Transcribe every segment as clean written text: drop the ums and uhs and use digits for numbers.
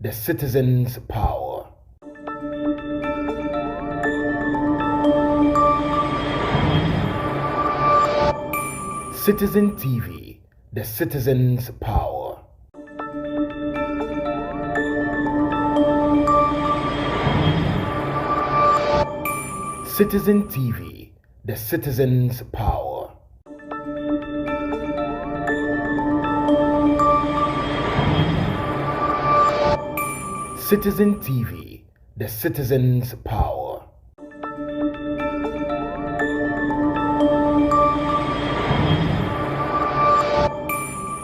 the citizens' power. Citizen TV, the citizens' power. Citizen TV, the citizens' power. Citizen TV, the citizens' power.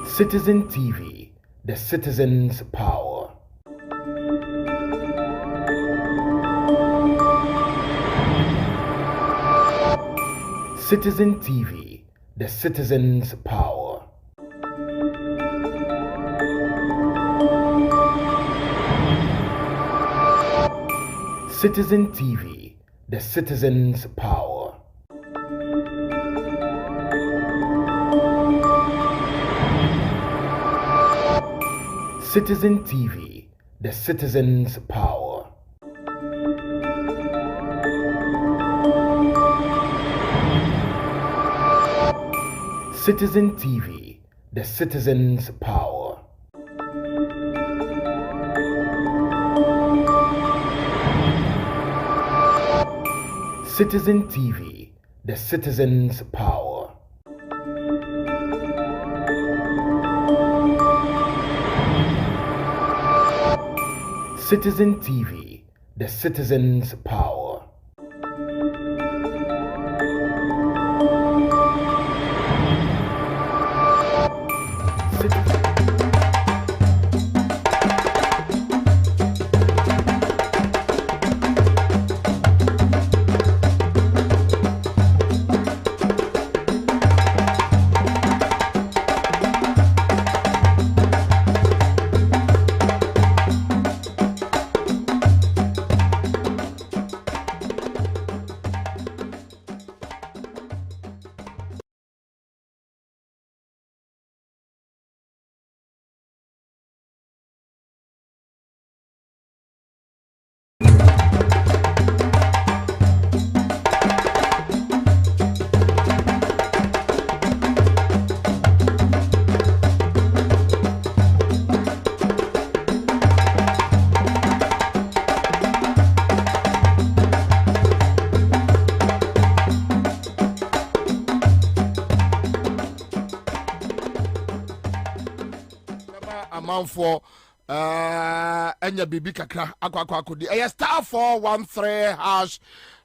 Citizen TV, the citizens' power. Citizen TV, the citizens' power. Citizen TV, the citizens' power. Citizen TV, the citizens' power. Citizen TV, the citizens' power. Citizen TV, the citizens' power. Citizen TV, the citizens' power. For enya bibi kakra akwa star 413 hash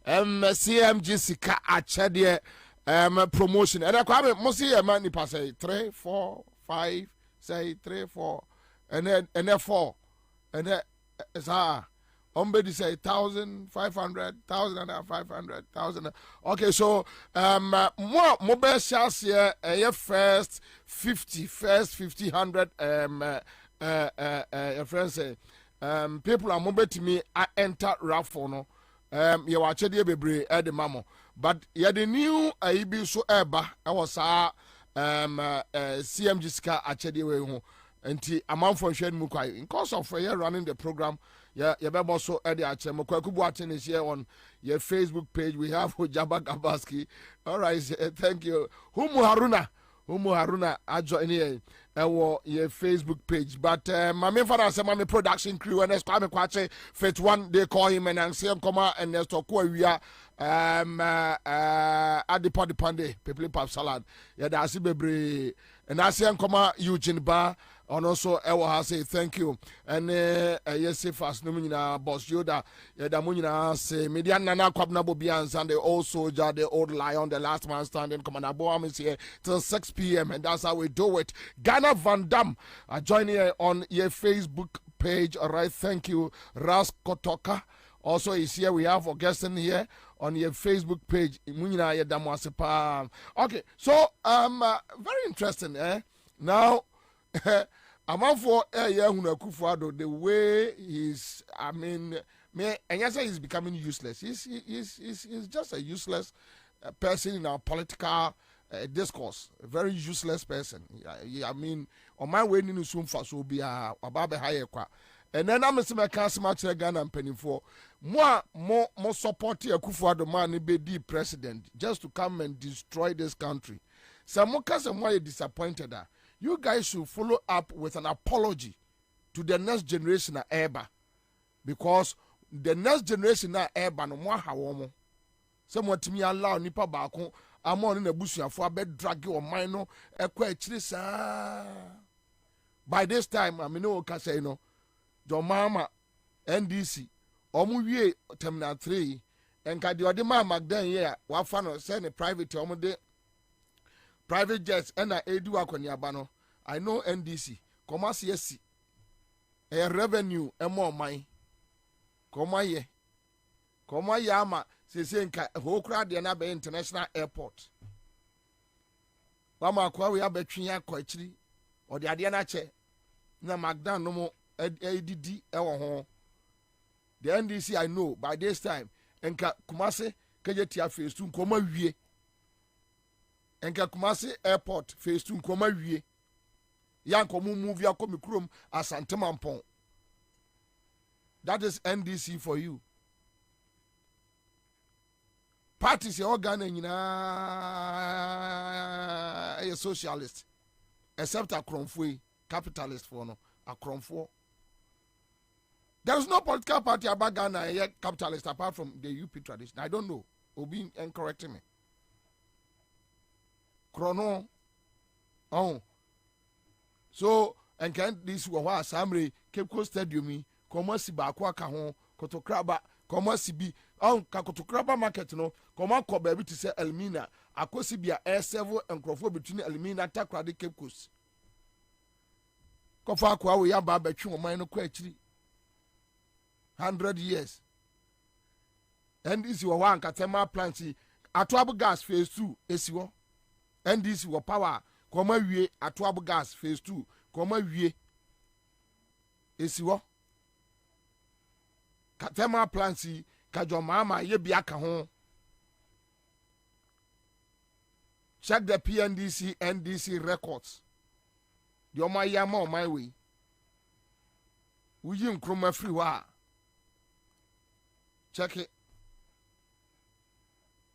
CMG sika achede promotion and akwa mo see man ni pass 3 4 5 say 3 4 and then 4 and then somebody say 1,500 1,500 okay so more best chance here first 50 100 your friend say people are mobile to me I enter raffle no you watch the bebre at the mamo but yeah the new IB so eba I was CMG ska achede we ho enti amount for share mu kwai in course of running the program yeah you be so at the achemo kwakubu attend here on your Facebook page we have Ojaba Gabaski all right thank you Humu Haruna ajo any your Facebook page but my main father say my production crew and next time kwache fit one they call him and say come and next talk we are at the party pande people pap salad yeah that's bebre and I say come Eugene Bar and also I say thank you and yes say fast no nyina boss Yoda yeah da nyina say media nana Kwabena Bobie and the old soldier the old lion the last man standing come on Abo is here till 6 p.m. and that's how we do it. Ghana Van Dam join here on your Facebook page. All right, thank you Ras Kotoka also is here. We have Augustine here on your Facebook page. Okay, so very interesting now I'm out for the way he's and yes, he's becoming useless. He's just a useless person in our political discourse. A very useless person. I mean, on my way in soon for so be a baby higher And then I'm a cast match Ghana and penny for more support Akufo-Addo man be the president just to come and destroy this country. Some more why disappointed that you guys should follow up with an apology to the next generation of Eba, because the next generation of Eba no more hawomo. Someone to me allow nipa baako amon in a bush for a bed drag or minor a sa. By this time, I mean no can say no. John Mama NDC Omuye Terminal 3 and Kadiodima Magdan here, Wafano send a private omude private jets and I do akonyabano. I know NDC, Commerce yes, a revenue and more mine. Komaye Komayama say whole crowd the Nabe International Airport. Wama kwa we have between ya koichiri or the Adiana che na Magdan no more. ADD the NDC I know by this time enka Kumasi KJT phase 2 nkoma wie enka Kumasi airport phase 2 nkoma wie ya nkomu move ya komi krom Asante Mampong. That is NDC for you. Parties your Ghana a socialist except a Kromfui capitalist for no a Kromfo. There is no political party about Ghana yet capitalist apart from the UP tradition. I don't know. Obi correcting me. Chrono. Oh. So, and can this wa Samre Cape Coast Stadium Koma si ba kwa ka ho Kotokraba Koma si bi ka Kotokraba market no Koma ko baby to say Elmina akosi bia air7 and Crofo between Elmina Takrade Cape Coast. Kofa kwa we ya ba betwe o man no kwa akiri 100 years. And this was one Katema plant. Atuabu gas phase 2 esiwo. And this was power. Koma wie atuabu gas phase 2. Koma wie esiwo. Katema plant kajo mama ye biaka ho. Check the PNDC NDC records. The oma yama on my way. Uji nkroma free wa. Check it.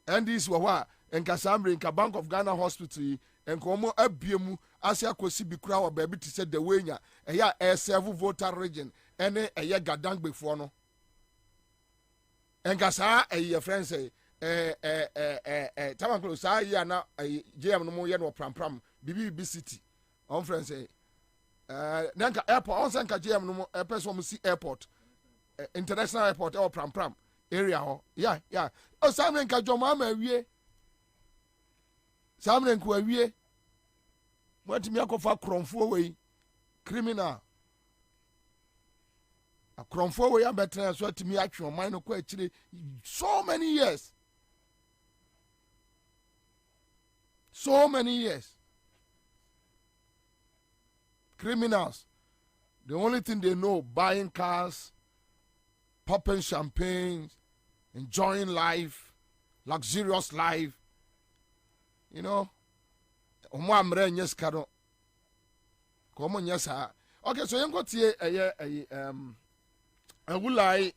And this wa and Kasambre in Bank of Ghana Hospital and Komo Abiemu Asia Kosi Bikra or baby to say the wenya a ya air several voter region and a ya gadang before no. And Gasa a your friend say Tamaklo sa ya na a JM no more yen or pram BB city. On friend say Nanka airport on Sanka JM no more a person see airport international airport or pram area ho yeah o samren ka joma ma wie samren ko wie what me akofa kromfo we criminal a kromfo we abetra so atimi atwe o man no ko akire so many years criminals the only thing they know buying cars, popping champagne, enjoying life, luxurious life. You know, okay, so you got here I would like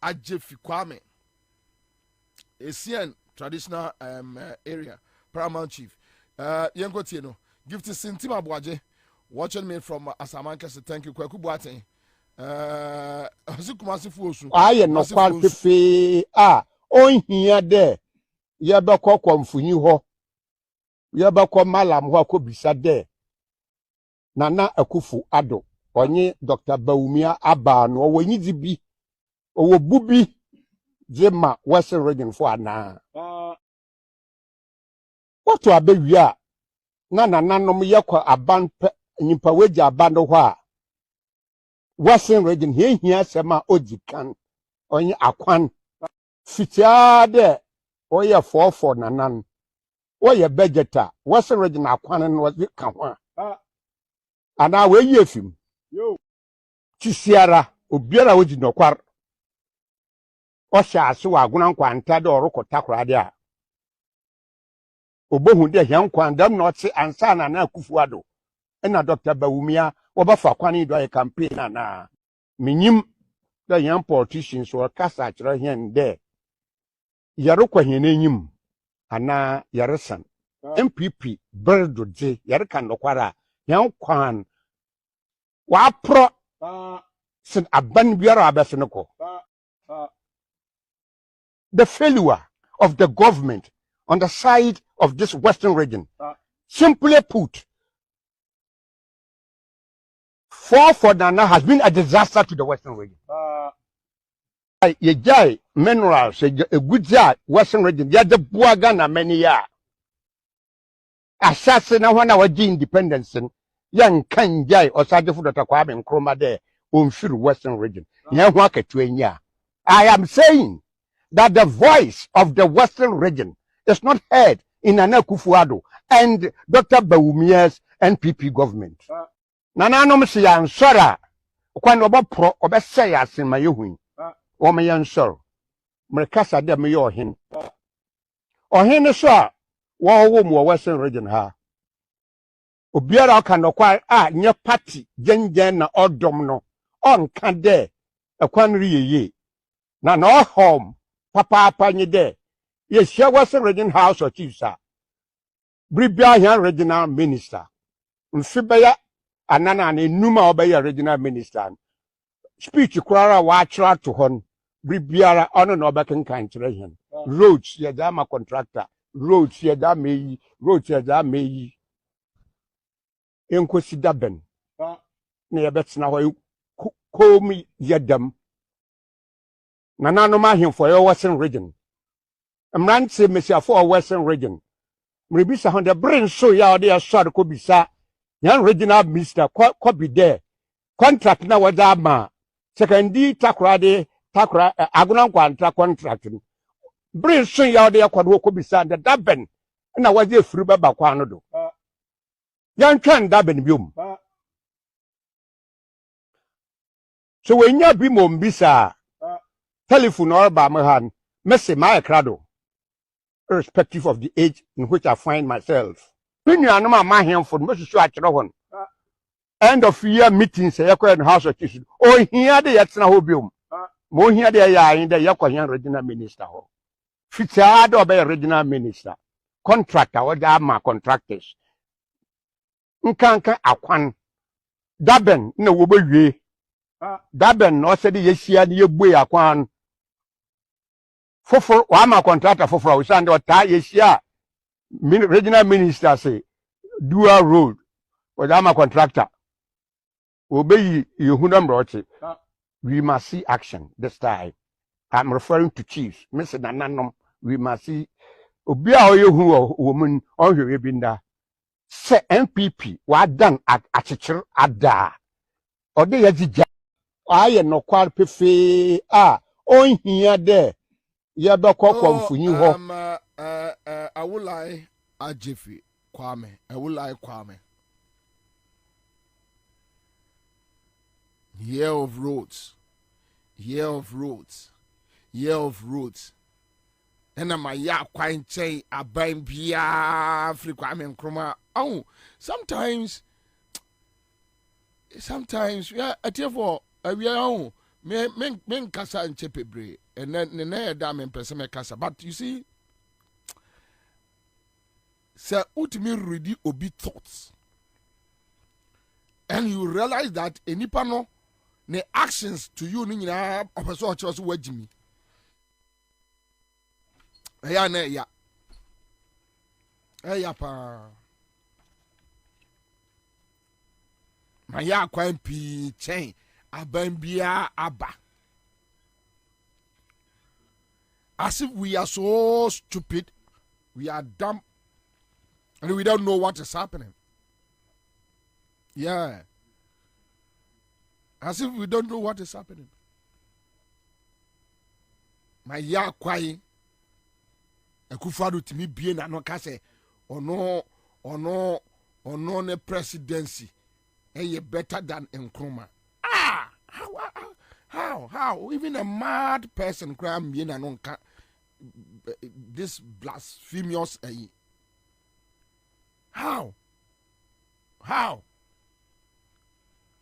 Ajefi Kwame, a CN traditional area, paramount chief. You got here no give to Sintima Boaje, watching me from Asamanka. Thank you, Kwaku Boateng. Aye no kwal pefe onhia de ye be kwamfunyi ho ye be malam ho akobisa de Nana Akufo-Addo onye Dr. Baumia aba no wonyi dibi owo bubi jema Western region fo ana what to abewia na nananom ye kwa aban nyimpa weja abando ho a Western region here sema ojikan onye akwan fitia de oye 44 nanan oye budgeta Western region akwan no we kan ho ana we yefim yo tisiara obiara oji nokwar o sha ase wa aguna kwanta de orokota korade a obohu de hyan kwandam na ote Ansah na Akufo-Addo na Dr. Baumia wɔbɛfa kwan do ayɛ campaign ana menyim da young politicians or kasa kyerɛ hɛn dɛ yɛrekɔ hɛn anim ana yɛresan MPP berdo dze yɛreka nokwara yɛn kwan wapro sin aban biara abɛse no kɔ the failure of the government on the side of this western region simply put for Nana has been a disaster to the western region yɛgyae minerals a good western region yɛde boa Ghana many years asase na hɔ na wɔgye independence no yɛnka ngyae ɔsadefo Dr. Kwabena Nkrumah dɛ ɔmfiri western region yɛn ho akatua nya I am saying that the voice of the western region is not heard in Nana Akufo-Addo and Dr. Bawumia's NPP government nananom se yansɔre a kwan ɔbɛporɔ ɔbɛsɛe ase ma yɛhui wɔma yɛnsɔre merekasa dɛ meyɛ ɔhen so a wɔwɔ mu wɔ western region ha obiara ɔka nɔkwa a nyɛ party gyengyen na ɔdɔm no ɔnka dɛ ɛkwan reyeye na ɔhɔm papaapa nye dɛ yɛhyia western region house of chiefs a biribia hɛn regional minister mfe bɛyɛ anana na enum a ɔbɛyɛ regional minister speech koraa a wɔakyerɛ ato hɔ no biribiara ɔno na ɔbɛkenkan kyerɛ hɛn roads yɛdze ama contractor roads yɛdze ama eyi roads yɛdze ama eyi enkosi daben na yɛbɛtena hɔ kom yɛdam nananom ahemfo yɛ western region mmerante mesiafo wɔ western region mmerebisa ho de bere nso yɛ a ɔde yɛsɔre kɔbisa yɛn regional minister kɔbi dɛ contract na wɔdze ama sekandi takora agona nkwanta contract no bere nso yɛ a ɔde yɛkɔde hɔ kɔbisa de daben na wɔdze efiri bɛba kwan no do yɛntwɛn daben biom so wenya bi mo mbisa telephone ɔreba me ha mese my krado irrespective of the age in which I find myself nuanom a mahemfo no mesusu akyerɛ hɔ no end of year meetings yɛkɔ in house of chiefs ohia de yɛtena hɔ biom mo ohia de yɛ ayin de yɛkɔ hɛn regional minister hɔ fitaa de ɔbɛyɛ regional minister contractor wɔde ama contractors nkanka akwan daben na wɔbɛwie daben na ɔsɛ de yɛhyia ne yɛbue akwan foforo wama contractor foforo we sande ɔtaa yɛhyia regional minister say dual road wɔde ama contractor obeyi yehuna mrɔte we must see action this time I'm referring to chiefs Mr. Nananom we must see obi a ɔyɛ hu wɔ mun ɔhwɛ bi nda sɛ NPP wadan akyekyer ada ɔde yɛdzigya ayɛ nɔkwar pefe a ɔnhia dɛ yɛbɛkɔ kɔmfunyi hɔ awulai ajefi Kwame awulai Kwame year of roads ɛna ma yɛ akwan kyɛn aban biara firi Kwame Nkrumah oh sometimes yeah atiefo awia oh men kasa nche pebre and then na da men pese me kasa but you see say ultimate ready obi thoughts and you realize that enipa no ne actions to you ni nyina opeso ocho so wagimi eya na eya pa ma ya kwan pi chen aban bia aba as if we are so stupid we are dumb and we don't know what is happening yeah as if we don't know what is happening my ya kwai Akufo-Addo timi bie na no ka se ono ne presidency better than Nkrumah how even a mad person cry bie na no ka this blasphemous how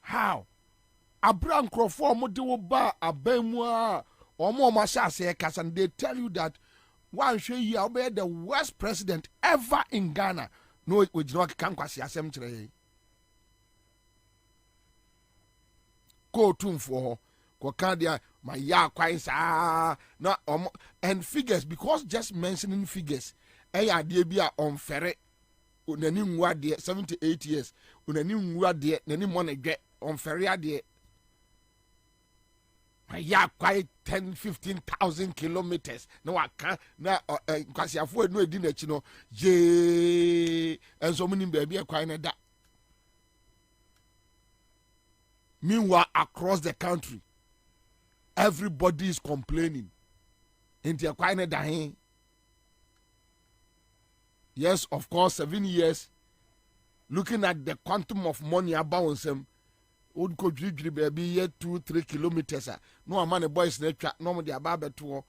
How? Abra nkrofo mo de wo ba abamu a omo hyase kasa, and they tell you that one show you obey the worst president ever in Ghana. No, we do not can kwasi asem kire. Go tune for ko kandia my ya kwai sa na and figures, because just mentioning figures eya de bia onfere onani nwa de 78 years onani nwa de nani mo na dwe onfere ade my ya kwai 10-15,000 kilometers na waka na kwasiafo no edi na chi no je enso muni ba bia kwai na da. Meanwhile, across the country, everybody is complaining. Into a yes, of course, 7 years. Looking at the quantum of money about them, would go baby here 2-3 kilometers. No man a boys nature, no the ababa tour.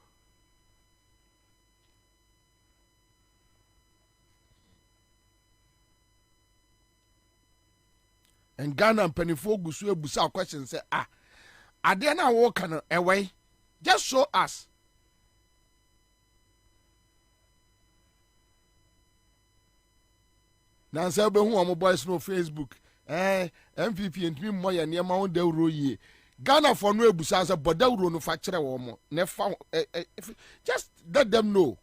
And Ghana and Pennyfo Gusu Busa question say, are they now walking away? Just show us. Now, say, who are my boys no Facebook? MPP and me more than your de roye. Ghana for no Busa, but they will no factory or more. Never, just let them know.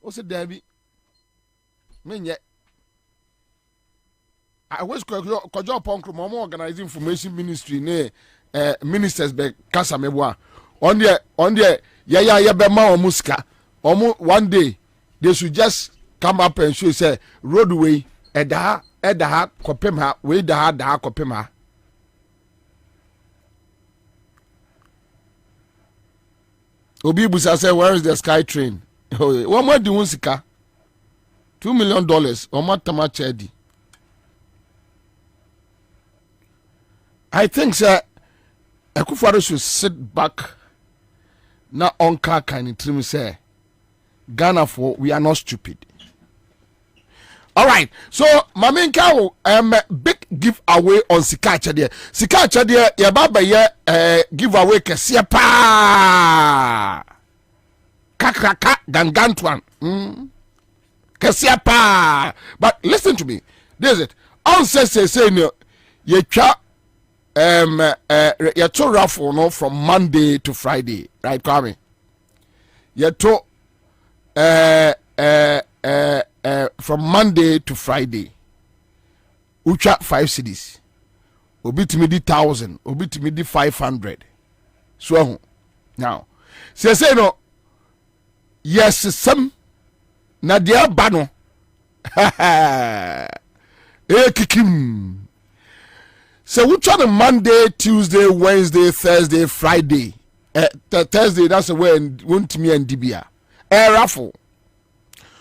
What's it, Debbie? Mean yet. I was Kojo Punk Momo organizing information ministry ne ministers be kasa mebwa on the ya bema o muska one day they should just come up and show say roadway edaha kopem ha we da kopem ha. Obi busa say where is the sky train? One more di unsika $2 million o matama chedi. I think sir Akufo-Addo should sit back na onka kind of trim say Ghana for we are not stupid. All right, so Maminka big giveaway on Sikacha there. Sikacha there ya baba ye giveaway kese pa. Kakraka gangantwan. Kese pa. But listen to me. This is it. Ansah say no ye twa you to raffle no from Monday to Friday, right, Kwame? You to from Monday to Friday. Ucha 5 cities. Obi to me di 1,000. Obi to me di 500. So now, say no. Yes, some na dia bano. Kikim. So we try the Monday, Tuesday, Wednesday, Thursday, Friday. Thursday, that's the way won't me and Dibia. Raffle.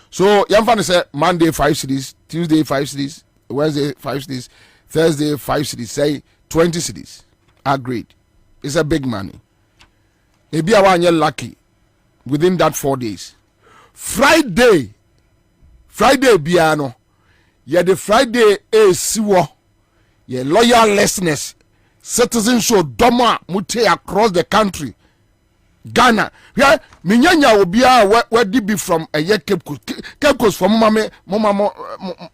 So Yamfan say Monday 5 cities, Tuesday 5 cities, Wednesday 5 cities, Thursday 5 cities, say 20 cities. Agreed. It's a big money. Maybe I want you lucky within that 4 days. Friday biano. Yeah, the Friday is siwo. Yeah, loyalness, citizen show doma mute across the country. Ghana, yeah, minyanya obia where did be from a year Cape Coast from mama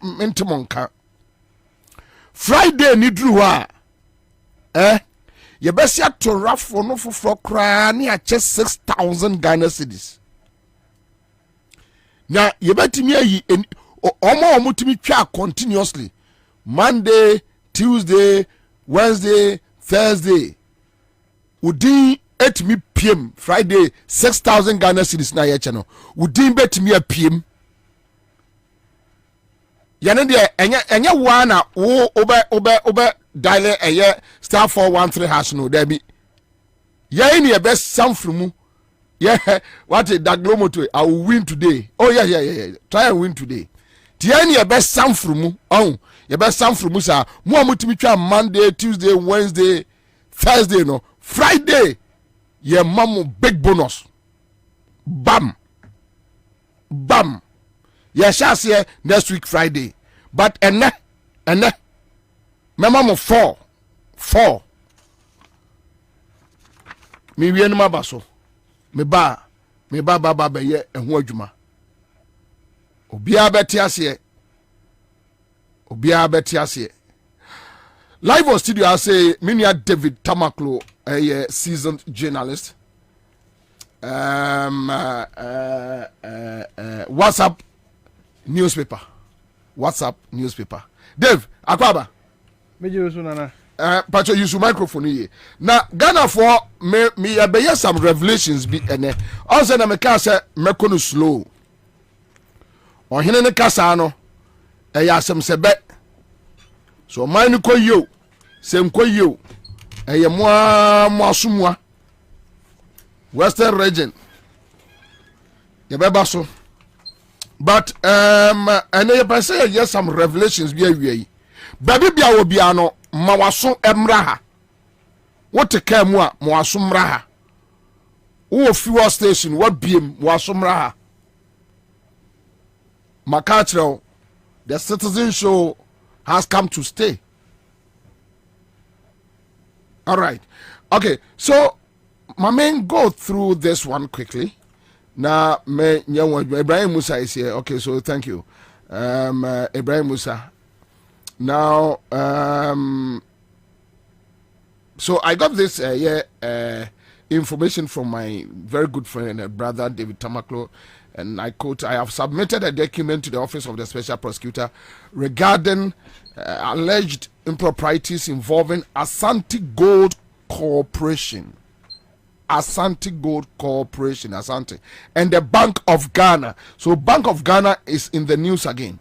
mentimonka. Friday ni druwa, you best yet to rough for no for cry near just 6,000 Ghana cedis. Now you better me in omo mutimi twa continuously. Monday, Tuesday, Wednesday, Thursday. Udin 8 PM. Friday 6,000 Ghana cedis na ye channel. Udin bet me a PM. Yana de enya wana wo obe dial eye star 413 hash no there be. Ye ni e best sound from mu. Yeah, what a daglomoto. I will win today. Oh yeah. Try and win today. Tiani your best sound from mu. Oh, your best sound from Musa. Mu amutimi twa Monday, Tuesday, Wednesday, Thursday no. Friday, your mamu big bonus. Bam. You shall see next week Friday. But ene. My mamu 4 me wie no maba so me ba baba be ye eho adwuma obia beti ase live on studio I say minia David Tamaklo a seasoned journalist WhatsApp newspaper Dave Akwaba meje so nana Pacho use microphone here. Now Ghana for me be some revelations be ene. Also na me ka say me kono slow. Ohene ne kasa no e ya asem sebe. So man ko yo. Sem ko yo. E ye mo asumwa. Western region. Ye beba so. But and you say yes some revelations be awie. Baby bia wo bia no ma waso emra ha wote ka mu a ma waso mra ha wo fuel station what biem waso mra ha makachro the citizen show has come to stay. All right, okay, so my man go through this one quickly. Now me Ibrahim Musa is here. Okay, so thank you, Ibrahim Musa. Now, so I got this information from my very good friend and brother David Tamaklo, and I quote: "I have submitted a document to the Office of the Special Prosecutor regarding alleged improprieties involving Asanti Gold Corporation, Asante, and the Bank of Ghana." So, Bank of Ghana is in the news again.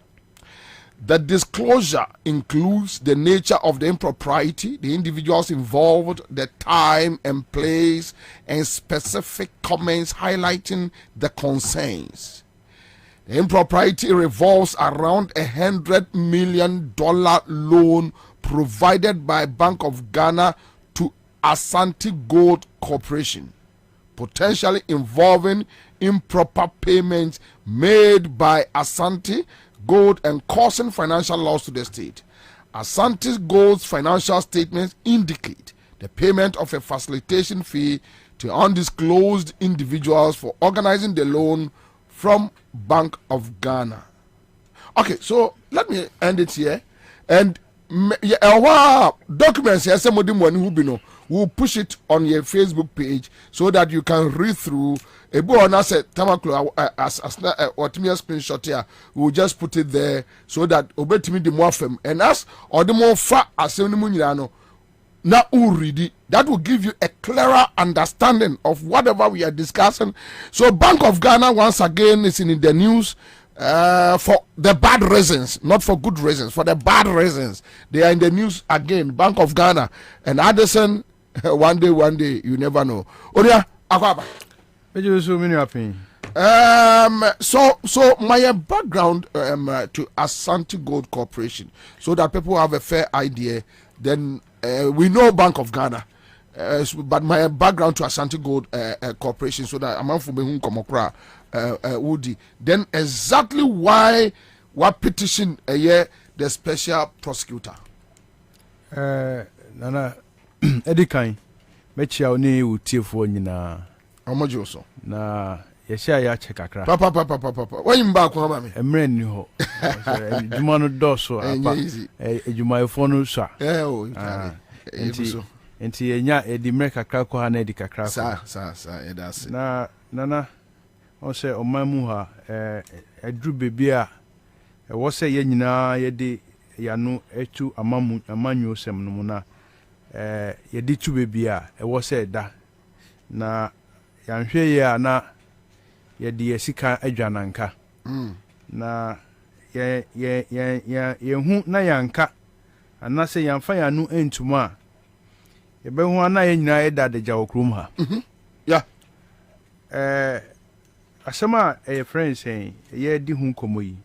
The disclosure includes the nature of the impropriety, the individuals involved, the time and place, and specific comments highlighting the concerns. The impropriety revolves around $100 million loan provided by Bank of Ghana to Asanti Gold Corporation, potentially involving improper payments made by Asanti Gold and causing financial loss to the state. Asanti Gold's financial statements indicate the payment of a facilitation fee to undisclosed individuals for organizing the loan from Bank of Ghana. Okay, so let me end it here. And documents we'll push it on your Facebook page so that you can read through. A boy on us at Tamaklo as what me a screenshot here. We'll just put it there so that obey me the more firm and us or the more far as now read it. That will give you a clearer understanding of whatever we are discussing. So Bank of Ghana once again is in the news for the bad reasons, not for good reasons, for the bad reasons. They are in the news again. Bank of Ghana and Addison. One day, you never know. Oria Akwaba. so many opinion. So my background to Asanti Gold Corporation, so that people have a fair idea. Then we know Bank of Ghana, but my background to Asanti Gold Corporation, so that I'm from Behun Komokra, Woody. Then exactly why what petition the special prosecutor. Nana. Edikan mechia oni utiefo nyina amajoso na yehia ya che kakra papa when back ko ma me emre ni ho ejuma no doso apa ejuma efo no swa enti yenya edi mre kakra ko ha na edi kakra sa edase na nana o se o mamu ha edru bebi a wo se ye nyina ye de yanu etu amanyu sem no na yedi tu bebi a ewo se da na yanhwe ye na yedi yesika adwananka na ye hu na yanka anase yanfa yanu entuma ye be hu na ye nyina eda de jawo krum ha ya asema friends say ye di hu komoyi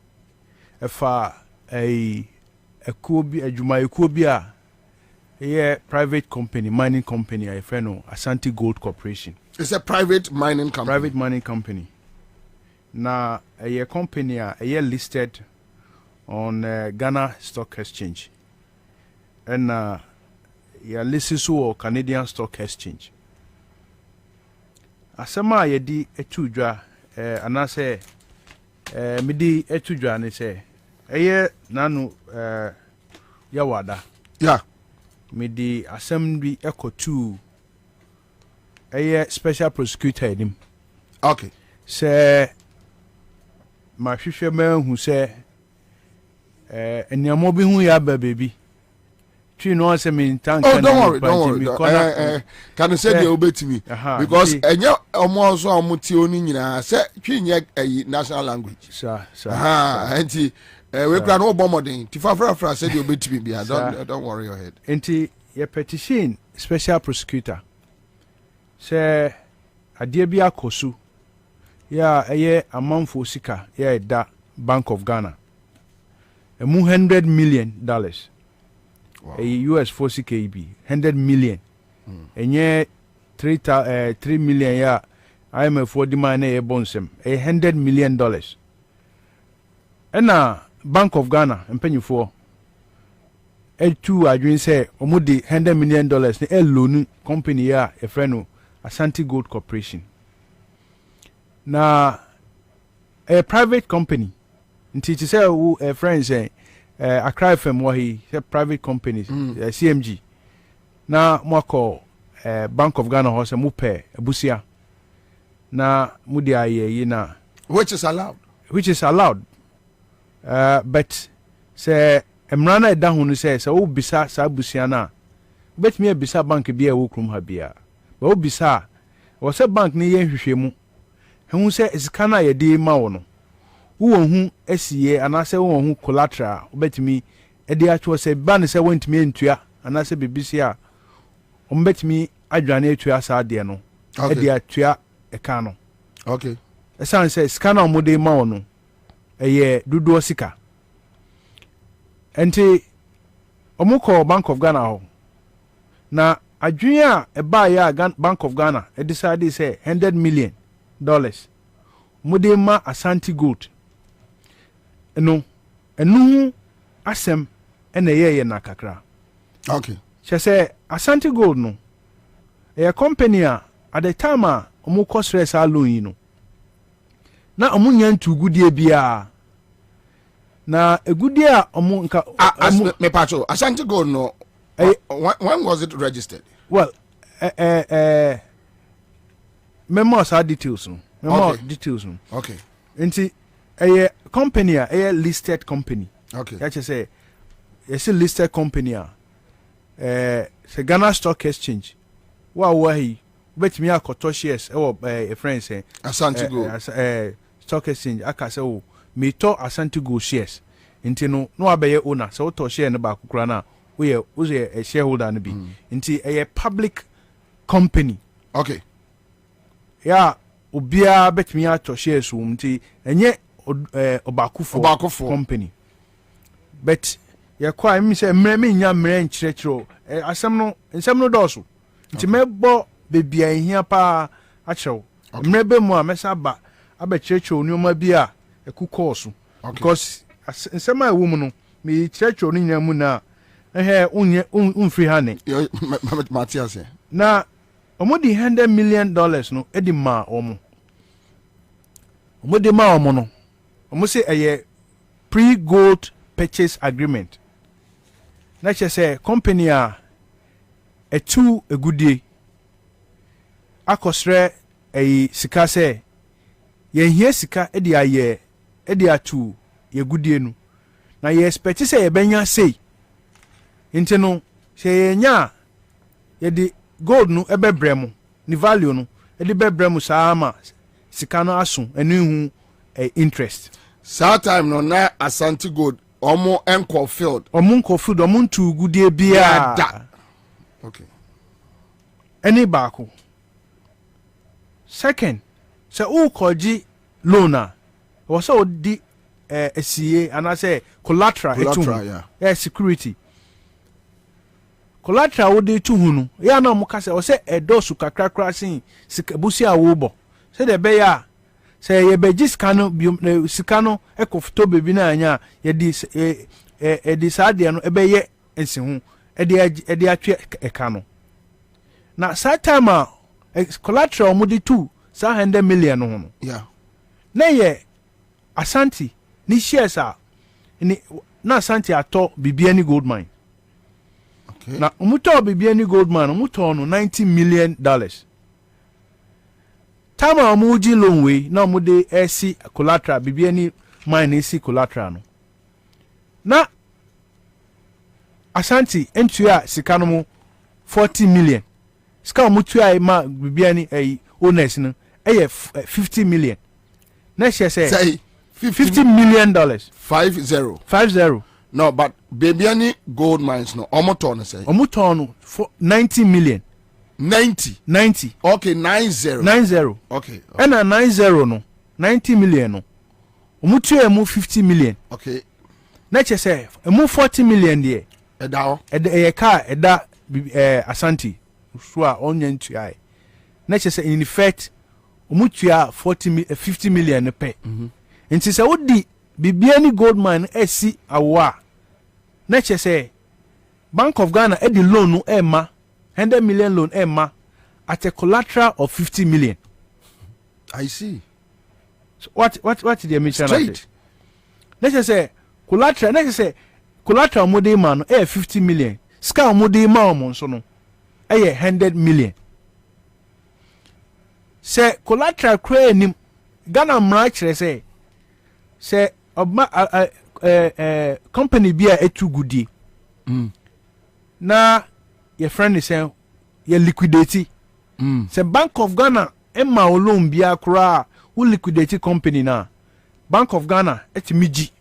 efa ekuobi adwuma ekuobi a private company, mining company, I know, Asanti Gold Corporation. It's a private mining company. Private mining company. Now, a company, listed on Ghana Stock Exchange. And ya lisi so wɔ Canadian Stock Exchange. Asema yedi etudwa anase midi etudwa ne se eye nanu yawada. Yeah. Midi assembly ekotu eye special prosecutor edim. Okay. Se ma hwehwe ma hu se eniamo bi hu ya ba baby. No, don't worry. Can you say the obey because enya omo so amuti oni nyina say twinye national language. Sir. Enti we kra no bomodin. Ti fra say the obey to be don't worry your head. Enti your petition special prosecutor say ade bia kosu ya eye amanfo sika ya da Bank of Ghana. Emu $100 million. Wow. A US 40 KB, 100 million. And yeah, 3 million, yeah. IMF for demand a bonsem, $100 million. And Bank of Ghana, and penny for L2, I dream say, Omudi $100 million, a loan company, yeah, a friend, Asanti Gold Corporation. Now, a private company, and teacher say, who a friend say, I cry from what he private companies, CMG. Now, Moko, Bank of Ghana, House, Mupe, Busia. Now, Mudia, yena. Which is allowed. But, say, Emrana Dahun says, oh, Bisa, Sabusiana. Bet me a Bisa bank be a wukrum habia. But, oh, Bisa, was a bank near Hushemu. Who say, it's Kana ye de maono. Who SCA and I say who collateral bet me a day actual say ban say went me into ya and I say BBC bet me I drank to us no a dear to a cano. Okay. A son says scanner mode maono a year do sika. And Omoko Bank of Ghana. Now a junior a buyer Bank of Ghana a decided say $100 million. Mudema Asanti Gold. No, enu asem ena ye na kakra. Okay. She say Asanti Gold no. A company at the time omo cost stress alone yi no. Na omo nyan tu gudie bia. Na egudie a omo nka me pacho Asanti Gold no. When was it registered? Well, memo sa details no. Details no. Okay. Nti a company a listed company. Okay. That you say it's a listed company say Ghana Stock Exchange. He bet me a koto shares a friend say Asanti Gold Stock Exchange aka say oh me to Asanti Gold shares. Nti no abeye owner so to share no ba kukura na we a shareholder no bi. Nti a public company. Okay. Yeah, obia bet me a to shares nti enye Obakufo company. But ya kwa mi say me nya mre nchirechiro asem no doso. Nti mebo bebia ehia pa a chew. Mre be mu a mesa ba abechirechiro nyoma bi a ekukoso. Because nsem a wo mu no me chirechiro ni nya mu na unfree hane. Matthias. Na omodi $100 million no edi ma omo. Omodi ma omo no. Omo say a pre-gold purchase agreement. Na say company a two a good day. Akosre a sika say ye here sika edi aye edi atu ye good day no. Na ye expect say ye benya say. Nti no say nya ye di gold no ebe bremu ni value no e di be bremu sama sika no aso enu hu interest. Sa time no na Asanti Gold omo enko field omo ntu gudie bia da. Okay. Any bako. Second, say o koji loaner was so di SCA and I say collateral yeah security. Collateral wo dey tu hunu ya na mo ka say o say edosu kakra krasin busi awobo say the be ya say ye be giskano sikano ekofoto bebi na anya ye di e di sade no ebe ye ensihu edi atwe eka no na sa time a collateral mo di 2 100 million no yeah na ye Asanti ni shares a ni na Asanti ato Bibiani gold mine okay na umuto Bibiani gold mine umuto no $90 million time a muji loan we na mu de esi collateral Bibiani mine esi collateral no na Asanti entua sika no mu 40 million sika mutua ma Bibiani owners no 50 million na she say $50 million 50 no but Bibiani gold mines no omoton say omoton for 90 million 90 okay 90 okay and 90 no 90 million no omutua mu 50 million okay na she say mu 40 million there edao car Asanti so a onye ntua na she say in effect omutua 50 million pe nti se wodi Bibiani gold mine esi awa na che say Bank of Ghana edi loan no ema $100 million loan ema at a collateral of 50 million. I see. So what the mission straight let's say collateral mo dey man 50 million ska mo dey ma mo so no 100 million. Say collateral cray nim Ghana mra kire say company bi a etu gudi na your friend is saying you liquidate say Bank of Ghana emma loan bia kura who liquidate company na Bank of Ghana etimiji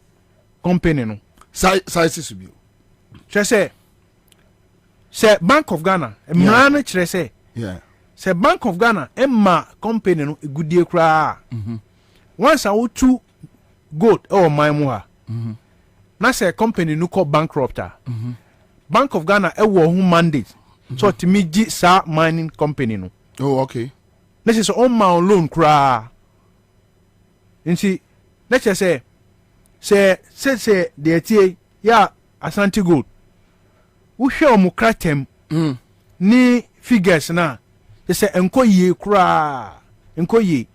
company no size bi say Bank of Ghana emra na kire say yeah say Bank of Ghana emma company no gudie kura once I would to gold or my muha na say company no call bankrupt Bank of Ghana ewo hu mandate so timiji sa mining company no oh okay let's say on my loan kra nti let's say the tie ya Asanti Gold wo hwe o mu kratem ni figures na say enko yie kra enko yie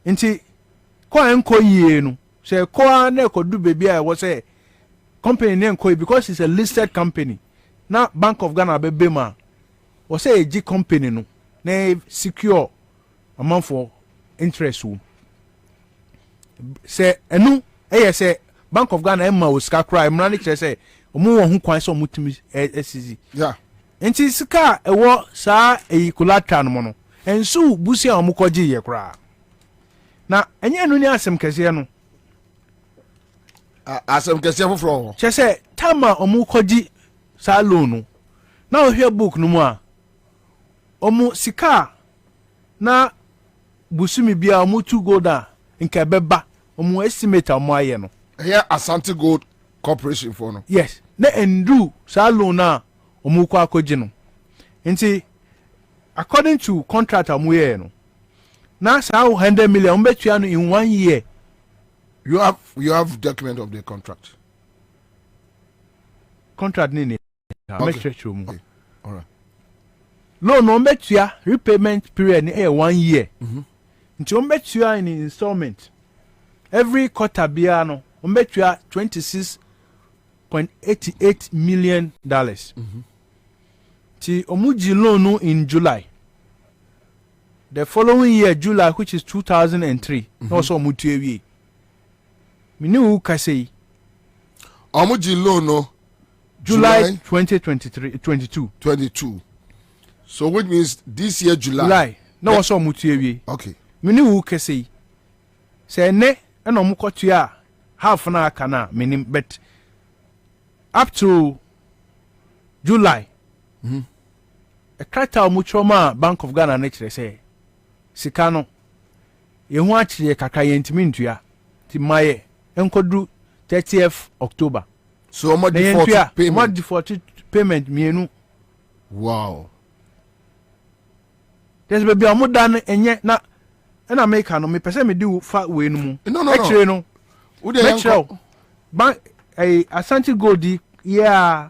nti ko enko yie no say ko na ekodu baby a wo say company name ko because it's a listed company na Bank of Ghana be ma wo say egi company no na secure amount for interest wo say enu say Bank of Ghana emma wo ska cry mra ne kire say omo wo hu kwan so mutumi SCC yeah enti sika ewo saa collateral no no ensu busi a omo koji ye kra na enye enu ni asem kese no asem kese foforo che say tama omo koji saa loan no na ohwe book no mu a omo sika na busumi bia omo tu gold a nka beba omo estimate omo aye no here Asanti Gold Corporation for no yes na endu saa loan na omo kwa akoji no nti according to contract omo ye no na saa 100 million omo betua no in 1 year. You have document of the contract ni okay. Okay. All right. Loan on betua repayment period ni 1 year. Nti on betua in installment every quarter bia no on betua $26.88 million. Ti omuji loan no in July. The following year July, which is 2003, also omutu ewie. Mini u kasei omuji loan no July 2022. So which means this year July. No was so mutu ewie. Okay. Mini wu kese. Say ne na omukotu a half na aka na minim but up to July. A krata omuchoma Bank of Ghana na kire say sika no ye hu akire kakra ye ntimi ntua ti maye enkodu 30th October. So much default payment mienu. Wow. There's baby amudan enye na make no me pese me di fa we no mu. No. Actually no. Bank Asanti Gold yeah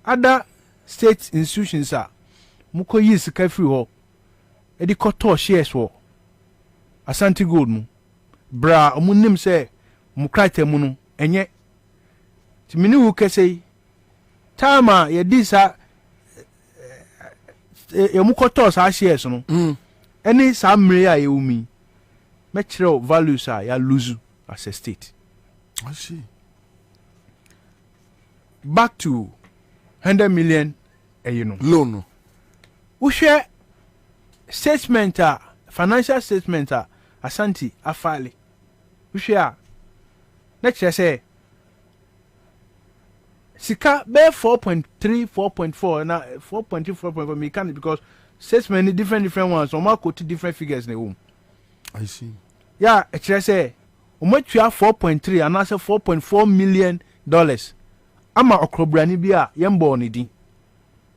other state institutions are muko yi sika free ho e di koto shares wo Asanti Gold mu bra omunim se mu krata mu no enye ti mini wu kese tama ye di sa ye mu koto sa shares no any sa mre a ye umi me kire values a ya lose as a state. I see. Back to 100 million loan. We share statement financial statement Asanti afale. We share next year say sika be 4.3 4.4 na 4.2 4.4 me can because statement different ones so ma quote different figures na home. I see. Yeah, actually say umatua 4.3 and also 4.4 million dollars. Ama okrobrani bia yembo ni din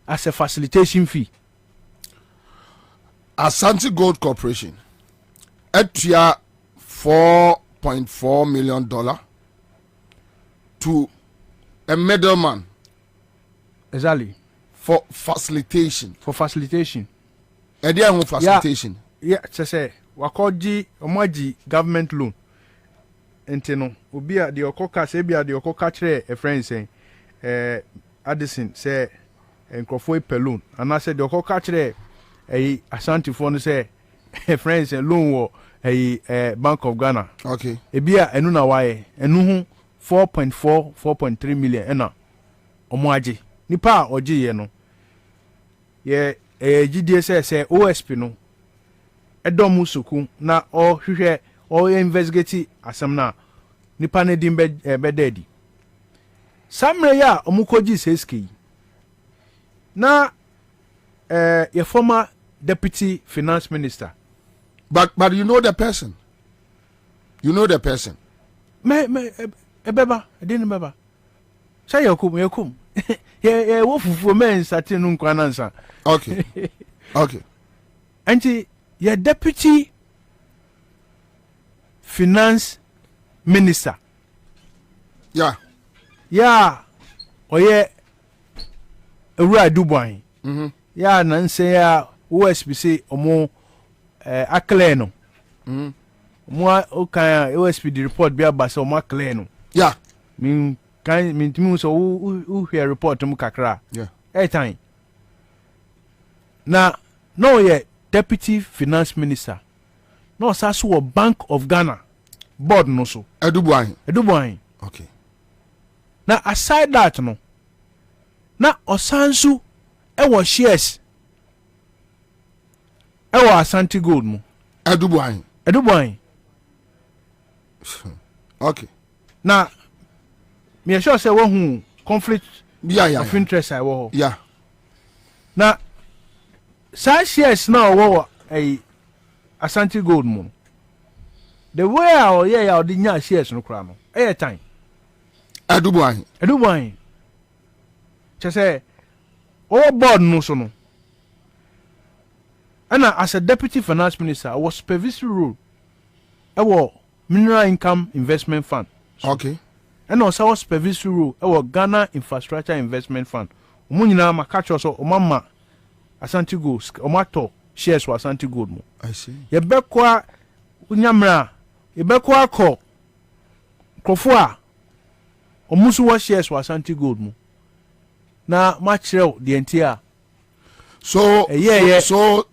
as a facilitation fee. Asanti Gold Corporation etua $4.4 million to a middleman. Exactly. For facilitation. For facilitation. Ede facilitation. Yeah, say wakoji omaji government loan. Enti no obi a de okoka se bia de okoka kire a friend saying Addison say enkrofo epelon and I said the okoka kire Ashanti for no say friends and loan wo Bank of Ghana. Okay. Ebia enu na waye enu hu 4.4 4.3 million ena omo age nipa oje ye no ye GDS say OSP no edom suku na o hwehwe o investigate asem na nipa ne dim be daddy samre ya omukoji seski na your former deputy finance minister but you know the person me ebeba edin beba say yakum ye wo fufu men satin nu nkwa nansa okay anti your deputy finance minister yeah oye ewura duboy yeah nanse ya OSPC omo akle no mo okan OSP the report bi abasa omo akle no yeah min timi so who hear report mu kakra time na no ye deputy finance minister no saso Bank of Ghana board no so Edubuan okay na aside that no na osansu ewo shares ewo Asanti Gold mu Edubuan okay na me sure say wo conflict of interest I wo na sa shares na wo Asanti Gold mu the way our yeah the nya shares no kra no time Edubuan che say o board no so no and as a deputy finance minister I was supervisory role mineral income investment fund okay and also supervisory role Ghana infrastructure investment fund omunyina makacho so omama Asanti Gold omato shares wa Asanti Gold mo I see ye bekwa unyamra ye bekwa ko krofo a omusu wa shares wa Asanti Gold mo na machrew the entire so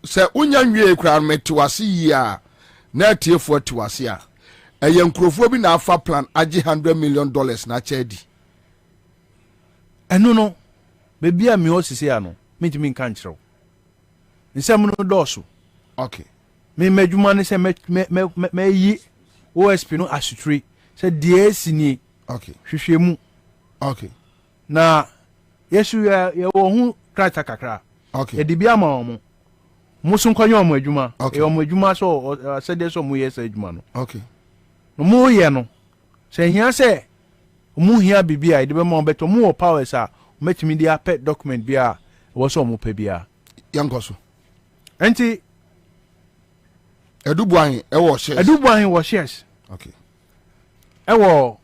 say unya nwie kra metiwase yi a na tiefo tiwase a nkrofo bi na afa plan age $100 million na chedi eno no bebi a mi osisi ano mitimi nka nkyerɛw nsɛm no dɔɔso okay me madwuma ne sɛ me yi OSP no asutri sɛ die sini okay hwehwɛmu okay na yesu ye wo hu krata kakra okay e dibia ma omo musu nkonye omo adwuma okay. omo adwuma so sɛde so mu yes adwuma no okay no mu ye no sɛ hia sɛ mu hia bibia e de be ma obeto mu powers a metimi dia pet document bia wo so mu pa bia yankoso enti Edubuan wo shares okay ewo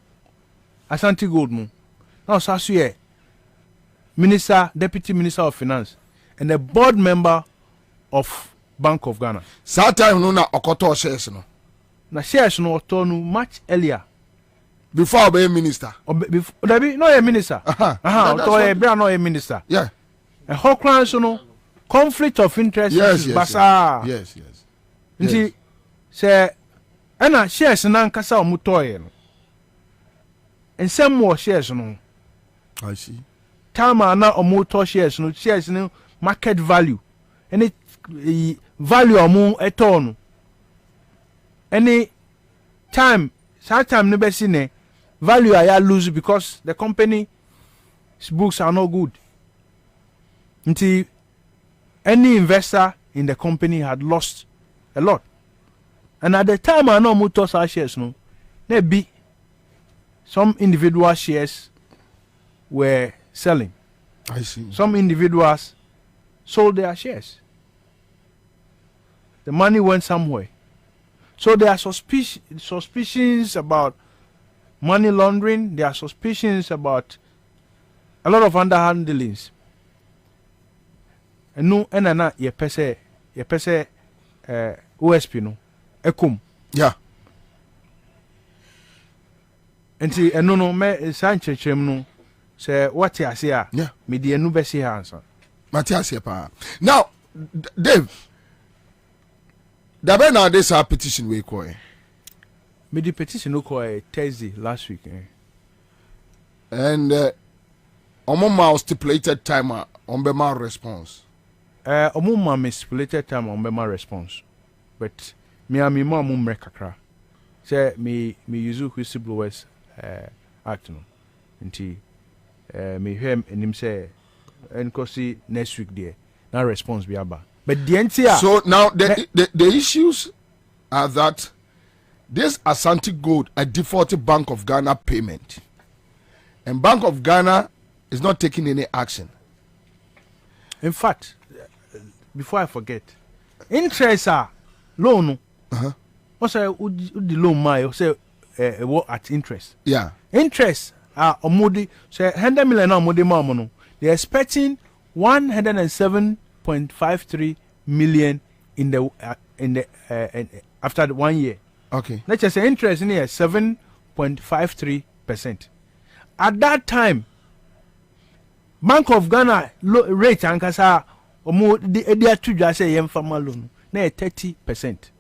Asanti Gold mu na so aso ye minister, deputy minister of finance, and a board member of Bank of Ghana. That time no na okoto shares no. Na shares no otono much earlier. Before be minister. Before be no a minister. Oto be no a minister. Yeah. And how crown so no conflict of interest yes, is basa. Yes. Nti say ana shares na nkasa omutoye no. Ensem mo shares no. I see. Time na omuto shares no market value. Any value omu eto no. Any time no be seen value I lose because the company's books are not good. Until any investor in the company had lost a lot. And at the time I know mutos our shares no, there be some individual shares were selling. I see. Some individuals sold their shares. The money went somewhere. So there are suspicions about money laundering. There are suspicions about a lot of underhand dealings. And no, and ye pese OSP no, ekum. Yeah. And see, and no, me Sanchez no, say what you say, yeah, me the enu besi answer. Matthias pa. Now, Dave. Dabe now this our petition we call. Me the petition no call Thursday last week. And omoma stipulated time on Bema response. Omoma me stipulated time on Bema response. But me and me mom kakra. Say me use whistleblowers act no. Nti me hear him say enkosi next week there. Na response be aba. But the NTR. So now the issues are that this Asanti Gold a defaulted Bank of Ghana payment, and Bank of Ghana is not taking any action. In fact, before I forget, interest are loan. What's the loan? My say what at interest? Yeah, interest are omodi say 100 million omodi mamono. They're expecting 107.53 million in the after the 1 year. Okay. Let's just say interest in here 7.53%. At that time, Bank of Ghana rate ankasa omo they are to just say farmer loan na 30%.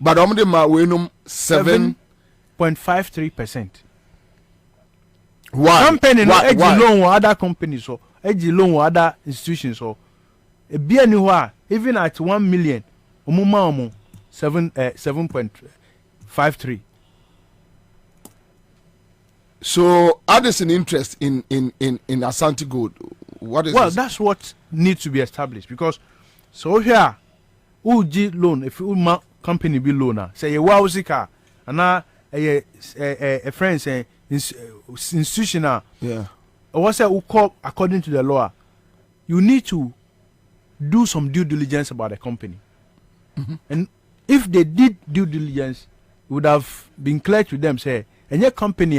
But omo de ma we num 7.53%. Why? Company no edge loan with other companies so edge loan with other institutions so e be anywhere even at 1 million omo 7.53. So others in interest in Asanti Gold. What is this? That's what needs to be established because so here uji loan if you company be loaner say you wausi car and a friend say institutional. Yeah. What say we call according to the law you need to do some due diligence about the company. And if they did due diligence, it would have been clear to them, say, and your company,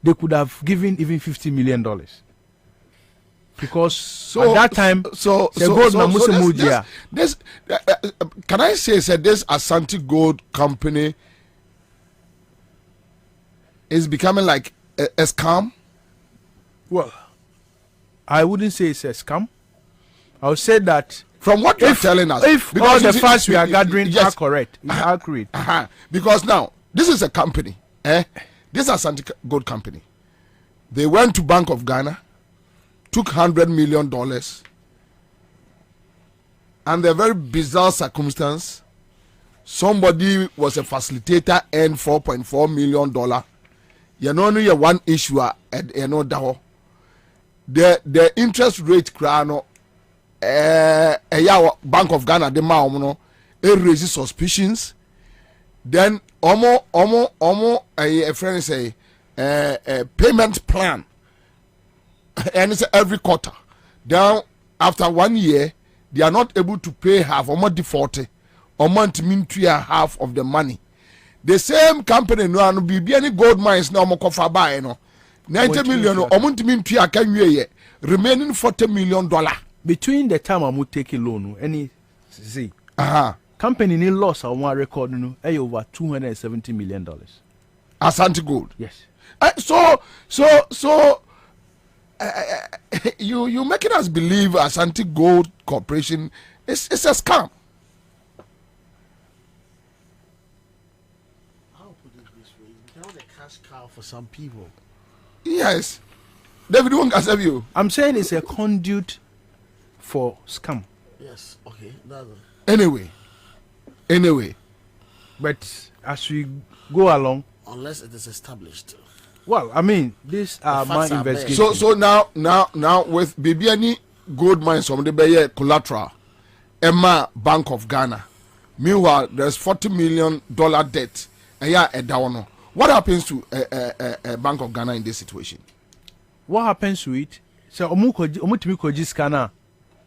they could have given even $50 million. Because at that time, this can I say this Asanti Gold company is becoming like a scam? Well, I wouldn't say it's a scam. I would say that from what you're telling us, if all the facts we are gathering are correct, it's accurate. Because now this is a company, this is a Asanti Gold company. They went to Bank of Ghana, took $100 million, and a very bizarre circumstance. Somebody was a facilitator and $4.4 million. You know, only one issuer and you know that the interest rate crano. Bank of Ghana the ma no it raises suspicions. Then a friend say payment plan and it's every quarter. Then after 1 year they are not able to pay half or more defaulted or month mean half of the money. The same company no be any gold mines no more cover buy no 90 million omuntimi ntua aka nwie remaining $40 million between the time I'm taking loan any see company ni loss on one record no over $270 million. Asanti Gold. Yes. You making us believe Asanti Gold Corporation is a scam. I'll put it this way: you know, the cash cow for some people. Yes, David won't accept you. I'm saying it's a conduit for scam. Yes. Okay. Anyway. But as we go along, unless it is established. Well, I mean, these are my investigations. So now with Bibiani gold mines from the Bay collateral, Emma Bank of Ghana. Meanwhile, there's $40 million debt. What happens to Bank of Ghana in this situation? What happens to it? So omutimi scanner,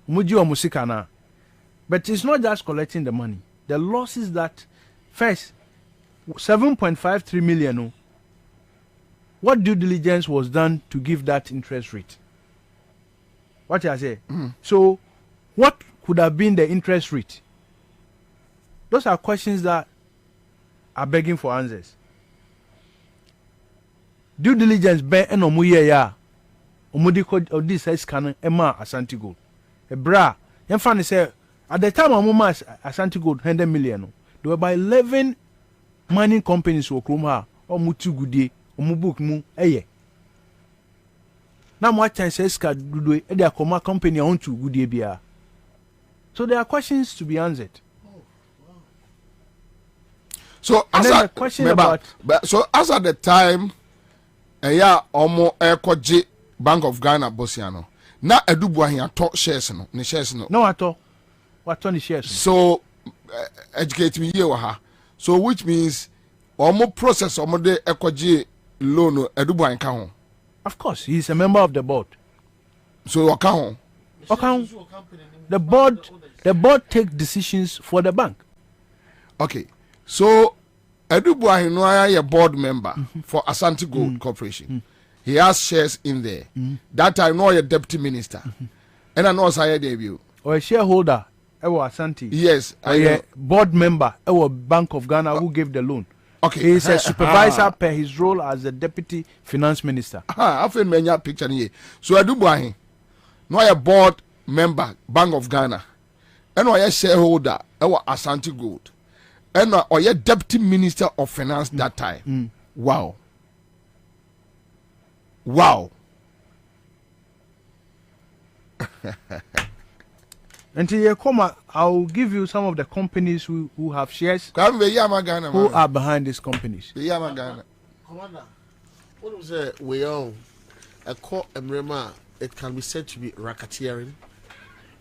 omusikana. But it's not just collecting the money. The loss is that first 7.53 million. What due diligence was done to give that interest rate? What I say? So, what could have been the interest rate? Those are questions that are begging for answers. Due diligence be enomuye ya omudi ko this scan ema Asanti Gold. Ebra, yemfa say at the time amuma Asanti Gold 100 million. There were by 11 mining companies who came here or mutu gudie omu book mu eye. Na mo chan say ska dudu e dey akoma company on to gudie bia. So there are questions to be answered. So as a question about so as at the time omo ekoje Bank of Ghana Bosiano na edubu ahin ato shares no ne shares no no ato what on the shares so educate me here ha so which means omo process omo de ekoje loan no edubu ahin ka ho. Of course he is a member of the board, so oka ho the board take decisions for the bank. Okay, so edubu ahin no ya board member for Asanti Gold Corporation. He has shares in there. That time, no, a deputy minister. And I know I debut. Or a shareholder, Asanti. Yes. A board member, Bank of Ghana, who gave the loan. Okay. He is a supervisor per his role as a deputy finance minister. I feel many picture here. So I do buy no a board member, Bank of Ghana. And a shareholder, Asanti Gold. And a deputy minister of finance that time. Wow. Until you come, I'll give you some of the companies who have shares, who are behind these companies. Commander, what was it? We own a court emblema. It can be said to be racketeering,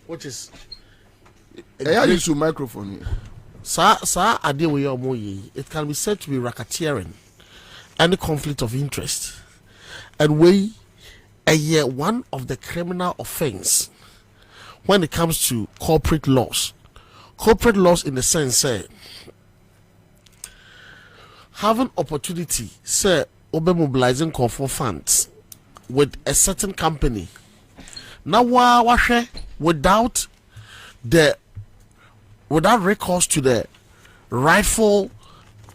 which is. I use your microphone here. Sir, it can be said to be racketeering, any conflict of interest. And we one of the criminal offense when it comes to corporate laws. Corporate laws in the sense say having opportunity say over mobilizing for funds with a certain company. Now without recourse to the rightful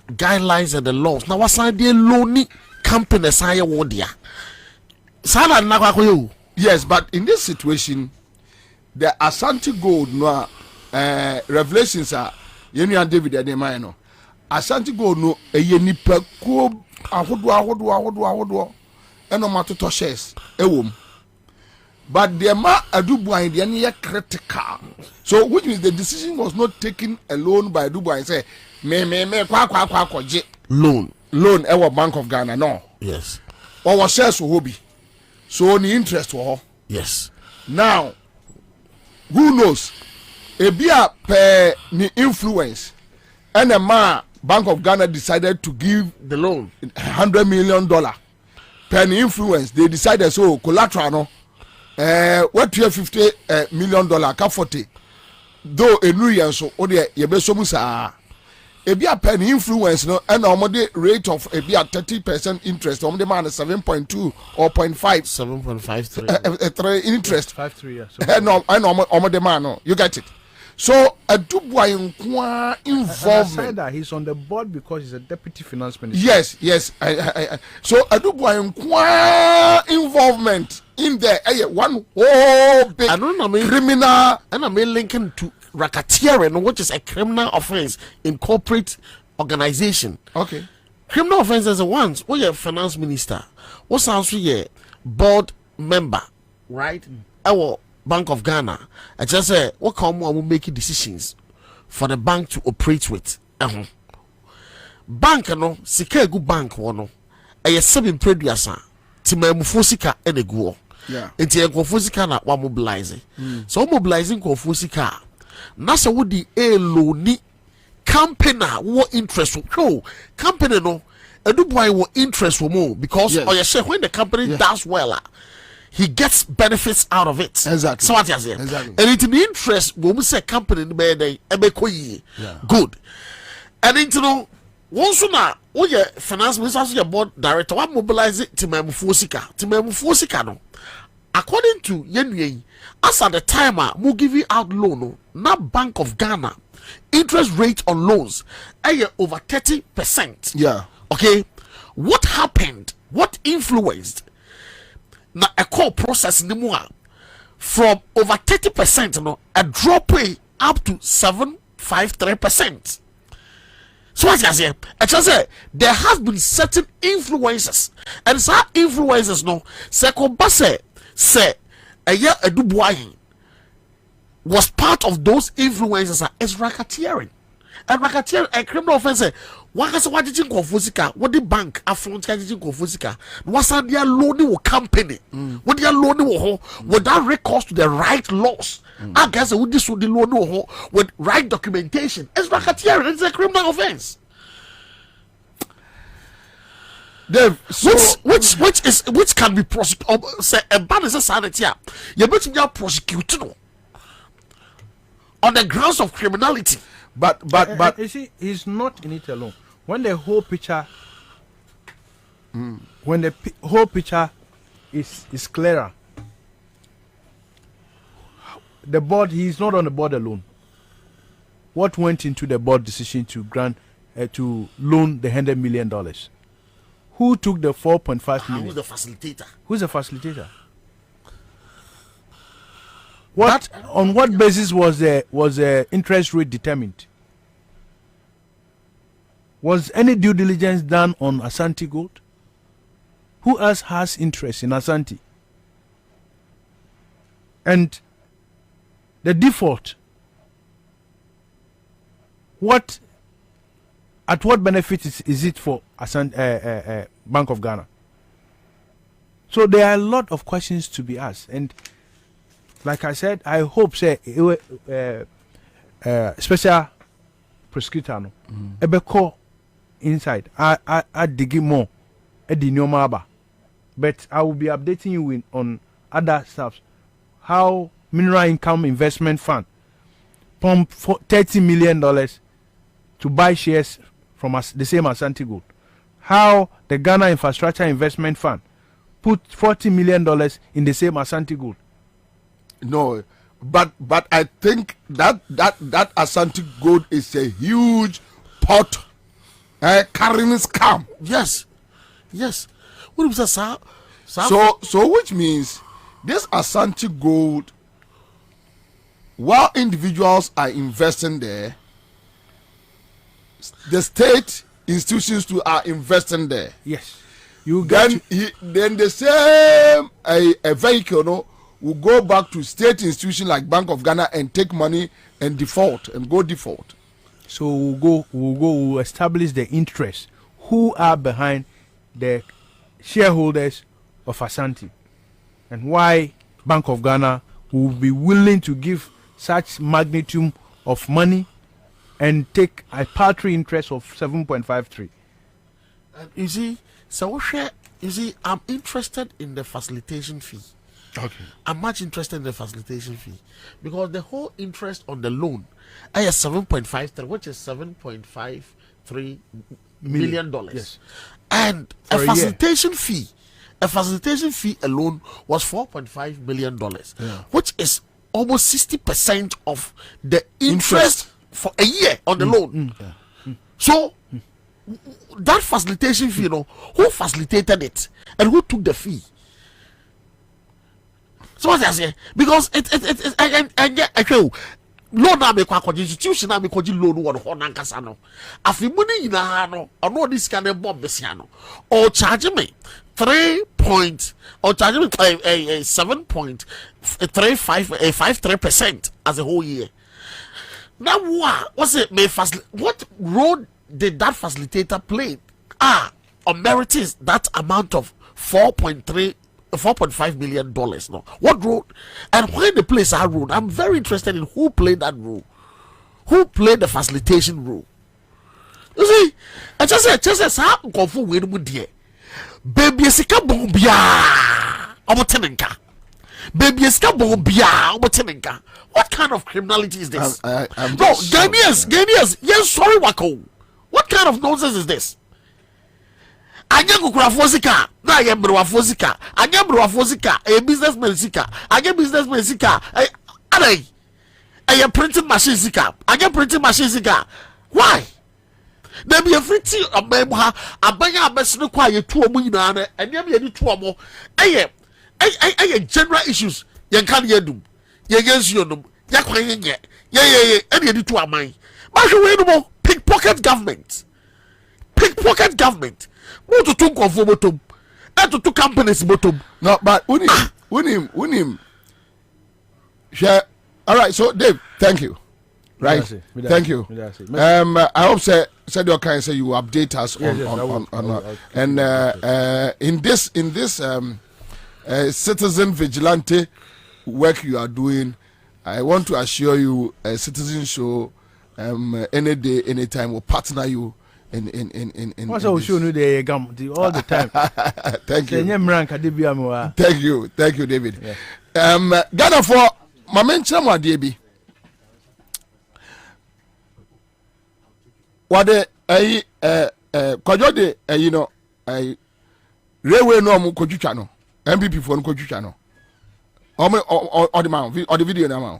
guidelines and the laws. Now what's the loany company say wodia? Yes, but in this situation, the Asanti Gold no revelations are Yenian David and Emino. Asanti Gold no a yenipa ko ahodo and no matter to shares but the ma adubu the any critical. So which means the decision was not taken alone by Adubu and say me kwa loan our Bank of Ghana no. Yes. Or shares hobby. So the interest for her. Yes. Now, who knows? A beer per the influence, and a man Bank of Ghana decided to give the loan $100 million per the influence. They decided so collateral no. What you have $50 million ka 40. Though a new year so ode ye be so musa. ebi a pen influence no and omode rate of ebi a 30% interest omode man 7.2 or 0.5 7.53 3 interest 53 years. no I know omode man no you get it. So a Dubois involvement. Aside that he's on the board because he's a deputy finance minister. Yes. So a Dubois involvement in there. One whole big criminal. And I mean linking to racketeering, which is a criminal offense in corporate organization. Okay. Criminal offenses are ones. Oh, you're finance minister. What sounds like board member, right? Our Bank of Ghana. I just say what come on will make decisions for the bank to operate with. Bank no sika egu bank wono. Eye seven producer timamufo sika ene guo. Yeah. Enti enkofo sika na wa mobilize. So mobilizing nkofo sika. Na se wo di eloni company wo interest wo company no eduboy wo interest wo mo because oye share when the company does well he gets benefits out of it. Exactly. So what you say? Exactly. And it's the interest when we say company good. And into no once na your finance minister your board director what mobilize it to memufosika no. According to Yenye, as at the time we give you out loan no, na Bank of Ghana interest rate on loans over 30%. Yeah. Okay. What happened? What influenced na a core process nimua from over 30% no a drop up to 7.53%. So what I say, I just say there has been certain influences, and some influences no say a year a Dubois was part of those influences as racketeering. And racketeering a criminal offense. What did you go for sika? What the bank affront did you go for sika? What's that their loaning company? What their loaning without recourse to the right laws? I guess would this would the loan with right documentation? It's racketeering. It's a criminal offense. Dave, so which can be prosecuted? Say a ban is a sanity. You bet you are prosecuted on the grounds of criminality. But you see, he's not in it alone. When the whole picture, whole picture is clearer, the board, he's not on the board alone. What went into the board decision to grant to loan the $100 million? Who took the 4.5 million? Who's the facilitator? Who's the facilitator? What on what basis was the interest rate determined? Was any due diligence done on Asanti Gold? Who else has interest in Asanti? And the default, at what benefit is it for Bank of Ghana? So there are a lot of questions to be asked, and like I said, I hope say special prosecutor no ebeko inside. I dig more but I will be updating you on other stuff. How Mineral Income Investment Fund pumped $30 million to buy shares from the same Asanti Gold. How the Ghana Infrastructure Investment Fund put $40 million in the same Asanti Gold. No, but I think that Asanti Gold is a huge pot carrying scam. Yes. What was that, sir? So which means this Asanti Gold, while individuals are investing there, the state institutions too are investing there. Yes. Then the same a vehicle will go back to state institution like Bank of Ghana and take money and go default. So we'll establish the interest. Who are behind the shareholders of Asanti, and why Bank of Ghana will be willing to give such magnitude of money and take a paltry interest of 7.53. You see, I'm interested in the facilitation fee. Okay. I'm much interested in the facilitation fee because the whole interest on the loan $7.53, which is $7.53 million. Yes. And For a a facilitation fee. A facilitation fee alone was $4.5 million, which is almost 60% of the interest for a year on the loan. So that facilitation fee, who facilitated it and who took the fee? So what I say, because I get loan na me kwa institution na me koji loan wo ho na nkasa no afi mu ni nyina no ono this kind of bomb besia no or charge me 7.53% as a whole year. Now what's it may what role did that facilitator play on merits that amount of $4.5 million? No, what role and when the place are role? I'm very interested in who played that role, who played the facilitation role. You see, I just said, "How go for win with dear baby sika bombia omotenenka baby sika bombia omotenenka." What kind of criminality is this? Ghanaians, yes, sorry, Wako. What kind of nonsense is this? Anya kukura sika na ye mrewa sika anya mrewa sika a businessman sika anya businessman sika a printing machine sika anya printing machine sika. Why? There be a free tea of Memha, a banya ambassador quiet 2 million, and you be 2 more. I general issues. You can't hear them. You against you, you can't get. Yeah, any 2 are mine. But you know, pickpocket government. Pickpocket government. More to 2 of bottom, and to 2 companies bottom. No, but win him. Share. All right, so Dave, thank you. Right, thank you. I hope said your kind say you update us on in this citizen vigilante work you are doing. I want to assure you, a Citizen Show, any day, anytime will partner you in what's all show you the all the time. Thank you. Thank you, David. Yeah. Ghana for my mention what DB. What kwajo de railway no mu kodwutwa no MPP for no kodwutwa no or the man or the video na man.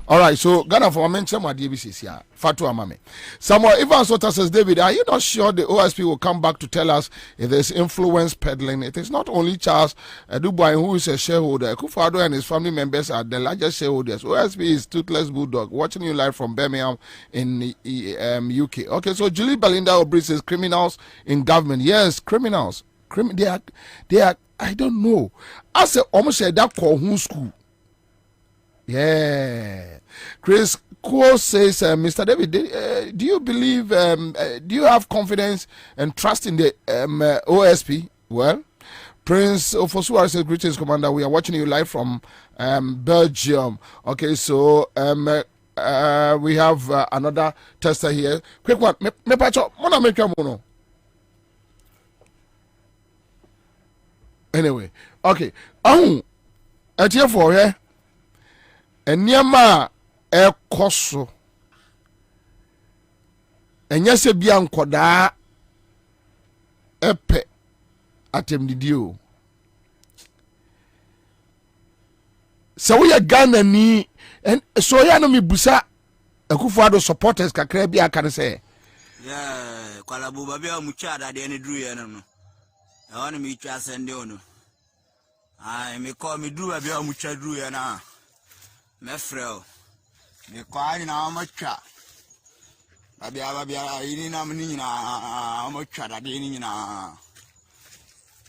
All right, so Ghana for mention my DBC here. Fatu Amame. Samuel Evans Sota says, David, are you not sure the OSP will come back to tell us if there's influence peddling? It is not only Charles Dubois who is a shareholder. Kufado and his family members are the largest shareholders. OSP is Toothless Bulldog. Watching you live from Birmingham in UK. Okay, so Julie Belinda O'Brien says criminals in government. Yes, criminals. They are. I don't know. I said almost said that call who school. Yeah. Chris Kuo says, Mr. David, do you believe, do you have confidence and trust in the OSP? Well, Prince Ofosuwa says, greetings, Commander. We are watching you live from Belgium. Okay, so we have another tester here. Quick one. Me pacho, mona make your mono. Anyway, okay. At here for here. Enyama ekoso enyase bia nkoda epe atemdidio so we Ghana ni and so ya no mebusa Akufo-Addo supporters kakra bia kan say yeah kwalabu babia muchada de ne dru ye no no e won me twa sende ono ai me call me dru babia muchadru ye na mefrel me kwani na amacha babia ini na mni na amacha da de ni na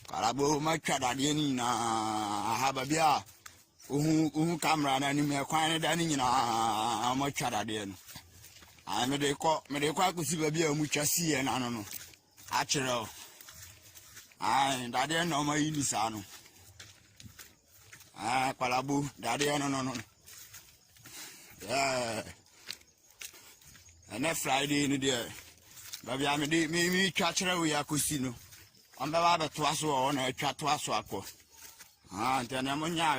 kalabo macha da de ni na ha babia uhu camera na ni me kwani da ni na amacha da de no ai me de kwa kusi babia mucha si e na no a chiro ai da de no ma ini sa no kalabo da de no yeah, and that Friday in the day, baby, I mean, me catch her with a cusino. I'm about to ask on a chat to us. And then I'm on ya,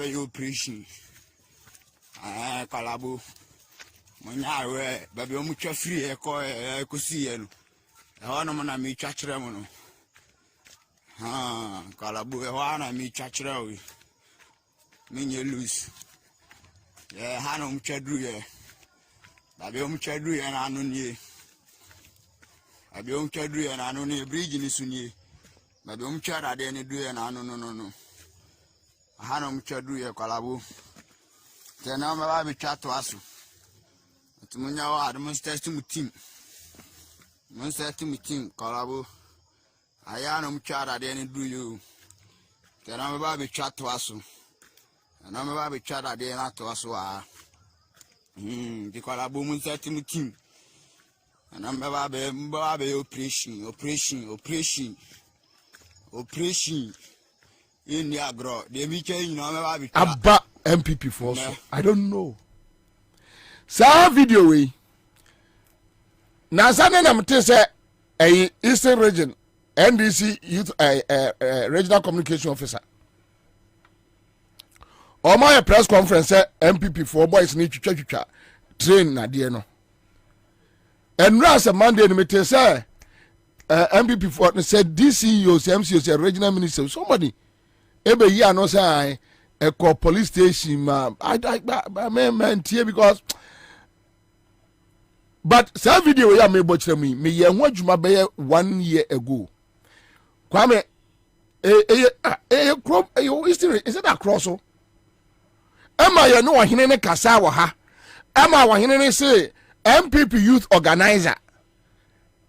you preaching. Calabu. Monyawe, baby, much free, I could see you. I want to meet Chachramono. Ah, Calabu, I want to meet Chachrawi. Mean you lose. Yeah, Hanum Chadru, baby, Chadru and Anoni. I be Chadru and Anoni, bridge in Sunni. Baby, Chad, I didn't do and no. Hanum Chadru, Calabu. Then I'm a chat to us. Munyawa, the monster team. Monster team, Colabo. I am chat, I didn't do you. Then I'm about to chat to us. And I'm about to chat, I didn't to us. The Colabo monster team. And I'm about to operation. In the agro, they be changing. Abba MPP for us. I don't know. Sa video we na sana na mte say Eastern Region NDC Youth Regional Communication Officer o my press conference MPP for boys ni twitwa train na de no enra say Monday ni mte say MPP for said DCEOs MCOs regional ministers somebody ebe yi ano say a police station ma I man here because but some video we are me botch me ye ho adwuma be 1 year ago kwame krom history is it across so ema ye no ohene ne kasa wo ha ema ohene ne say MPP youth organizer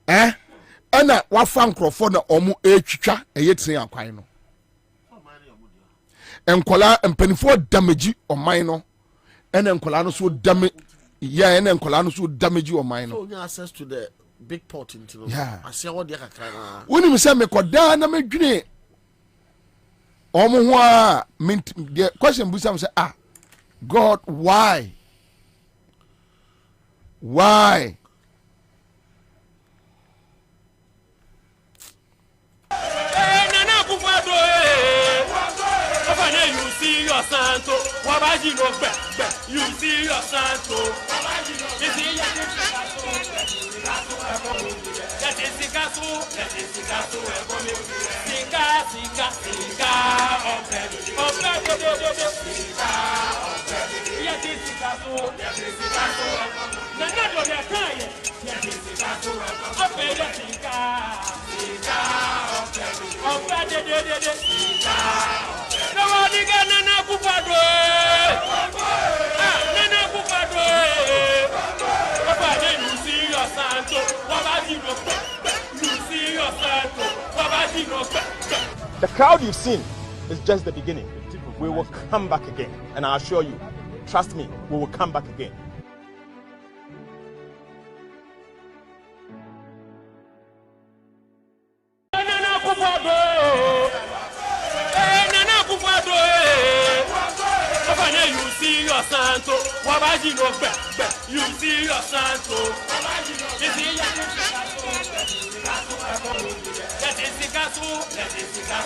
ana wa fa nkrofo na omu etwitwa tren akwan no enkola empanifo damage oman no ena enkola no so damage. Yeah, and then Colano so damage your mind. So you access to the big pot into yeah. I see what they are. When you say me koda na me dwene. Omo ho a the question Busam say God why? Why? You see your santo, Wabaji no back. You see your santo, Wabaji no back. You see your that is the castle, Sika, The crowd you've seen is just the beginning. We will come back again, and I assure you, trust me, we will come back again. You see your santo, Wabaji no back. You see your santo, Wabaji no back. You see your that is the castle, Sika,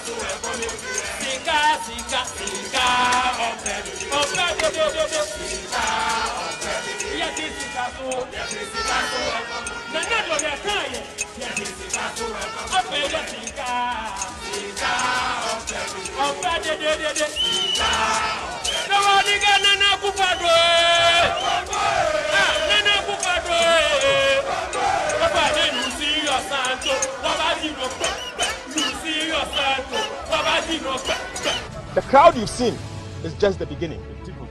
The crowd you've seen is just the beginning.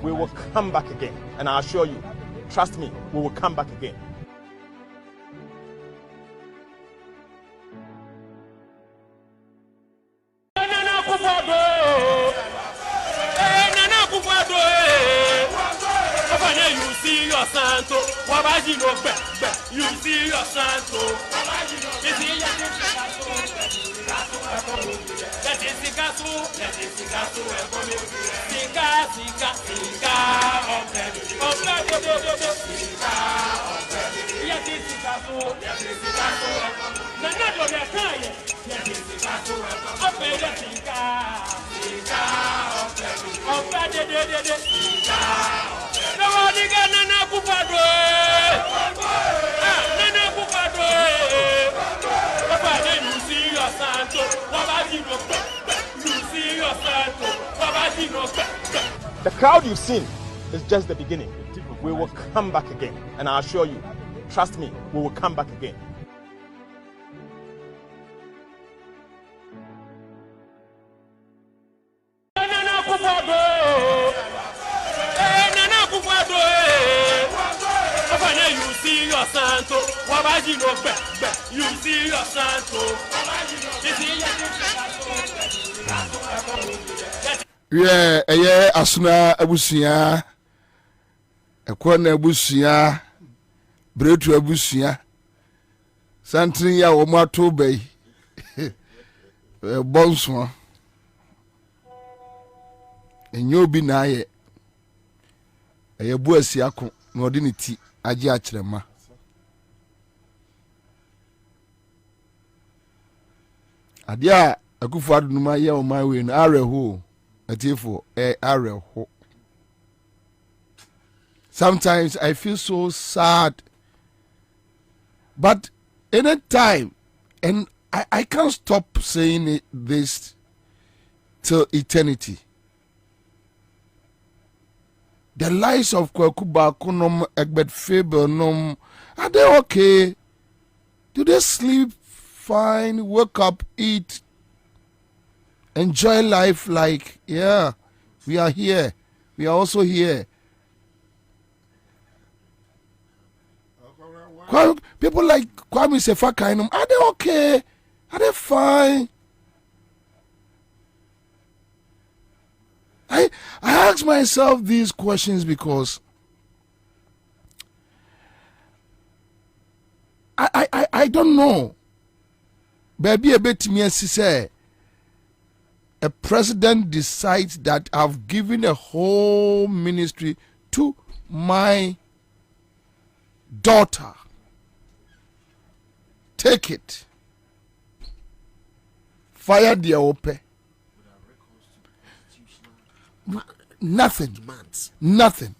We will come back again, and I assure you, trust me, we will come back again. You see your santo, Wabaji no back. You see your santo, Wabaji no back. You see your that is the castle, Sika, no one again, crowd you've seen is just the beginning. We will come back again, and I assure you, trust me, we will come back again. You see your santo, Wabaji no be. You see your santo, yeah, asuna abusia, ekwana abusia, bretu abusia, santri ya omato bay, bonsoir, enyobi na ye, eyebuasi ako, n'odiniti. Aji achirema adia akufu adunuma ye o my way no areho atifo areho. Sometimes I feel so sad, but any time, and I can't stop saying this till eternity. The lives of Kwakuba, Kunom, Egbert Faber, Nom, are they okay? Do they sleep fine, wake up, eat, enjoy life like, yeah, we are here. We are also here. People like Kwame Sefakainum, are they okay? Are they fine? I ask myself these questions because I don't know. Baby, a bit me say a president decides that I've given a whole ministry to my daughter. Take it. Fire the open. Nothing. Nothing.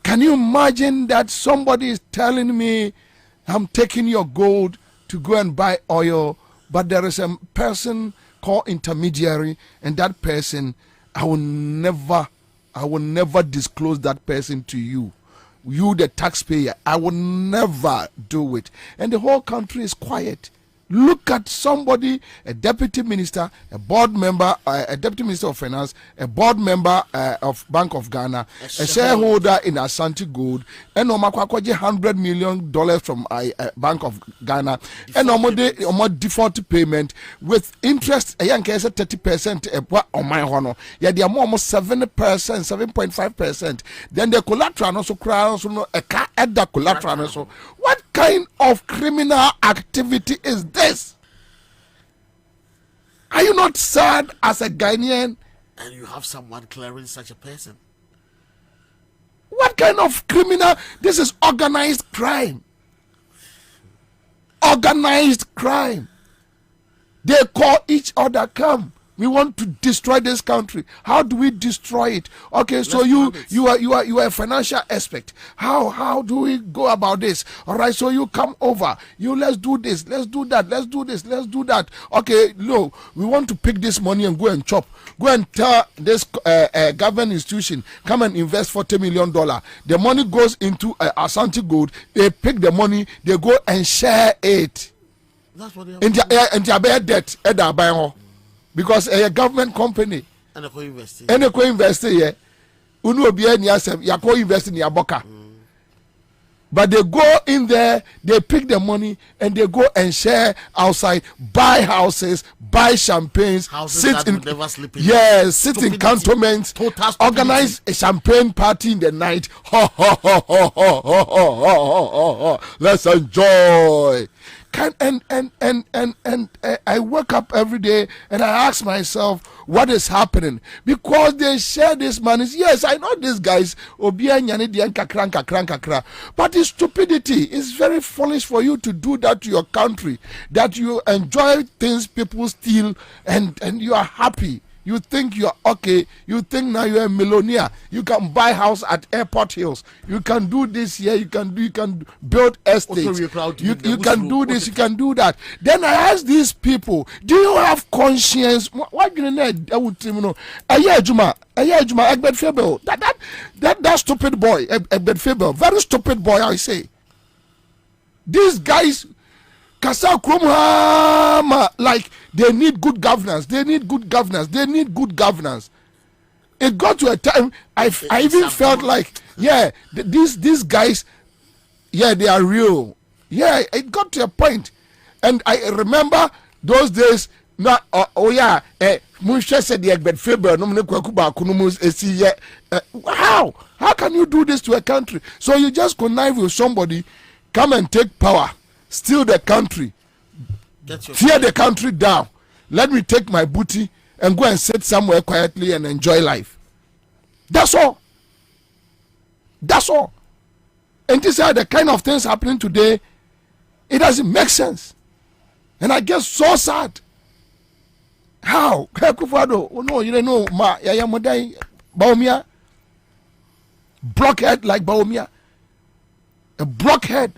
Can you imagine that somebody is telling me I'm taking your gold to go and buy oil, but there is a person called intermediary, and that person I will never disclose that person to you. You, the taxpayer, I will never do it. And the whole country is quiet. Look at somebody, a deputy minister, a board member, a deputy minister of finance, a board member of Bank of Ghana, a shareholder in Asanti Gold, and $100 million from Bank of Ghana, and almost default payment with interest. A young case 30% on my honor. Yeah, they are almost 7%, 7.5%. Then the collateral also crowns a car at the collateral also. What kind of criminal activity is this? Are you not sad as a Ghanaian? And you have someone clearing such a person. What kind of criminal? This is organized crime. Organized crime. They call each other, come. We want to destroy this country. How do we destroy it? Okay, so you are a financial expert. How do we go about this? All right, so you come over. Let's do this. Let's do that. Let's do this. Let's do that. Okay, no, we want to pick this money and go and chop. Go and tell this government institution, come and invest $40 million. The money goes into Asanti Gold. They pick the money. They go and share it. That's what they are. And they bear debt. Because a government company and a co-investing. And a co-investing, yeah. Unu obi any asem, ya co-investing ya boka. But they go in there, they pick the money, and they go and share outside, buy houses, buy champagnes, sit in, never sleep in. Yes, sit in cantonments, organize a champagne party in the night. Ho ho ho ho ho ho ho ho ho. Let's enjoy. And I wake up every day and I ask myself, what is happening? Because they share this money. Yes, I know these guys, but it's stupidity. It's very foolish for you to do that to your country, that you enjoy things people steal and you are happy. You think you're okay. You think now you're a millionaire. You can buy house at Airport Hills. You can do this here. You can build estates. You can do this. You can do that. Then I ask these people, do you have conscience? What you know? Egbert Fable. That stupid boy, Egbert Fable, very stupid boy. I say. These guys. Kasa Krumhama, like they need good governance. They need good governance. They need good governance. It got to a time I even felt like, yeah, these guys, yeah, they are real. Yeah, it got to a point, and I remember those days. Now, Musha said the Egbert Faber, how can you do this to a country? So you just connive with somebody, come and take power. Steal the country, tear the country down. Let me take my booty and go and sit somewhere quietly and enjoy life. That's all. That's all. And these are the kind of things happening today. It doesn't make sense. And I get so sad. How? Oh no, you don't know. Baumia. Blockhead like Baumia. A blockhead.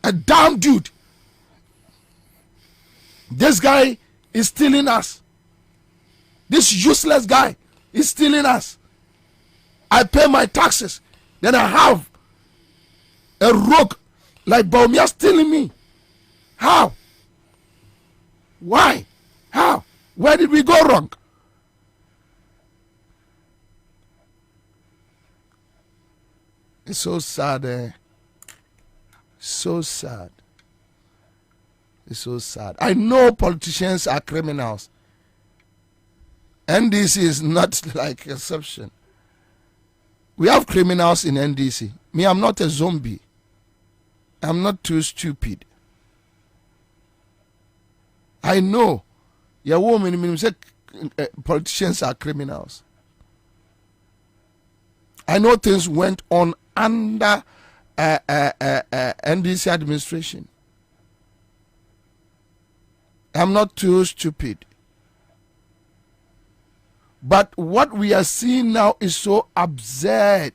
A damn dude. This guy is stealing us. This useless guy is stealing us. I pay my taxes. Then I have a rogue like Baumia stealing me. How? Why? How? Where did we go wrong? It's so sad. So sad. It's so sad. I know politicians are criminals. NDC is not like exception. We have criminals in NDC. Me, I'm not a zombie. I'm not too stupid. I know. Your woman say politicians are criminals. I know things went on under NDC administration. I'm not too stupid. But what we are seeing now is so absurd.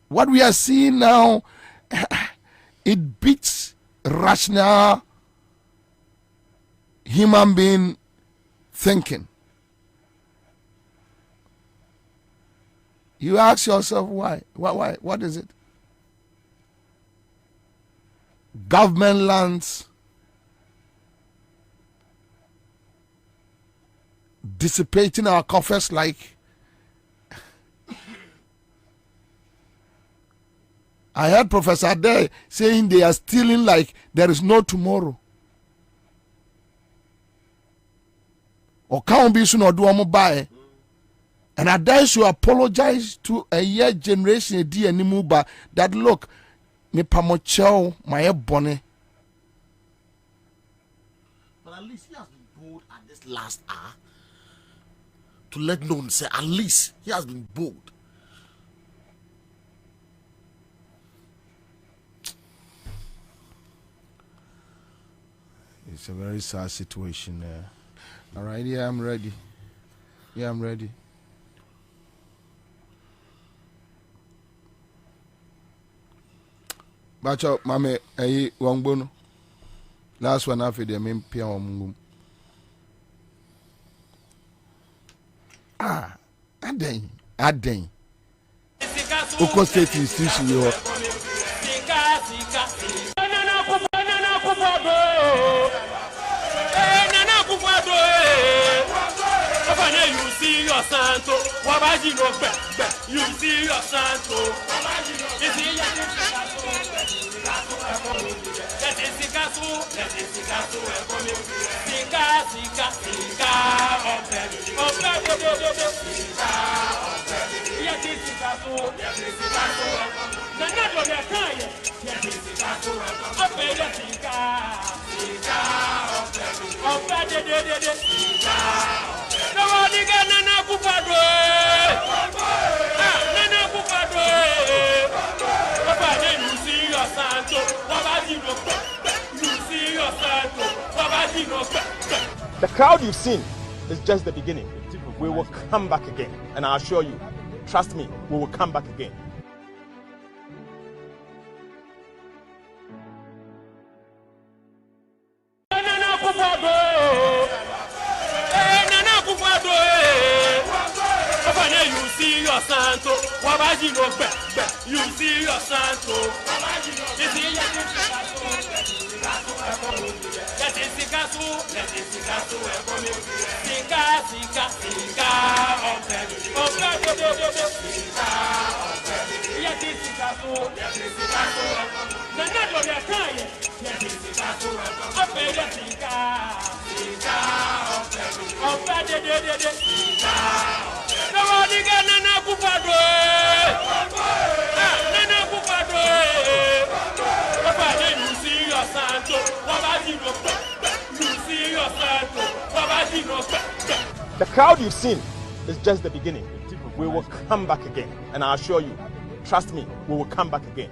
What we are seeing now, it beats rational human being thinking. You ask yourself why? Why? What is it? Government lands, dissipating our coffers like. I heard Professor Ade saying they are stealing like there is no tomorrow. Or can't be soon or do a buy. And Ade should apologize to a year generation anymore that look, me pamochao my bonnet. But at least he has been bold at this last hour to let known say at least he has been bold. It's a very sad situation there. All right, yeah, I'm ready. Yeah, I'm ready. Bacho, mame, ayi wangbono. Last one after the main pia wangbono. Aden. Oko State Institution yo. You see your santo, Wabaji no be. You see your santo, you see your nobody get nana kupado. Nana kupado. Papa, you see your santo. Wabaji no. You see your santo. Wabaji The crowd you've seen is just the beginning. We will come back again, and I assure you, trust me, we will come back again. You see your santo, Wabaji no be. You see your santo, Wabaji no be. Let it sika, The crowd you've seen is just the beginning. We will come back again, and I assure you, trust me, we will come back again.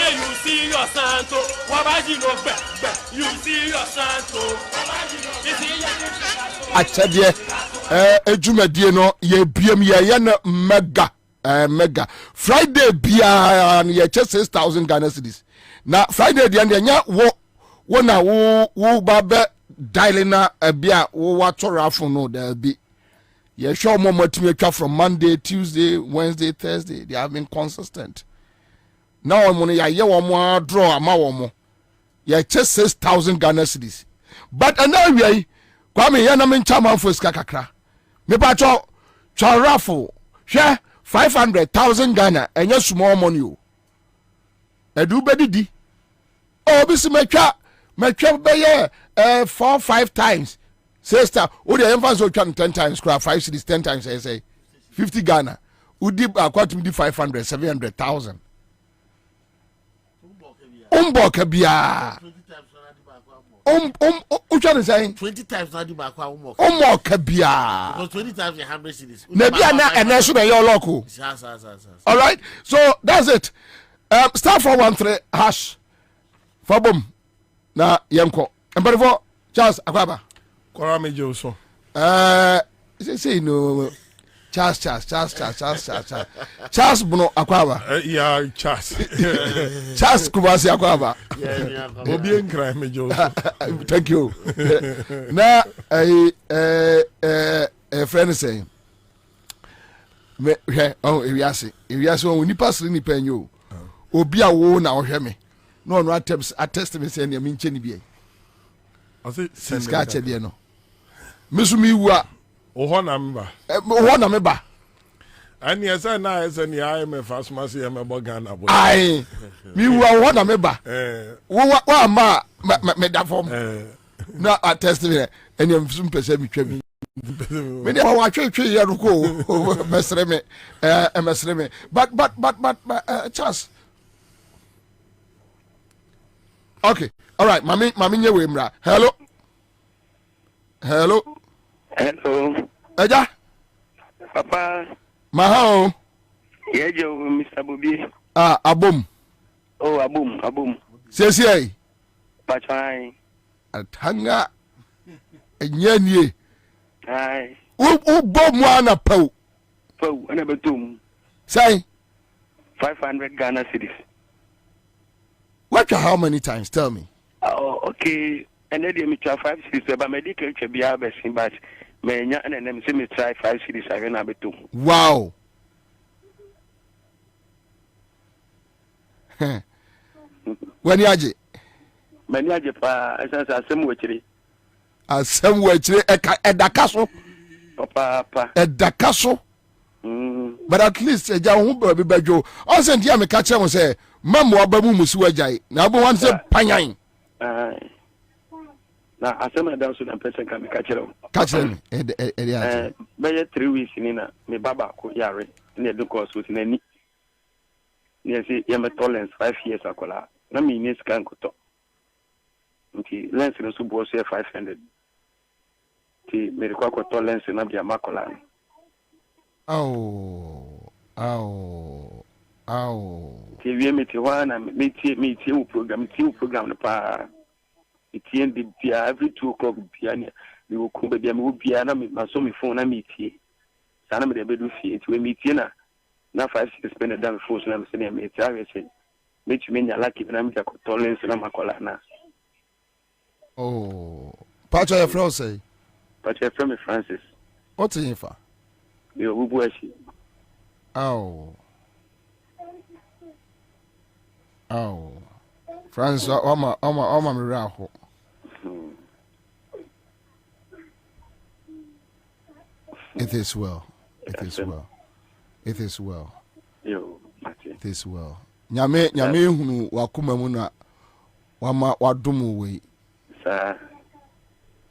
You see your santo, Wabaji no be. You see your santo, Achadie ejumedie no ye biem ye na mega Friday bia ye che 6,000 Ghana cedis na Friday dia nya wo na wo ba be dialing na bia wo watora fo no da bi ye show mo matimi atwa from Monday, Tuesday, Wednesday, Thursday. They have been consistent. Now mo ya ye wo mo draw ama wo mo ye che 6,000 Ghana cedis. But anyway, Kwame ya na men chairman for ska kakra. Me pa cho raffle. Hwe 500,000 Ghana enye small money o. Edu bedidi. O bi si metwa be 4-5 times. Sister, o dey emphasis o twa 10 times, 5 cities 10 times I say 50 Ghana. Udi akwatu di 500, 700,000. Umboka bia. Which one is saying 20 times not the back umboka bia. Because 20 times 100 cities. Maybe and I should be your local. All right, so that's it. Start 413 hash for boom. Na yanko. And but for Charles Akwaba. Kwame Joso. Say no. Charles Bruno Akwaba. Yeah, Charles. Charles Kubasi Akwaba. Bobie nkra me Joso. Thank you. Now a friend saying me ewiase won nipa sire nipa enyo obi a wo na ohwe me no no attest me say na me nche ni bi I say ska che de no mesumi wu a oho na mba ani esa na esa ni IMF asumasi ya mebo Ghana boy ai mi wu a oho na meba wa ma me da form na attest me eni mfum pese mi twa mi me dey wa twa ye ruko mesre me but Charles. Okay, all right, mami nyewe mra. Hello. Eja Papa. Mahao. Yejo Mr. Bobie. Abum. Oh, abum. Sesi. Pachai. Atanga enyanie. Ai. U bom wana pau. Pau, ana betum. Say 500 Ghana cedis. What how many times? Tell me. Oh, okay. And then me try 5 cities, but medical check be a best, but me nya and then me try 5 cities I na betum. Wow. When yaje? Many aje pa asem wechiri. Asem wechiri edakaso. Papa. Edakaso. But at least eja hu be bejo. O se ndia me ka kire mo se mamu abamu musi wajai. Na abo wan se panyan. Na asem da so na person ka me ka kire. Ka kire me be 3 weeks ni na me baba ko yare. Na do course with nani. Ni say ye me tolerance 5 years akola. Na me ni scan ko to. Nti lens no so bo so 500. Ti me ko tolerance na bia makola. Oh. TV meti wana meti u program no pa. Iti and the every 2 o'clock piano. We will come baby me piano me so me phone na meti. Sana me dey bedu fie ti we meti na 5-6 spend a damn force na me say meti I say. Meti me nya lucky na me dey tolerance na makola na. Oh. Pacha your friend say. Pacha your friend Francis. What's in for? You bubu ashi. Oh. Francis, oma me raho. It is well. It is well. It is well. Yo, Mate. It is well. Nyame hunu wakuma mu na wama wadumu we. Sir.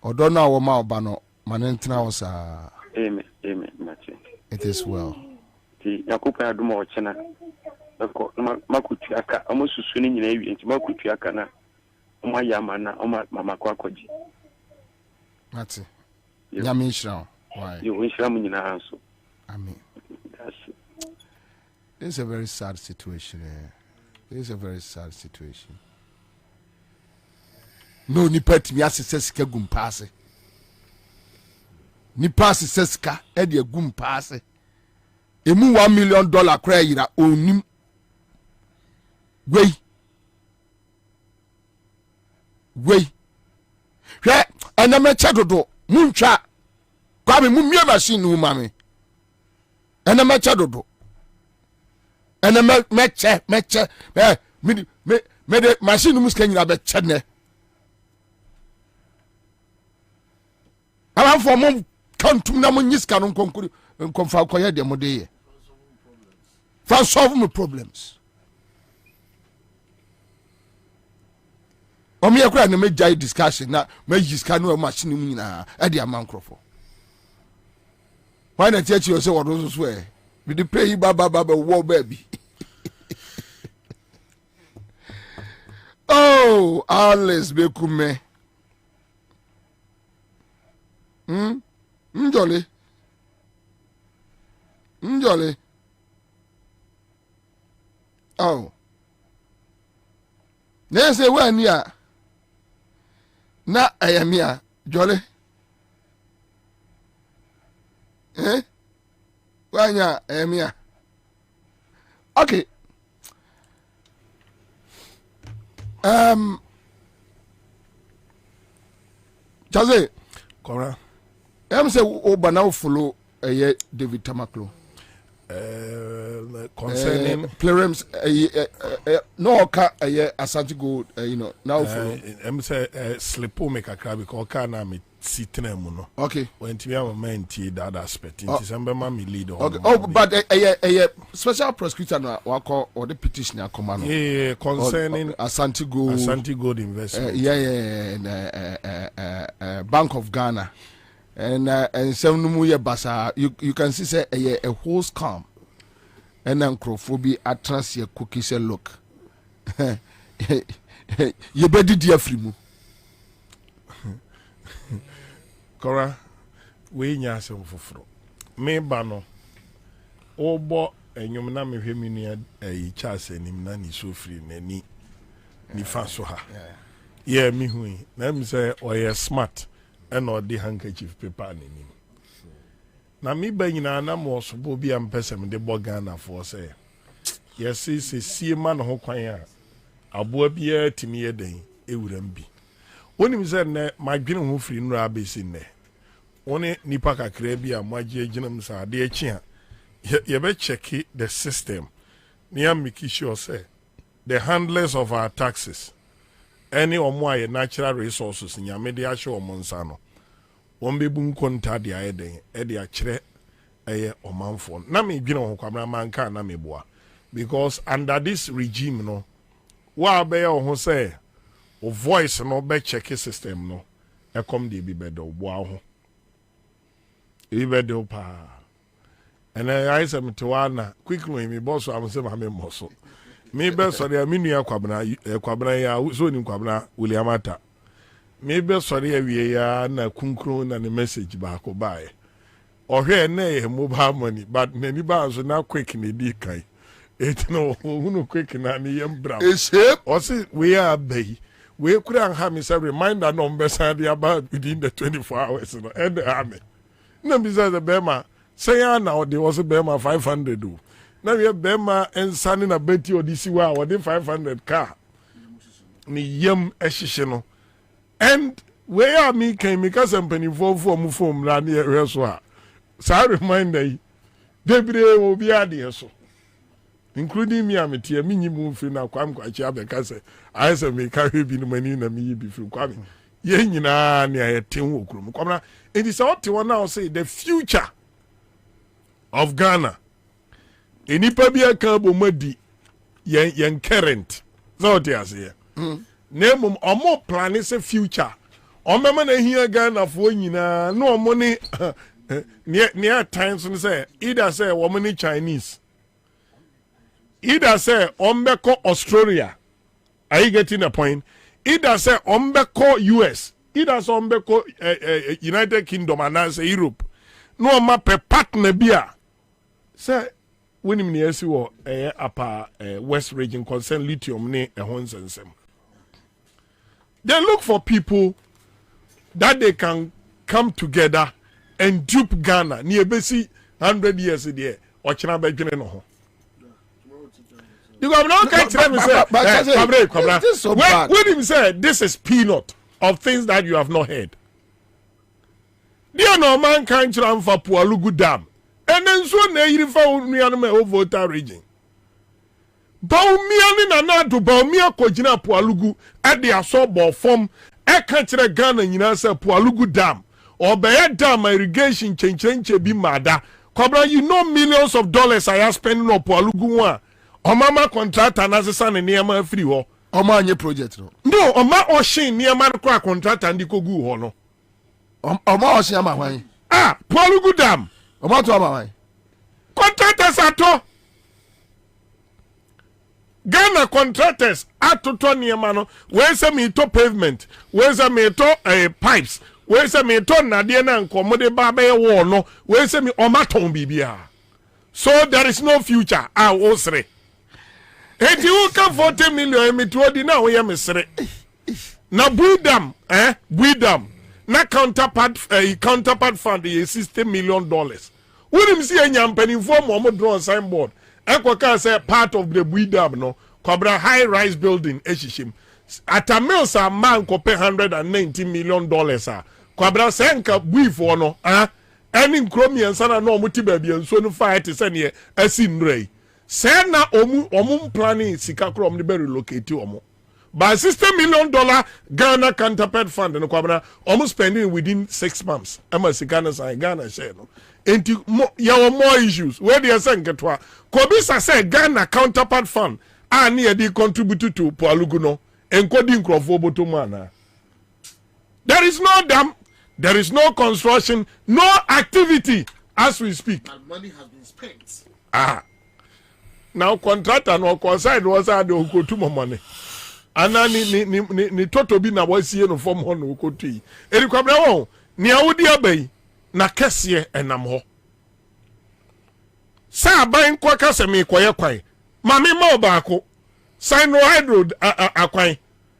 Odo na wama oba no manentina wo sa. Amen, Mate. It is well. Ti yakupa adumu wo chena. Ko makutu aka amosusu ni nyina ewi nti makutu aka na oma yama na oma mama kwa koji. Mate. Nyame nshira. Why? You nshira mu nyina anso. Amen. This is a very sad situation. This is a very sad situation. No nipa timi asese sika gumpase. Nipa asese sika e de gumpase. Emu $1 million kra yira onim. Wey. Hwe eneme chedodo muntwa kwa me mumie machine hu mame. Eneme chedodo. Eneme meche me de machine muska nyina be chene. Ala for mom kantum na munyiska no konkuri nkomfa koye de modeye. For solve my problems. Omi ekura na meja discussion na mejiska no machine mu nyina e de amankrofo. Why not teach you say what was swear? We dey pay baba war baby. Oh, Alice Bekume. Njoli. Oh. They say when ya na ayamia jolly. Wanya ayamia. Okay. Chaze Kora. Say oba now follow David Tamaklo. Concerning plerums no ka Asanti Gold now follow say slipo make a crab because kana me sitting mu no. Okay. When to be man that aspect in December me lead on. Okay. Oh, but a special prosecutor no wako or the petitioner command. Yeah, concerning Asanti Gold investment. Bank of Ghana. And some no basa you can see say a whole scam. And then Crophobia attracts your cookie say look. You better dear free. Kora, we nya asem foforo. Me ba no. Obo enyum na me hwemi ni chance enim na ni so free nani. Ni fa so ha. Yeah, me hui. Na me say oye smart and or the handkerchief paper anim. Na me ba nyina na mo so Bobie am person de Ghana for say. Yes, see man ho kwan a aboa bia timi ye den ewuram bi. Onim say na madwene ho free nura abesi ne. One nipa kakra bi a magye ginam sa de achi a ye be check the system. Near make sure say the handlers of our taxes any omo natural resources nyame de ahye omo nsa no. Won be bu nkonta de ayeden e de akire eye omanfo. Na me dwene ho kwamra manka na me boa because under this regime no wa be ho say o voice no be check system no e come de bi bedo boa ho. Even do pa. And I said to Anna, quickly, me boss, I was saying, I'm a muscle. Me best sorry, I mean, Kwabena, ya, so in Kwabena, Williamata. Me best sorry, we are na kunkron and a message back by. or here nay mobile money, but many bars are now quick in the decay. It no who quick in any brown. It's hip. Or see, we are bay. We couldn't have me say reminder number Sunday about within the 24 hours and the army. No, besides the Bema, say now there was a Bema 500 do. Now we have Bema and Sunny a Betty or DC or the 500 car. Ni yam eshishino. And where me came because I'm penny for mufum la near Reswa. So I remind you, Debre will be adding so. Including me, I'm a tear minimum for now. Quam quite because I said, me carry be no money na me before coming. Yen na near a team come. It is out to one now say the future of Ghana. Any pabia cabo muddy yen current. So they say. Name or more plan is a future. Or member here Ghana for no money near times and say either say woman Chinese. Either say Ombeko Australia. Are you getting the point? Either say Ombeko US. Either say Ombeko United Kingdom and I say Europe. No map a partner beer. Say when him near you upper West region concern lithium ne a horns and some. They look for people that they can come together and dupe Ghana near Bessie 100 years a day or China by no. You have no kind to say, when him say this is peanut of things that you have not heard. Dear no man can't run for Pualugu Dam. And then so they found me on my voter region. Baumia ni na do Baumia kojina Pualugu at the asobo form e kanchire Ghana nyina say Pualugu Dam or be dam irrigation chenchenche bi mada. Kobra you know millions of dollars I have spending on Pualugu one. Omama contractor na se san niam free ho. Oma anye project no. No, oma oshin niam kwa contractor ndi kogu ho no. Oma oshin ama hwan. Ah, Pualugu Dam. Oma to ama hwan. Contractors ato. Ghana contractors atoto niam no. Where say me to pavement, where say me to pipes, where say me to nade na nkomode ba be wo no, where say me oma ton bibia. So there is no future. Ah, osre. Eti you can 40 million me to di na we am sere. Na buidam, buidam. Na counterpart fund is $60 million. When him see anyam penny form or draw signboard. Ekwa say part of the buidam no. Cobra high rise building eshishim. At a mill sa man ko pay $190 million Cobra senka bui for no. Any nkromi and sana no muti baby and so no fight is any asin ray. Say na omu planning sika krom ni be relocate omo. By $60 million Ghana counterpart fund no kwabra almost spending within 6 months. Ama sika na say Ghana share no. Enti ya more issues. Where they say nketwa. Kobisa say Ghana counterpart fund ani e di contribute to Pualugu no. Enkodi nkrofo botomana. There is no dam. There is no construction, no activity as we speak. And money has been spent. Now contractor no consign was had to go to money. And ni toto bi na wasi no form ho no ko tui. Eri kwabra won, ni awudi abai na kese enam ho. Sa aban kwa kase me koye kwan. Mame ma obaako. Sino hydro akwan.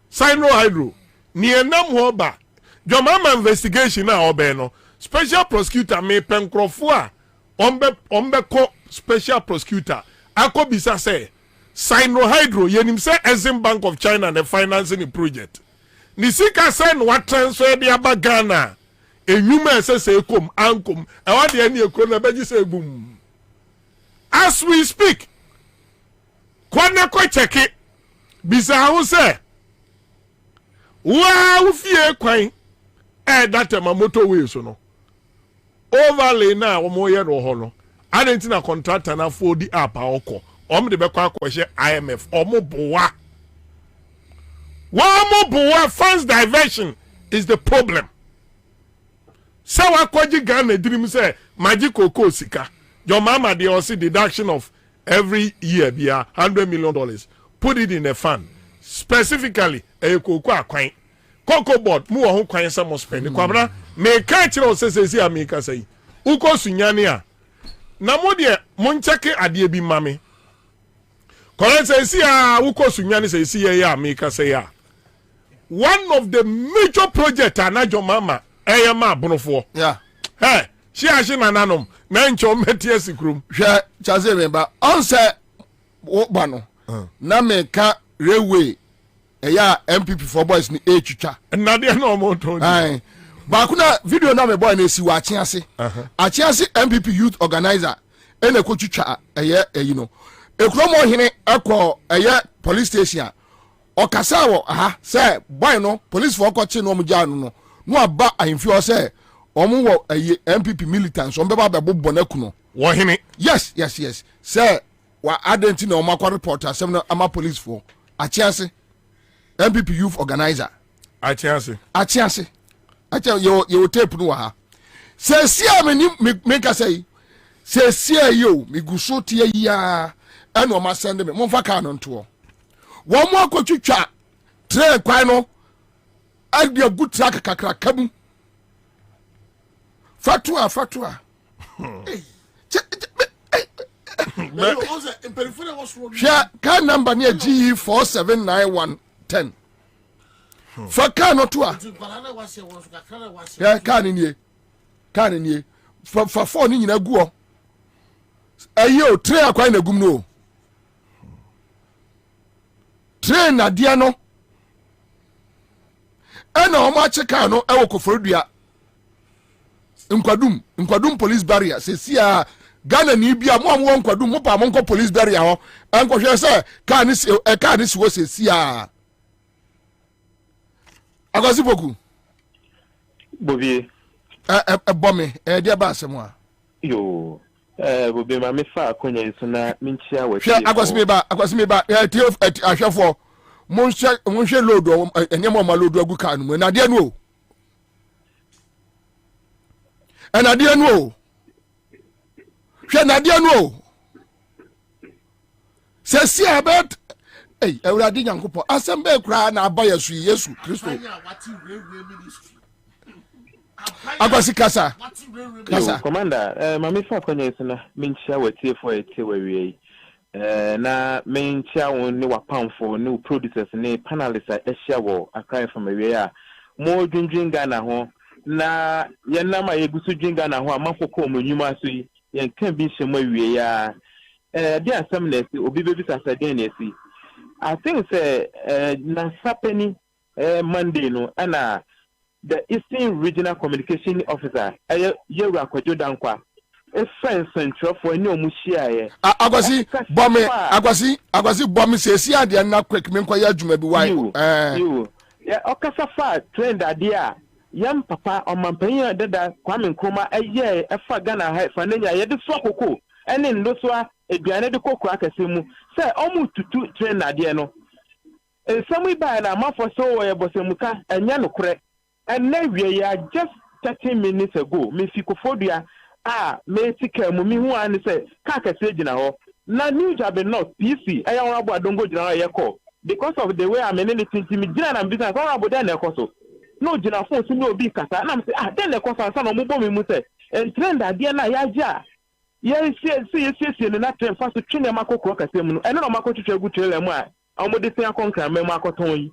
Sino hydro. Ni enam ho ba. Jomama investigation na obe no. Special prosecutor me penkrofo a ombe ko special prosecutor akobisa say Sinohydro yenim say Exim Bank of China na financing the project. Ni sika say no transfer the aba Ghana. Enyuma say kom ankom e wa de ani ekro na beji say boom. As we speak, kwana ko check it. Bisa ho say wa ufie kwan that my motorway so no. Overlay na omoye ro ho no. Adentina contractor na for the app akọ. De be kwa kwehye IMF. Omo boa. Wa boa funds diversion is the problem. Say wa kwaji Ghana dream say magic koko sika. Your mama they also deduction of every year be $100 million. Put it in a fund. Specifically a koko akwan. Cocoa board mu ho kwan some spend kwabra me ka kire o sese a me ka say uko sunyane a na mo de mo ncheke ade bi mame correct say see a uko sunyane say see ya make say ya one of the major project anajo mama eyema bonofo yeah hey she nananom na ncho metie sikrum hwe chaze member on say wo ba no na me ka railway eya MPP for boys ni etwitwa na de na omo ton ai ba kuna video na me boy na esi wa achiase achiase MPP youth organizer ene ko twitwa eye eyi no ekromo hene akọ eye police station okasa wo aha say boy no police for ko chi no mo ja no no aba ahemfi o say omo wo eye MPP militants on beba bebo na kuno wo hene yes say wa identity na omo report asem na ama police for achiase MPP youth organizer achiase yo tape no ha say sia me ka say sia yo me guso tie ya eno ma send me mo fa ka no nto wo mo akotwitwa train kwan no adia good track kakra kabu fatua Share car number near G479110. For car not to car in ye. For phone in a go. Ayo, train a quite a gumno. Train a diano. And no much a car no elko for dia. Nkwadum police barrier. See, Ghana ni bia mo amwo nkwadu mo pa mo nko police barrier ho enko hwe se car ni wo se sia agasi boku Bobie bombe dia ba asemo a yo Bobie ma me fa akonya nso na minchia wa hwe agasi me ba tie ahwefo mo hwe load enyemo ma load agu car no na de no o na de no o Nadia no se si about Ewurade Nyankopɔ asembe kra na abaya su Yesu Kristo Akwasi kasa commander ma me fa kwanya isina menchia watie fo ete wawie na menchia won ne wapamfo ne producers ne panelists ehia wo akai from awie a mo dwundwin Ghana ho na yenna ma yegusu dwun Ghana ho amafoko mo nyuma so yi yen kan bi shemo wie ya dia asem na esi obi bebi sasa den na esi I think say na sapeni Monday no ana the Eastern Regional Communication Officer yeru akwajo dankwa a friend central for any omushia ye agwasi bomi se si ade na quick me nkwa ya adwuma bi wai you ya okasa fa trend ade a yam papa omampanyin dada Kwame Nkrumah eye efa Ghana ha fa nanya ye de so kokko ene ndo so a eduane de kokko akase mu say omu tutu trend ade no ensamu ba na amafo so ye bosemuka enya no kore ene wie ya just 30 minutes ago me fikofodua me tika mu mi hu an say ka kase gina ho na New Jabe North PC eya won abo adongo gina ho ye call because of the way I'm in anything me gina na business won abo den na ekoso no gina phone so no bi kasa na me say den na ekoso ansa no mo bo me mu say en trend ade na ya ja ye see na trend fast twene makokro kase mu no ene no makotwetwe gu trailer mu a amode sen akonkran me mu akoton yi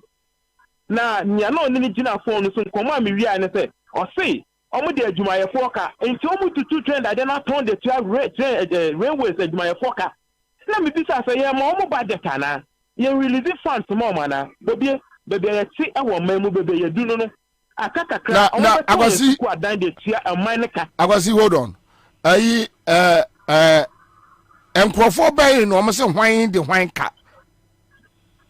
na nya no ni gina phone so nkomo a me wi a ne say o say omode adwumayefo ka enti omututu trend ade na ton de railways adwumayefo ka na me bisa say ye ma omo budget ana ye release funds mo mana bebe ye ti e wo mamu bebe ye du no akakakra na agwasi ku adan de tia aman ka agwasi hold on ayi enkrofo bay no omo se hwan de hwan ka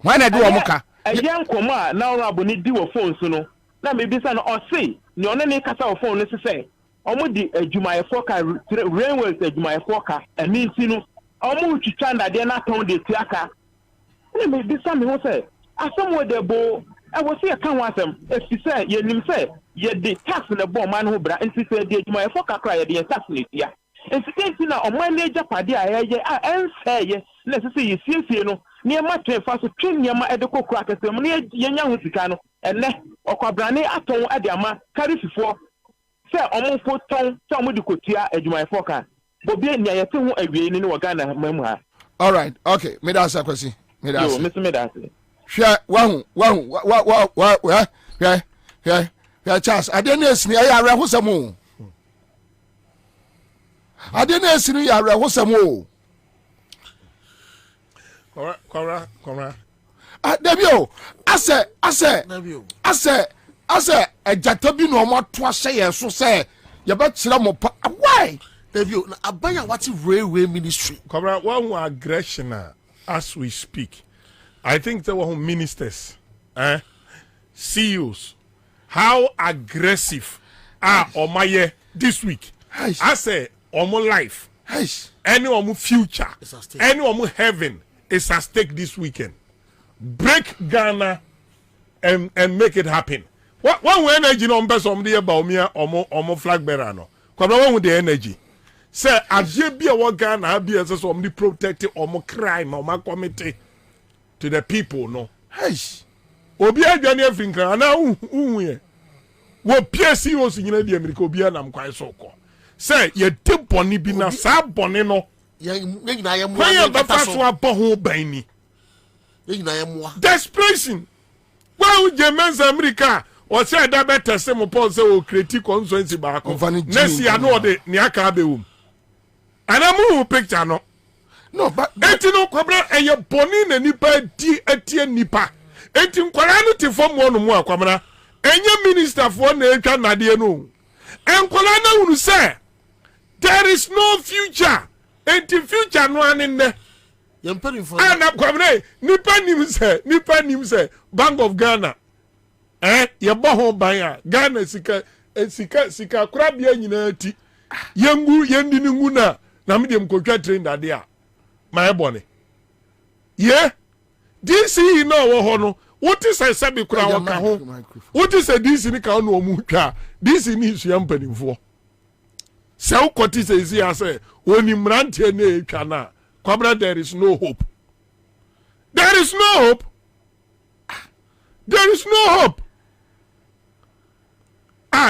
hwan na de wo mo ka ayi nkomo a na oro aboni di wo phone so no na me bisa no o say ni ona ne kasa wo phone no se omo di adwumayefo ka railways adwumayefo ka ani nti no omo twitwa ndade na ton de tiaka na me bisa me ho say asem wo de bo e wo se ka ho asem efi say ye nim say ye de tax na bo man ho bra nti say de adwumayefo ka kra ye de tax na tia nti na omo na japade a ye ense ye na se ye siesie no ne ma trefa so twenya ma edeko kra kasem ne ye nya ho sika no ene okwabrane aton ade ama karififo say omo fo ton say omo di kotua adwumayefo ka Bobie nia yete ho awie ni no Ghana mamu ha. All right, okay, me da asa kwesi. Me da asa. Yo, me da asa. Hwe wa Charles, ade na esini ya awe hosam o. Ade na esini ya awe hosam o. Kora. Debio, ase ejata bi no mo to ahye ye so say ye ba kira mo pa. Why? Debio, na abanya what railway ministry. Kora, one aggression as we speak. I think there were ministers, CEOs. How aggressive are Omaye this week? I say, Omo life, any Omo future, any Omo heaven is at stake this weekend. Break Ghana and make it happen. What one energy no mbe somebody about me Omo flag bearer no. Kwabena one with the energy. Say aje bi a wa Ghana bi as somebody protect Omo crime Omo committee to the people no. Obi adwane afinka na unwe wo PSC o so nyina di America obi anam kwai so ko say ye de boni bi na sa boni no ye nyina ye mo ya ba so abo ho ban ni ye nyina ye mo desperation wa u Germans America o say da better say mo Paul say o create constituency ba ko next year no de ni aka be wum anamu picture no but etino kwabra eye boni na nipa di etie nipa enti nkwara no te fom wo no mu akwamra enye minister for na etwa nade no enkwara na hunu say there is no future enti future no anenne ye mpani for ana kwamra nipa nim say Bank of Ghana ye bo ho ban a Ghana sika kura bia nyina ti yengu yendi ni ngu na me dem kotwa train dade a my bone ye DC no wo ho no what is I say be kura wo ka ho what is DC ni ka no mu twa DC ni su yampanimfo se wo koti se isi ase oni mrante na etwa na kwabra there is no hope there is no hope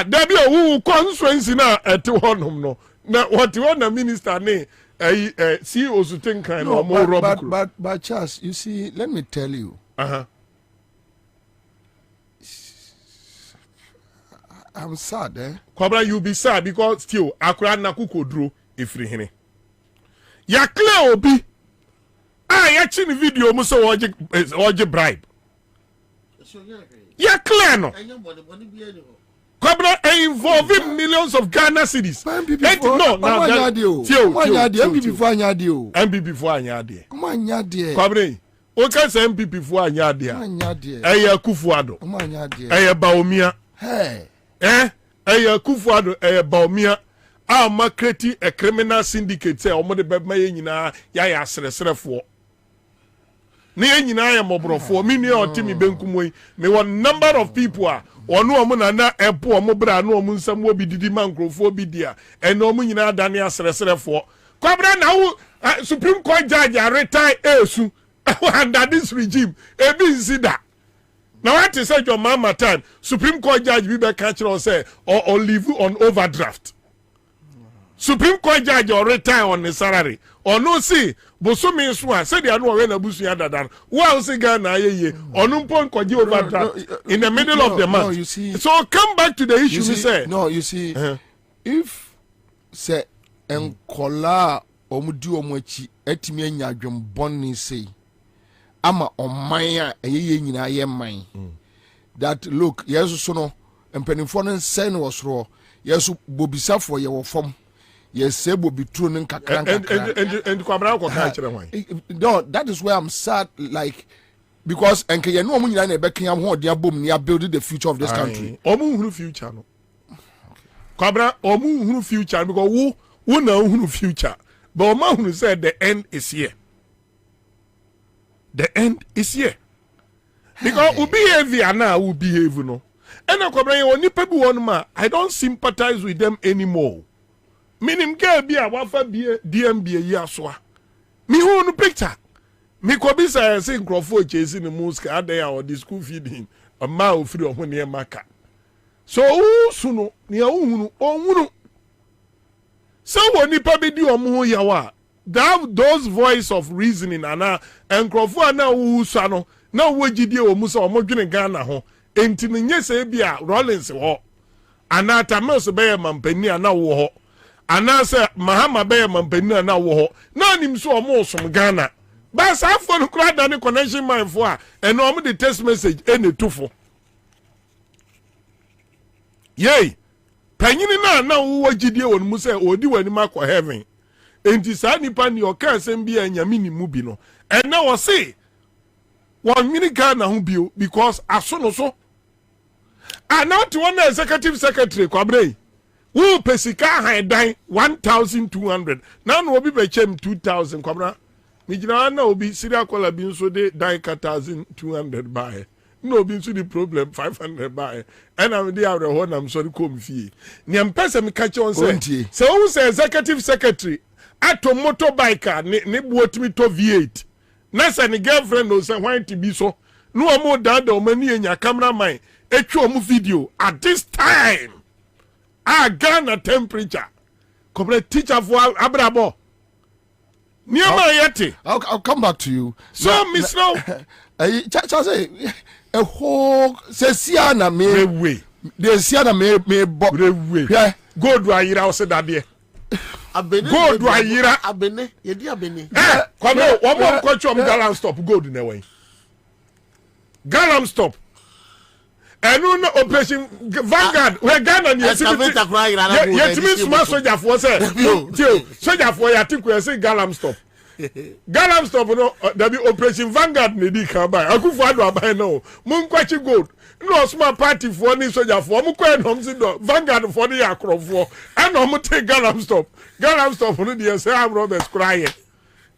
there be a constituency na ete honum no na what you want minister ne CEO to think kind of more but Charles, you see, let me tell you. I'm sad, Kwabra, you be sad because still akura na kukodro ifri hene. Ya clear obi. Ya chini video mo so oje bribe. Ya clear no. Kwabra involving millions of Ghana cedis. MPP for anyade. MPP for anyade. Come on anyade. Kwabra, o ka say MPP for anyade. Eya Kufuado. Come on anyade. Eya Baomia. Hey. Eya Kufuado eya Baomia. A makreti a criminal syndicate say omo de beba ye nyina ya asresrefo. Ne ye nyina ya mobrofo. Me ne otimi benkumoi. Me one number of people are onu omu na epo omu bra na omu nsam obi didi mankrofo bi dia eno omu nyina dane asresrefo kwabra na wo Supreme Court judge retire esu under this regime ebi nsida na what is say your mama time Supreme Court judge bi be catch or say or leave on overdraft Supreme Court judge or retire on the salary or no see bosomi so a say they no we na busu ya dadan wo say Ghana ayeye onu mpon kwaji overdraft in the middle of the month. No, you see, so come back to the issue you say you see if say enkola omudi omachi etimi anya adwembon say ama oman a eyeye nyina ye man that look yeso so no empanimfo no sen wosro yeso bobisafo ye wo fom yes, Bobie true and Kwabena ko ka kire wan. No, that is where I'm sad, like because enke ye no omu nyina na ebeka yam ho de abom ni build the future of this country. Omu huru future no. Kwabena omu huru future because wo na huru future. But omu huru say the end is here. The end is here. Because we behave now, we behave no. And Kwabena ye onipa bi won ma, I don't sympathize with them anymore. Minim girl bi a wafa bi DMB yi asoa mi hu no picture mi ko bi say nkrofo chase ni muska adan a the school feeding ma ofiri ohun ne maka so suno ni ohunu onwunu so woni pa bi di omo yawa those voice of reasoning ana enkrofo ana wusa no na wogidie omu so omo dwene Ghana ho enti ne nyese bia Rollins ho ana Tamils be mampani ana wo ho ana se Mahama be mampani ana wo ho na nim so omo som Ghana ba sa phone kura da ne connection man fo a eno omo the text message ene tufo yey panyini na wo gidie won mu se odi wani makọ heaven enti sa nipa ni o kan sem bia nyame ni mu bi no ena wo se won nwini Ghana ho bio because aso no so not one executive secretary Kwabena wo pesika han dan 1200 na no obi be chem 2000 Kwabena mi gina na obi serial caller bi nso de dan 1200 buy no obi nso the problem 500 buy and am dey awre ho na sorry come fie ni empese mi catch on say so who say executive secretary ato motorbike ne buotimi to V8 na say ni girlfriend no say why to be so no omo dada o mani enya cameraman etwa omo video at this time Ghana temperature complete teacher for abrabo I'll come back to you. So Miss No say a whole Siana me way. The Siana me bob yeah. Go do I hear say that there. Go do I hear abene yedi abene. Kwame one more question Galam stop go do na way. Galam stop. And no operation Vanguard where Ghana ni yetimi small soldier for say soldier for ya think we say Galam stop. Galam stop no there be operation Vanguard ni di kan buy akufo ado abai no mun kwachi gold no small party for ni soldier for mu kwa no msi do Vanguard for ni akrofo and no mu take Galam stop no dey say am Roberts crying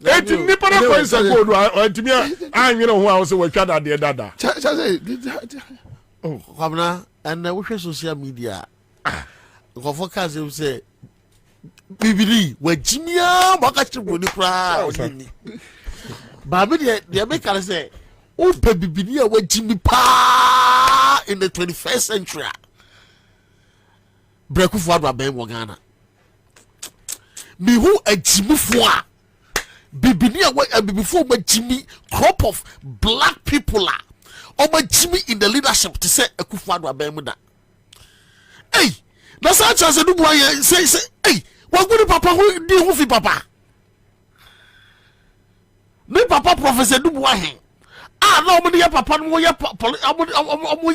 eti nipa na ko isa gold antimi anwene ho a wo say watwa da de dada oh, Kwabena, and we share social media. Focus you say, Bibili, where Jimia, Bakachibuni proud. Baby, the American say, oh, Bibili, where Jimmy Pa in the 21st century. Breakfast for Ben Wagana. Me who a Jimmy Foa. Bibili, where before my Jimmy crop of black people are. Oba Jimmy in the leadership to say Akufo-Addo abemuda. Hey, na sa chance do boy say hey, what good papa who di hu fi papa? Me papa professor do boy hen. Na omo dey papa no ye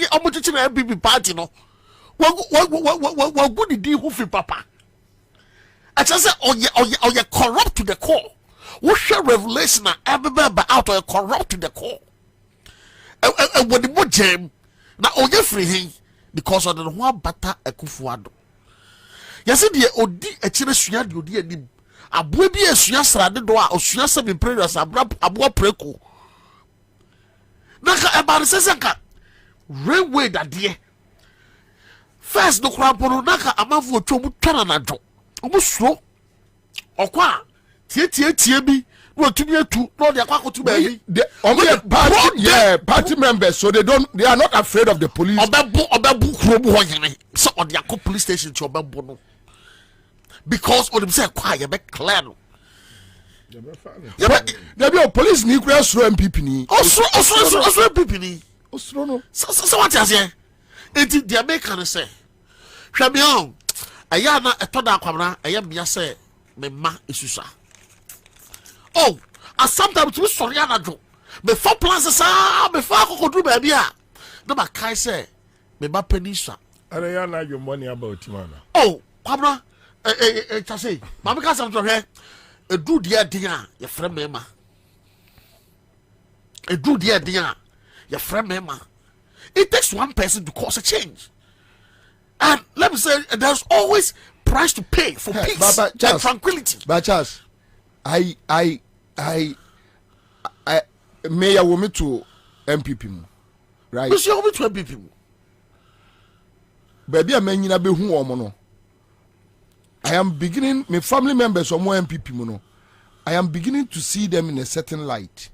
omo chichi na BB party no. What good di hu fi papa? I just say oye corrupt to the core. What share revelation na everybody out or corrupt to the core. When the more jam na onye free him because of the one bata Akufo-Addo. Yesi die odi echire sua de odi anim. Aboa bi esua srade do a osua se be prayers aboa preko. Naka about sesenka railway da de. First no krampo naka amafo otwo twana na do. Omo suro. Okwa tie bi no to be two no they are to be party members so they are not afraid of the police. So on their police station to obebu because on them say quiet be clear no there be police ni kura sro MPP ni osro MPP ni osro no so what you say it the American say hwe me on aya na etoda Kwabena aya bia say me ma esusa. Oh, and sometimes we sorry anadwo. Before plans say, before I go do baby ah. No ma kai say, me ba penisa. And I know your money about man. Oh, Kwabena, say, mama ka some here. E do dia dia, your friend mema. E do dia dia, your friend mema. It takes one person to cause a change. And let me say, there's always price to pay for peace and tranquility. But Charles, I mayor woman to MPP, right? Monsieur woman to MPP. Baby, I mean, be who woman. I am beginning. My family members are more MPP, mono. I am beginning to see them in a certain light.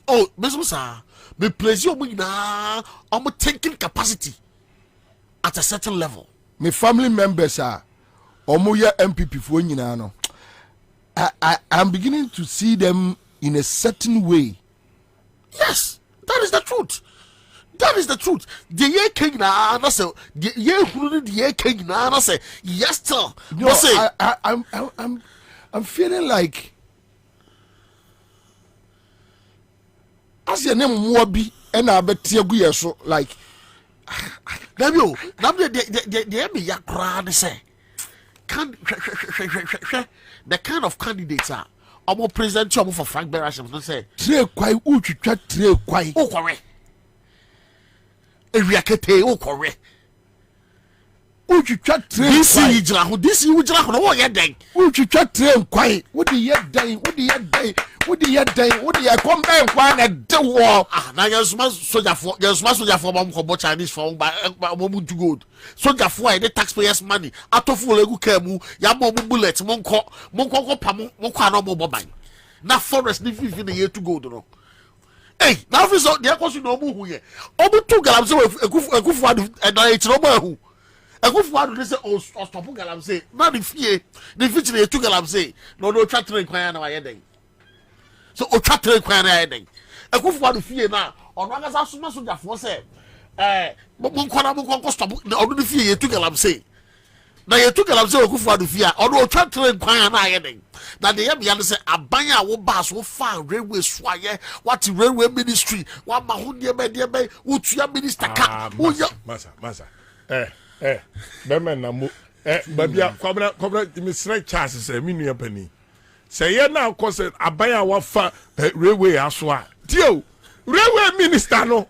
Oh, Mister Sir, me place you na. I'm taking capacity. at a certain level. My family members are Omoya MPP for no. I'm beginning to see them in a certain way. Yes, that is the truth. That is the truth. The year king na say the year who the year king na say yes still. No, I'm feeling like as your name Mobi and I bet you so like Dabio, the me ya crowd say can the kind of candidates are almost present you for Frank Berasham say tre kwai utwitwa tre kwai o correct ewiakete o correct utwitwa tre this you jira ho this you jira ho no ye den utwitwa tre kwai wo de ye dan wo de ye combine kwa na de wo na yesuma soja for mom ko Chinese for mom to gold soja for the taxpayers money atofo legu kamu ya mom bullet monko pam monko na mom ban na forest ni fifi na ye to gold no hey na fi so de akoso na omu hu ye omu tu galam se ekufu adu na e tiro mo hu ekufu adu ne se o stop galam se na the fie the fichi na tu galam se no twa train kwan na wa ye den so o twa train kwan na ye den ekufu adu fie na ono agasa suma soja fo se monko stop na ono the fie ye tu galam se na ye tu galam se ekufu adu fie ono o twa train kwan na ye den na de ye bia no se aban a wo ba so fa railway so aye what railway ministry wa ma ho de be wo tua minister ka wo ya masa bemen na mo babia Kwabena Mr. Charles say me nua pani say ye na akose aban a wa fa railway aso a tio railway minister no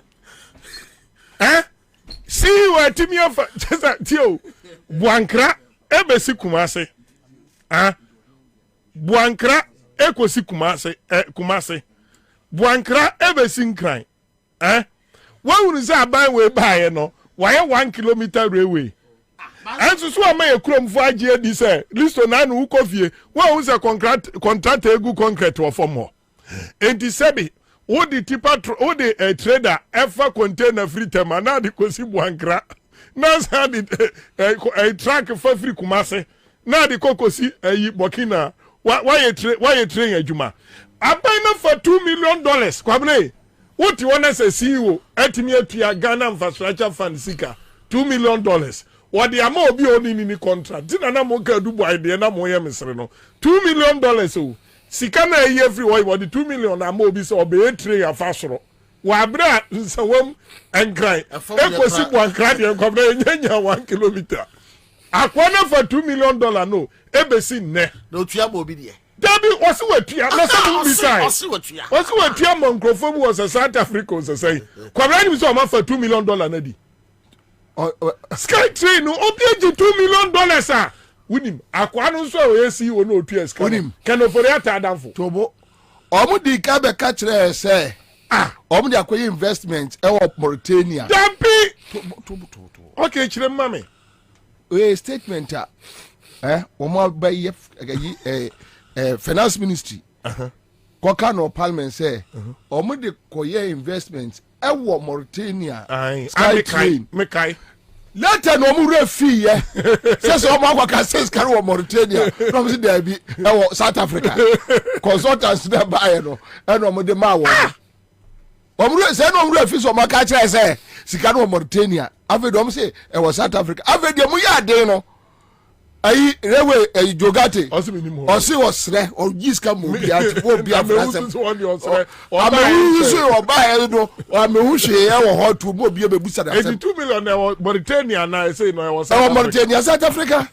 see what timi afa tio Buankra ebesi Kumase Buankra ekosi Kumase Buankra ebesi Nkran wa wuru say aban we baaye no why 1 kilometer railway and so am I krom for age di say listo na no ukofie wa hu say contract egu concrete or for more enti sebi wo di tipa wo di trader ever container free tema na di kosi Buankra na sa di track for free Kumase na di kokosi Burkina why you train adwuma aban na for $2 million Kwabena what you want as a CEO etimi atua Ghana Infrastructure Fund sika $2 million what the amount be only in the contract dina na mo ka du boy de na mo ye mesre no $2 million o sika na ye free what the 2 million amount be so be train afasoro wa bra nsawam enkran ekosi Buankra de Kwabena nyanya 1 kilometer akwana for $2 million no ebesi ne no tua mo bi de Dabi wasi wetia na some beside wasi wetia monkrofo mu was South Africa was say Kwabena ni so ma fa $2 million na di Sky train no obi $2 million ah winim akwa no so o yesi wo no otua sky winim kano for ata adamfo tobo omu di ka be ka kire say omu di akoye investment e wo Mauritania Dabi tobo okay kire mame we statement omu ba ye finance ministry koka no parliament say omu di koye investment e wo Mauritania sky train mekai later no mu refi ye say omu akwaka says carry wo Mauritania from see there be e wo South Africa consultants there buy no e no mu de ma wo omu say no mu refi so omu ka kire say sika no Mauritania ave do mu say e wo South Africa ave de mu ya den no ayi rewe jogate osi osre o giska mo bia wo bia frase amehu so o ba he do amehu hwe e wo hot mo bia bebusa da $2 million na Mauritania na say no e was Mauritania South Africa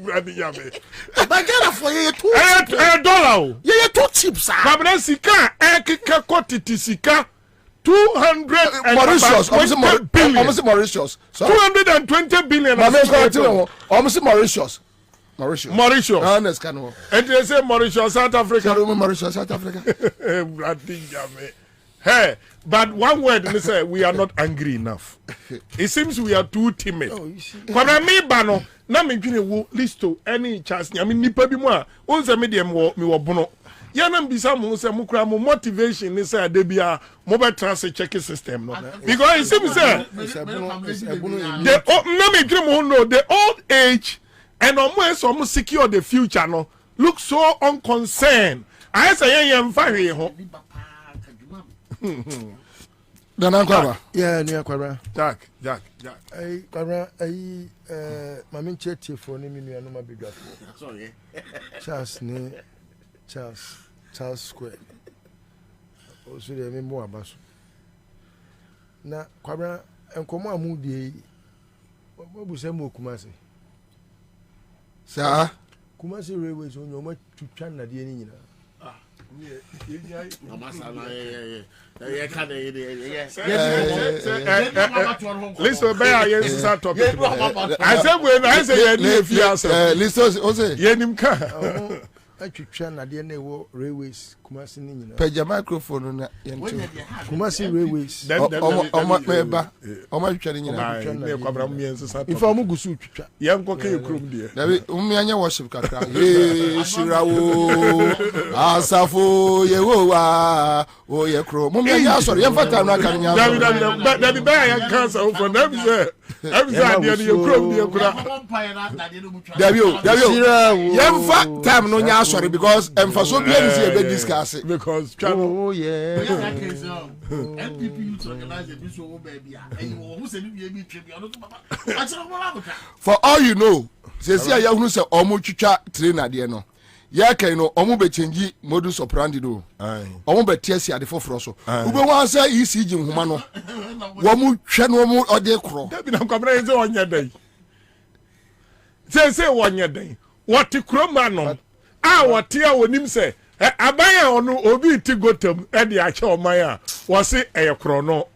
brandi yame bagara for ye $2 dollar ye too cheap sir Kwabena sika ekeka kotiti sika 200 Mauritius almost Mauritius so 220 billion almost Mauritius honest can no and they say Mauritius South Africa hey but one word they say we are not angry enough it seems we are too timid Kwabena me ba no na me dwine wo listo any chance I mean nipa bi mu a on say me dem wo me wo bono Yanam bisa mo say mo kura mo motivation ni say de bia mo be transfer check system no. Because it seems say the no me dream mo no the old age and almost secure the future no look so unconcerned. I say yen fa hwe ho. Dana Kwaba. Yeah, near Kwabena. Jack. Hey, Kwabena, Mammy Chetty for Nimi and my big Sorry. Charles Square. Also, they mean more about. Now, Kwabena and Koma Moody. What was Samu Kumasi? Sir, Kumasi Railways on your much to China, the Enina. Listen, bear yes start topic. I said when I say if you answer. Listen, Ose. Yenim ka. I China, the Railways, Kumasi Nina. Page microphone na Kumasi Railways. Oma meba. Oma tware nyina. Ne kwabra miense start. If I'm gusu twitwa. Yem ko ke krom die. Dabi umianya worship kakra. Shirawo. Asafo yewowa. O ye kro. Mumianya sorry, yem fata na kan nya. Dabi ba ya cancer for them say. Every day you krom die kura. Dabi yem fa time no nya sorry because emfaso bia ni se be discuss it. Because Oh yeah. For all you know, says ya hunu se omo twitwa trainer de no. Ya kan no omo be change modus operandi do. Omo be tiesi ade foforo so. Ube wan say ECG nhoma no. Wo mu hwe no mo ode kro. Dabi na kwabra eze onya dan. Say wonya dan. What kroma no. What ya wonim say abaya onu obi ti gotam e de ache oman a wo se eyekro no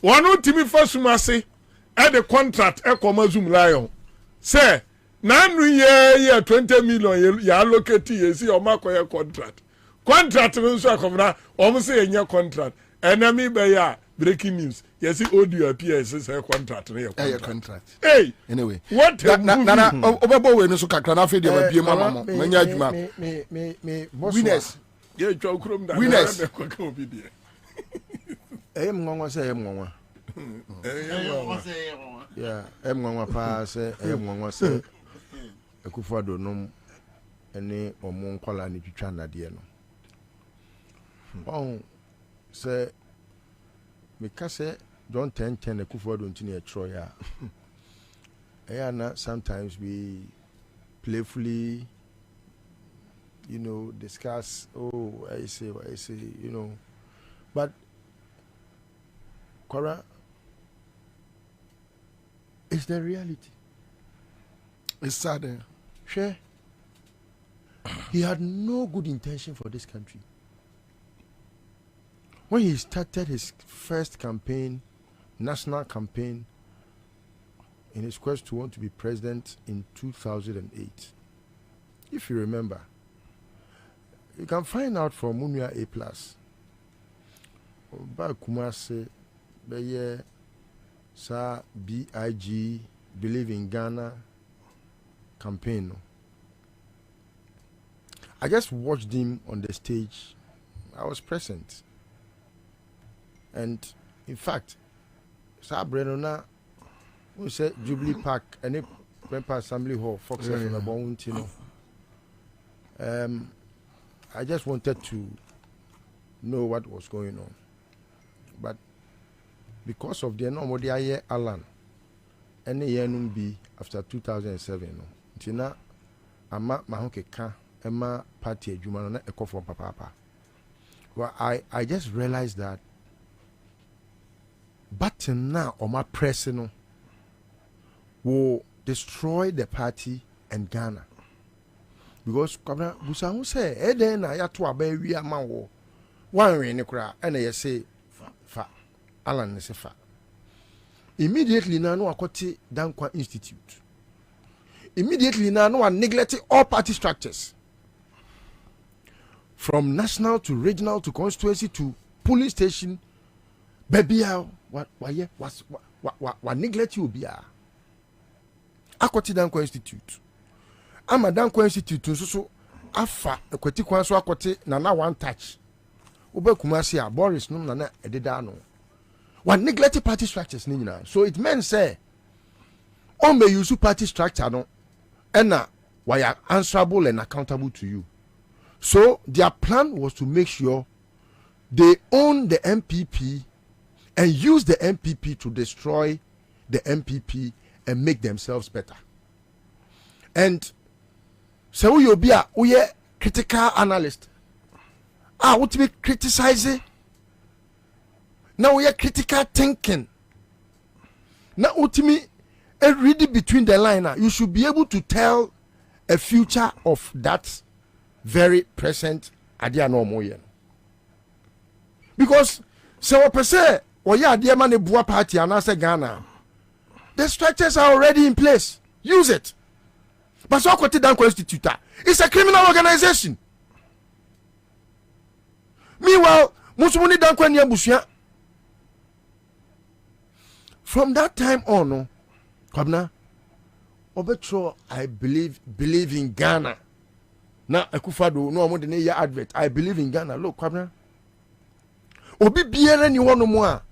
wonu timi fasuma se e de contract e koma zoom lion say nanu ye 20 million ya allocate ye si o makoye contract no so akomna o mo se enya contract enemy be ya breaking news yes audio appears say contract no ye contract hey anyway what na obebo we no so kakra na fe de ba bie mama mo manya adwuma me winners ye twa ukrom da winners ko obi de Mwanwa say mwanwa yeah mwanwa pa say mwanwa say Akufo-Addo nom ene omo nkwala ni twitwa nade no bon say me ka say John 10:10 Akufo-Addo ntini e tro ya na sometimes we playfully discuss I say but Kora is the reality. It's sad. Sure. He had no good intention for this country. When he started his first campaign, national campaign, in his quest to want to be president in 2008, if you remember, you can find out from Munya A+. Ba Kumase, Beye, Sa BIG, Believe in Ghana campaign. I just watched him on the stage. I was present. And in fact, Sa Brenona, we said Jubilee Park, and Member Assembly Hall, Fox FM, I just wanted to know what was going on. But because of the normal year Alan, any year be after 2007, Tina Ama Mahoke Ka Emma Party Jumana Eko for Papa. Well, I just realized that button now on my personal will destroy the party and Ghana. Because Busangu say, Eden I had to obey we a man war. One way in the crowd, and I say, fa Alan is a fa. Immediately now, no Akoti Dankwa Institute. Immediately now, no one neglected all party structures. From national to regional to constituency to police station, baby, what neglect you be? Akoti Dankwa Institute. I'm a Dankwa Institute, so afa ekwati kwan so akote na one touch oba kumasi a Boris no na ededa no one neglect party structures ni nyina so it means say on may use party structure no and why are answerable and accountable to you. So their plan was to make sure they own the MPP and use the MPP to destroy the MPP and make themselves better. And so we be a critical analyst. What we criticizing? Now we are critical thinking. Now ultimately, read between the line. You should be able to tell a future of that very present idea no more. Because so per se, idea man a Boa party and as a Ghana, the structures are already in place. Use it. But so down constitutor, it's a criminal organization. Meanwhile, Musumuni Dankwanya Bushia. From that time on, Kwabena, Obetro, I believe in Ghana. Now, Akufado, no more than a year advert. I believe in Ghana. Look, Kwabena. Obi biere ni one more.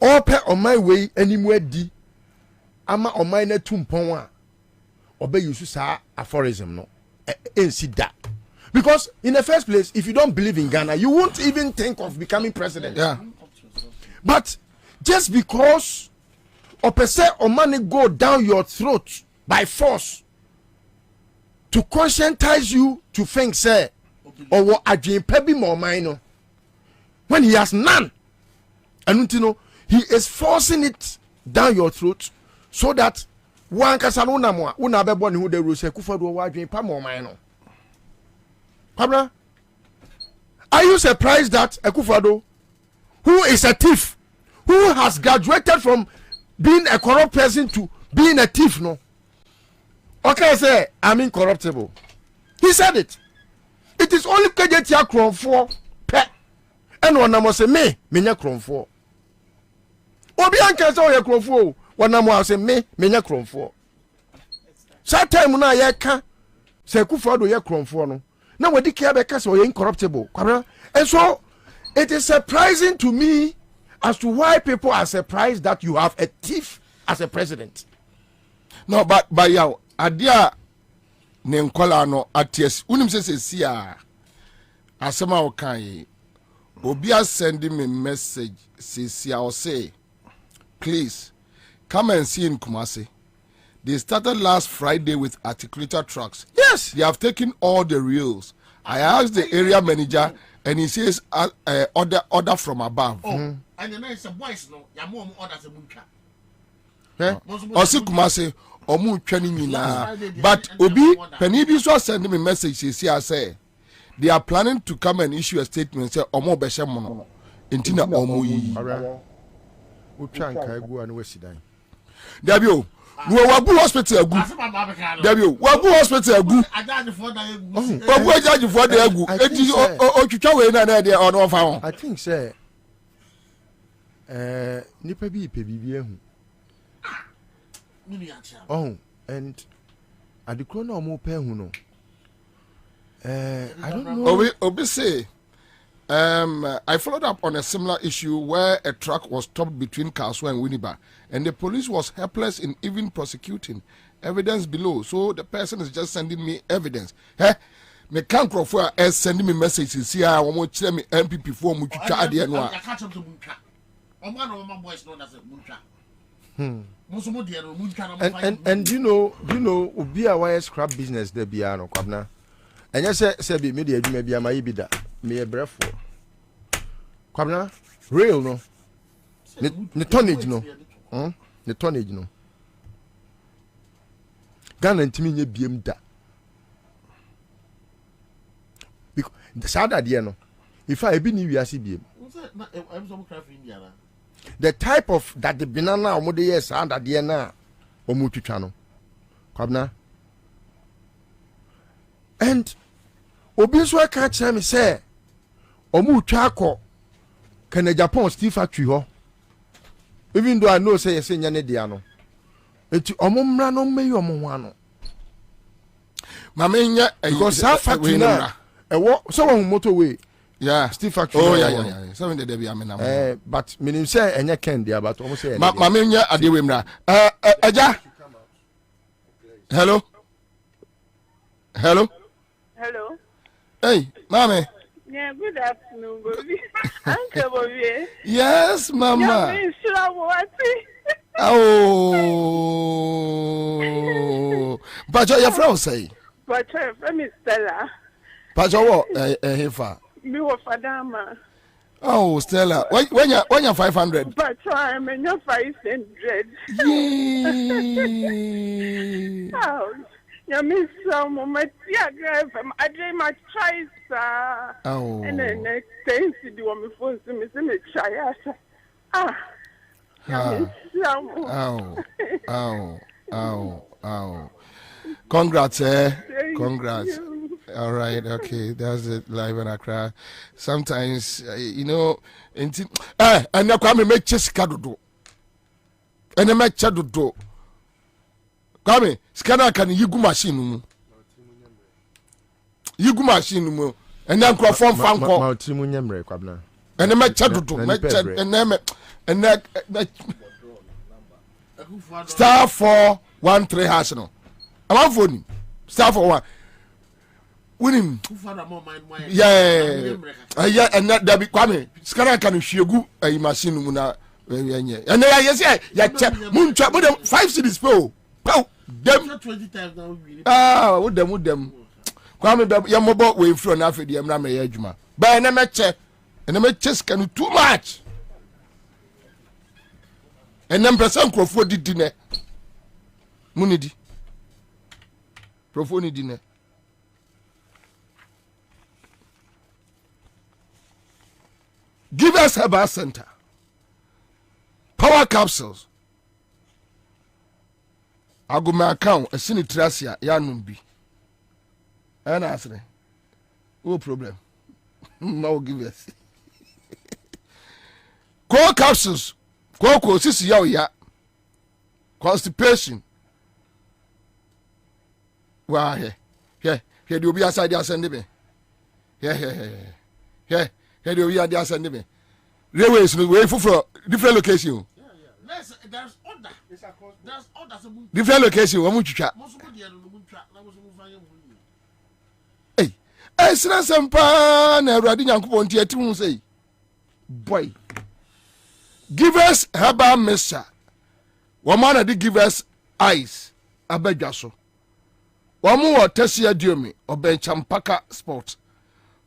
Ope on my way anywhere di. Ama on my net tumpon. Obe you sa aphorism no. See that. Because in the first place, if you don't believe in Ghana, you won't even think of becoming president. Yeah. But just because or money go down your throat by force to conscientize you to think, say, or what a dream pebby more minor when he has none, and you know he is forcing it down your throat so that one casanuna more, una be born who they will say, Kufado, what dream more minor. Kwabena, are you surprised that Akufado, who is a thief, who has graduated from being a corrupt person to being a thief, no? Okay, say I'm incorruptible. He said it. It is only KJT Crown 4 pet. And one number say me Crown 4. Obianka say your Crown 4. One number say me Crown 4. That time na ye ka say Akufado ye Crown 4 no. Now we declare because we are incorruptible. And so it is surprising to me as to why people are surprised that you have a thief as a president. No, but yaw adia ne nkola no aties unim se sia asema o kan obi sending me message sia o say please come and see in Kumasi. They started last Friday with articulator trucks. Yes. They have taken all the reels. I asked the area manager and he says order from above. And the nice boys no, ya mom orders a munka. Osi Kumasi omu twani nyina. But Obi Penibi so send me message say they are planning to come and issue a statement say omo behye mo ntina omo yi. We try and go and we sit down. Dabio Wabu hospital agu. Dabio Wabu hospital agu. Wabu ajaji for the agu. Eti otwitwa we na dey on ofa ho. I think say nipa bi bibi ehu. Oh, and at the corner of more pen, no. I don't know. Obi say, I followed up on a similar issue where a truck was stopped between Kaswa and Winneba, and the police was helpless in even prosecuting. Evidence below, so the person is just sending me evidence. Hey, me can't for sending me messages. See, I want to tell me MPP for me to try the annual. And you know, be a wire scrap business there be no Kwabena. And you say be media you may be a my bida, me a breath for Kwabena, real no. The tonnage no. The tonnage no. Ghana and Timmy BM da. Because the sad idea no. If I be new year CBM. The type of that the banana or mode yes and at the end or mutu channel. Kwabena. And Obiswa catch me say Omu Chako can a Japan steel factory ho. Even though I know say a senior diano. It's Omumra no me omwano. Mamenya because that factory now. So one motorway. Yeah, steel factory. Oh yeah. 7 day be amena. But meaning say enya ken dia but almost say. Mamenya adewe mra. Aja. Hello. Hello. Hey, mommy. Yeah, good afternoon, Bobie. Uncle Bobie. Yes, mama. Oh. But your friend say. But your friend is Stella. But your heifer. Me wa Fadama. Oh, Stella. When you 500? But I'm in your 500. Yay. Oh. You miss some moment. Yeah, I dream my choice. Oh. And then next thing to do on my phone to me try. Ow. Congrats, Congrats. All right, okay. That's it. Live in Accra. Sometimes, and now come make Jessica do. And I make Chadu do. Come, scanner can you go machine? You go machine, and then call from Fanco. And I make Chadu do. And then star 413 hash no. I'm phone. Star 41. Winning. Yeah, and that be Kwame. Scanner can you a machine muna. And then yes, moon trap with them 5 cities pro. Them 20 times now. With them. Kwame Yamobo way from Africa, I'm not my ejuma. But I match, and I make chess can do too much. And then person Crawford did dinner. Munidi. Profoni dinner. Give us a bar center. Power capsules. I go my account, a sinitracia, Yanumbi. And answer. No problem. No give us. Core capsules. Coco, sisi ya. Constipation. Why? Here you be aside your send me. Here you be at the send me. Railways no way for different location. There's order. There's order. Different location. What much chat? Hey, Esra Sampa na Radi Yankupon Tiatu say. Boy. Give us herbal mixture. Woman did give us ice. Abejaso. One more Tessia Diomi or Ben Champaka Sport.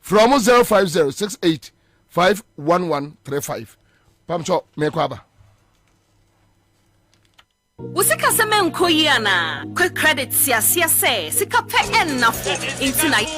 From 05068511135. Pamcho Mekwaba. Usika seme nkoyiana quick credit sia say sika pe enough into night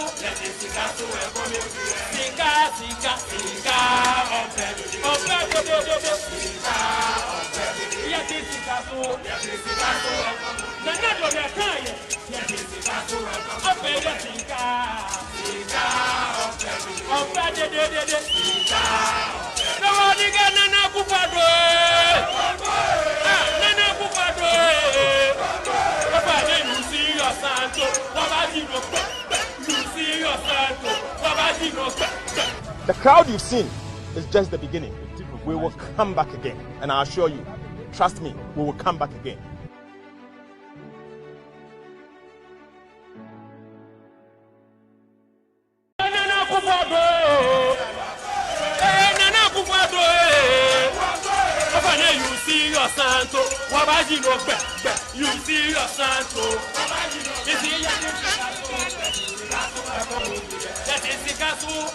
The crowd you've seen is just the beginning. We will come back again, and I assure you, trust me, we will come back again. Santo, Wabaji no you see your Santo, is he that is the castle,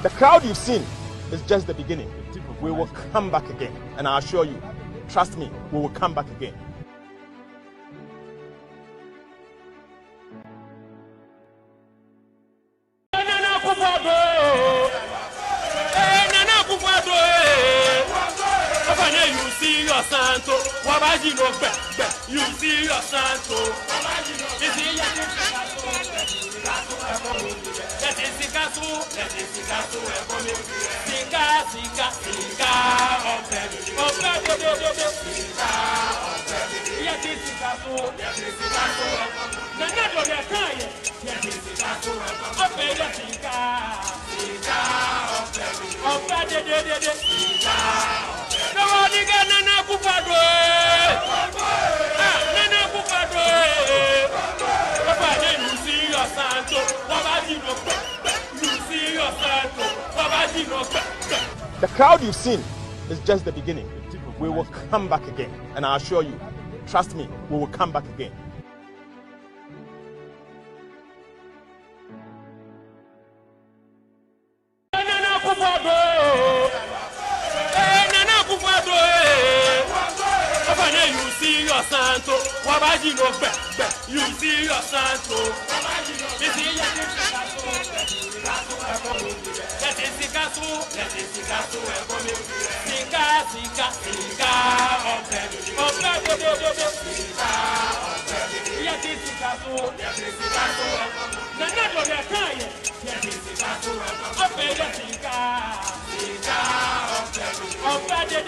The crowd you've seen is just the beginning. We will come back again, and I assure you, trust me, we will come back again. your santo, wabaji no be. You see your santo, you see your santo. Let it sika so, let it sika so. Sika, sika, sika, ope, sika, ope. Let it sika so, let it sika so. Nana do the kai, let it sika so. Ope, let sika, sika, ope, de, sika. No one again, Nana Kupado. Nana Kupado. Papa, you see your santo, wabaji no be. You see your santo, wabaji no be. The crowd you've seen is just the beginning. We will come back again, and I assure you, trust me, we will come back again. You see your santo, wabaji no be. You see your santo, you see your santo. Let it sika so, let it sika so. Sika, sika, sika, ope, de, sika, ope. Let it sika so, let it sika so. Nana do the kai, let it sika so. Ope, de, sika, sika, ope, de,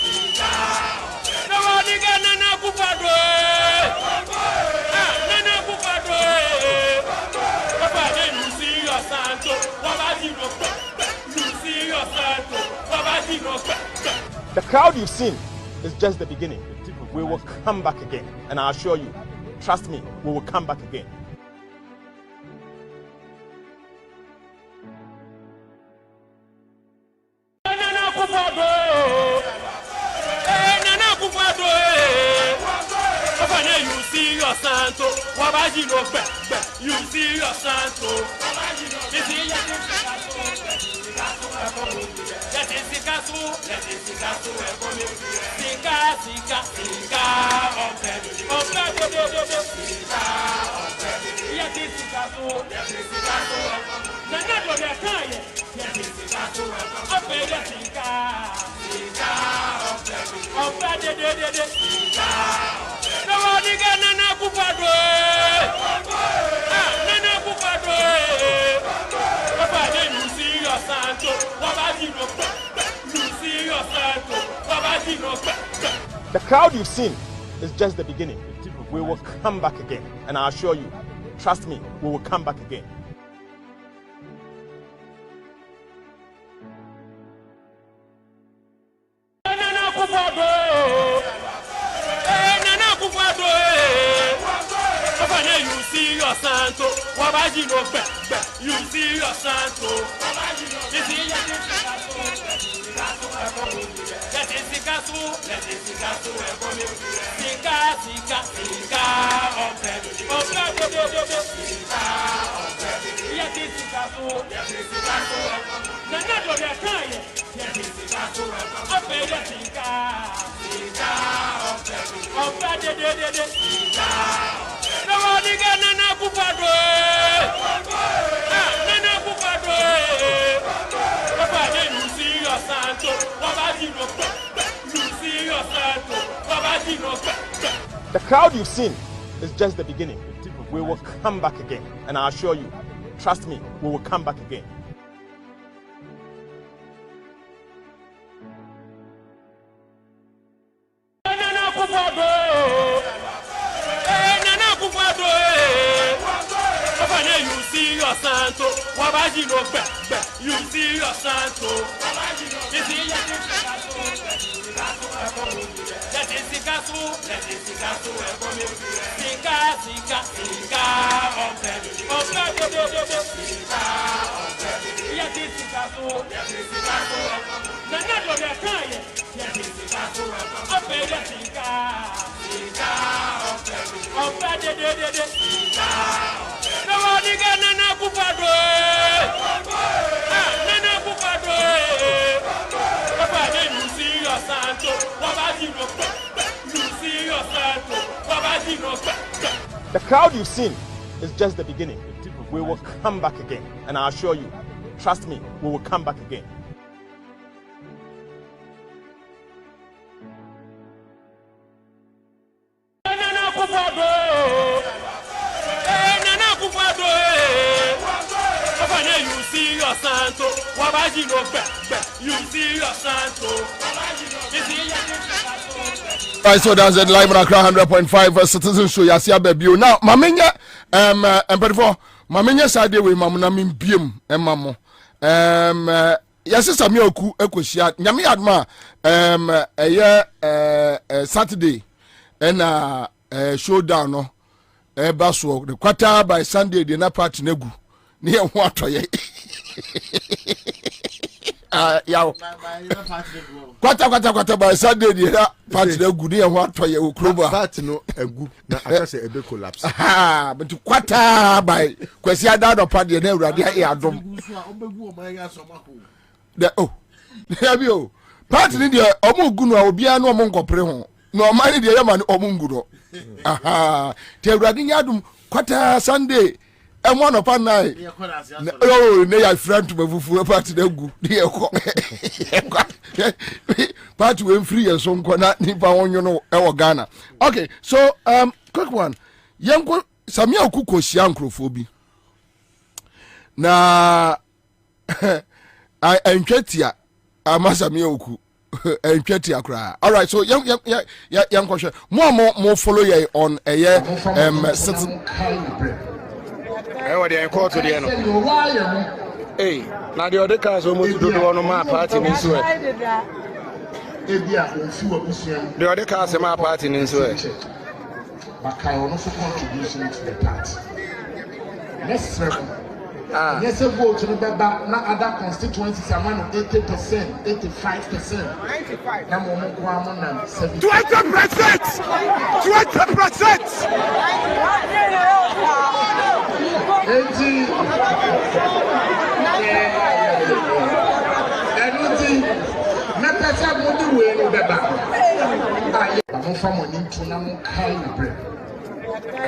sika. No one again, Nana Kupado. Nana Kupado. Papa, you see your santo, wabaji no be. You see your santo, wabaji no be. The crowd you've seen is just the beginning. We will come back again, and I assure you, trust me, we will come back again. Nana Kupado. Nana Kupado. Papa, you see your santo, wabaji no be. You see your santo, you see your santo. Let it sika so, let it sika so. Sika, sika, sika, ope, de, sika, ope. Let it sika so, let it sika so. Nana do the kai, let it sika so. Ope, de, sika, sika, ope, de, sika. No one again, Nana Kupado. Nana Kupado. Papa, you see your santo, wabaji no be. You see your santo, wabaji no be. The crowd you've seen is just the beginning. We will come back again, and I assure you, trust me, we will come back again. Nana Kupado. Nana Kupado. Papa, you see your santo, wabaji no be. You see your santo, you see your santo. Let it sika so, let it sika so. Sika, sika, sika, ope, de, sika, ope. Let it sika so, let it sika so. Nana do the kai, let it sika so. Ope, de, sika, ope, de, sika. No one again, Nana Kupado. Nana Kupado. Papa, you see your santo, wabaji no be. You see your santo, wabaji no be. The crowd you've seen is just the beginning. We will come back again, and I assure you, trust me, we will come back again. Nana Kupado. Nana Kupado. Papa, you see your santo, wabaji no be. You see your santo, wabaji no be. The crowd you've seen is just the beginning. We will come back again, and I assure you, trust me, we will come back again. The crowd you've seen is just the beginning. We will come back again, and I assure you, trust me, we will come back again. Nana Kupado. Nana Kupado. Papa, you see your santo, wabaji no be. You see your santo, you see your santo. Let it sika so, let it sika so. Sika, sika, sika, ope, de, sika, ope. Let it sika so, let it sika so. Nana do the kai, let it sika so. Ope, de, sika, ope, de, sika. No one again, Nana Kupado. Nana Kupado. Papa, you see your santo, wabaji no be. You see your santo, wabaji no be. The crowd you've seen is just the beginning. We will come back again, and I assure you, trust me, we will come back again. Right, so that's it. Live on Accra 100.5 Citizen Show. Yasia baby. Now, mamenya before mamenya side we mamuna min biem mamo. Yasi sami oku ekosia. Nyame adma Saturday and showdown no. Baso the quarter by Sunday the na party negu. Ni ho atoye. Yaw kwata by Sunday the party negu ni ho atoye okroba party no egu na akase ebe collapse but kwata by kwesi adado party na urade e adom the yabi o party ni de omugu no obia no omunkopre ho no omani de yama ni omungu no te urade nya adom kwata Sunday emo no pa nai ne ya friend to mafufu party na gu de ekọ party we free and so nko na nipa wonyo no e wo Ghana. Okay, so quick one yanko samia okuko hia nkrofo bi na entwetia amasamia oku entwetia kra. All right, so yanko hwe mo follow ye on certain what they call to the end. Hey, now the other cars almost do on my party in Sweden. The other cars in my party in Sweden. But I also contribution to the party. Next yes, a vote to the back, not other constituencies are 80%, 85%. 20%.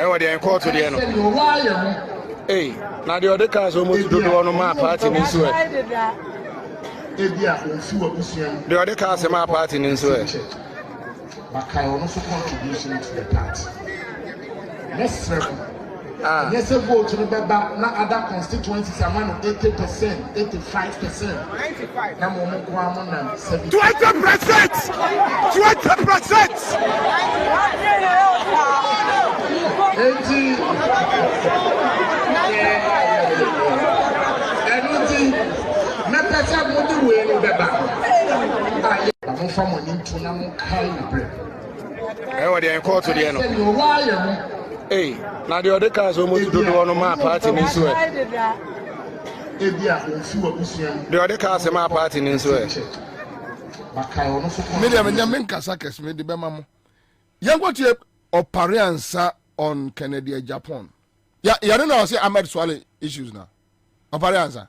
What they call to the end. Hey, now the other cars almost do on my party in Sweden. The other cars in my party in Sweden. But I also contribution to the party. Next yes, a vote to the back, not other constituencies are 80%, 85%. What they call to the end. Hey, now the other cars almost do on my party in Sweden. The other cars in my party in Sweden. Medium and Yamin Kasakes made the Bemamo. Young what you operate Ansah on Canada, Japan. Yeah, you don't know, say Ahmed Swale issues now. Operate Ansah.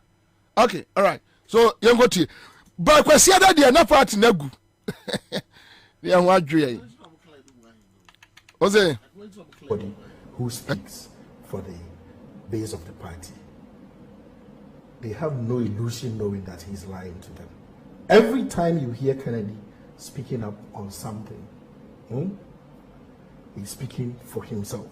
Okay, all right. So, young what you but kwesi ada de na party na gu. Ya ho adwe. Ose who speaks for the base of the party. They have no illusion knowing that he's lying to them. Every time you hear Kennedy speaking up on something, he's speaking for himself.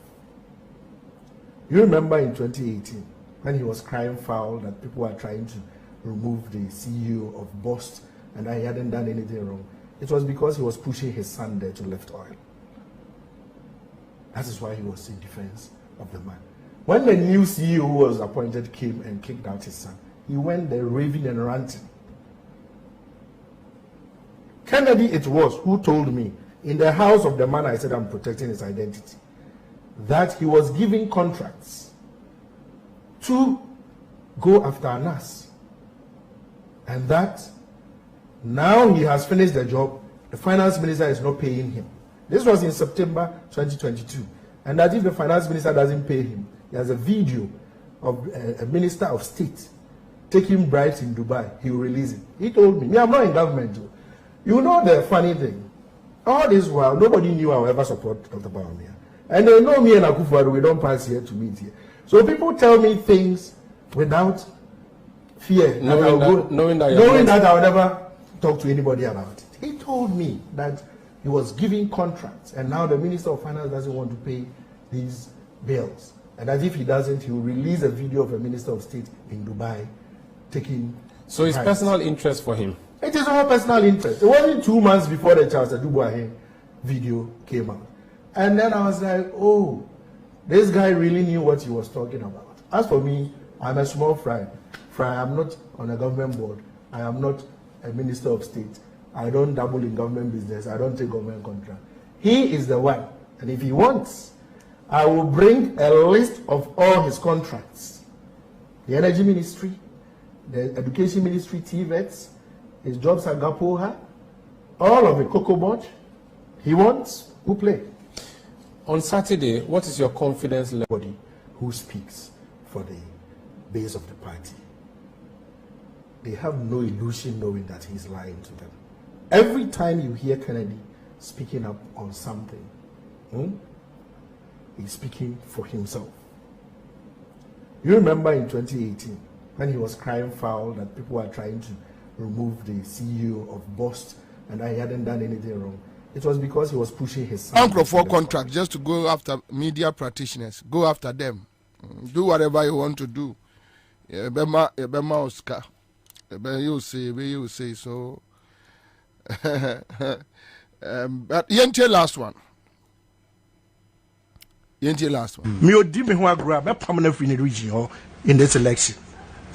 You remember in 2018 when he was crying foul that people are trying to remove the CEO of Bost and that he hadn't done anything wrong. It was because he was pushing his son there to lift oil. That is why he was in defense of the man. When the new CEO who was appointed came and kicked out his son, he went there raving and ranting. Kennedy it was who told me in the house of the man I said I'm protecting his identity that he was giving contracts to go after Anas. And that now he has finished the job, the finance minister is not paying him. This was in September 2022. And that if the finance minister doesn't pay him, he has a video of a minister of state taking bribes in Dubai. He will release it. He told me, I'm not in government. You know the funny thing. All this while, nobody knew I would ever support Dr. Bawumia. And they know me and Akufo-Addo, we don't pass here to meet here. So people tell me things without fear. Knowing that I will never talk to anybody about it. He told me that he was giving contracts and now the Minister of Finance doesn't want to pay these bills. And that if he doesn't, he will release a video of a Minister of State in Dubai taking So it's personal interest for him. It is all personal interest. It wasn't 2 months before the Charles Adubuahe video came out. And then I was like, oh, this guy really knew what he was talking about. As for me, I'm a small fry. I'm not on a government board. I am not a minister of state. I don't dabble in government business. I don't take government contract. He is the one. And if he wants, I will bring a list of all his contracts. The Energy Ministry, the Education Ministry, TVETs, his jobs at Gapoha, all of the Cocoa Board. He wants, who play. On Saturday, what is your confidence level? Who speaks for the base of the party. They have no illusion knowing that he's lying to them. Every time you hear Kennedy speaking up on something, he's speaking for himself. You remember in 2018 when he was crying foul that people were trying to remove the CEO of Bost and that he hadn't done anything wrong. It was because he was pushing his son. Uncle for contract just to go after media practitioners. Go after them. Do whatever you want to do. Bema Oscar. You say so. But Yente last one. Me odi me ho agro be permanent free in the region in this election.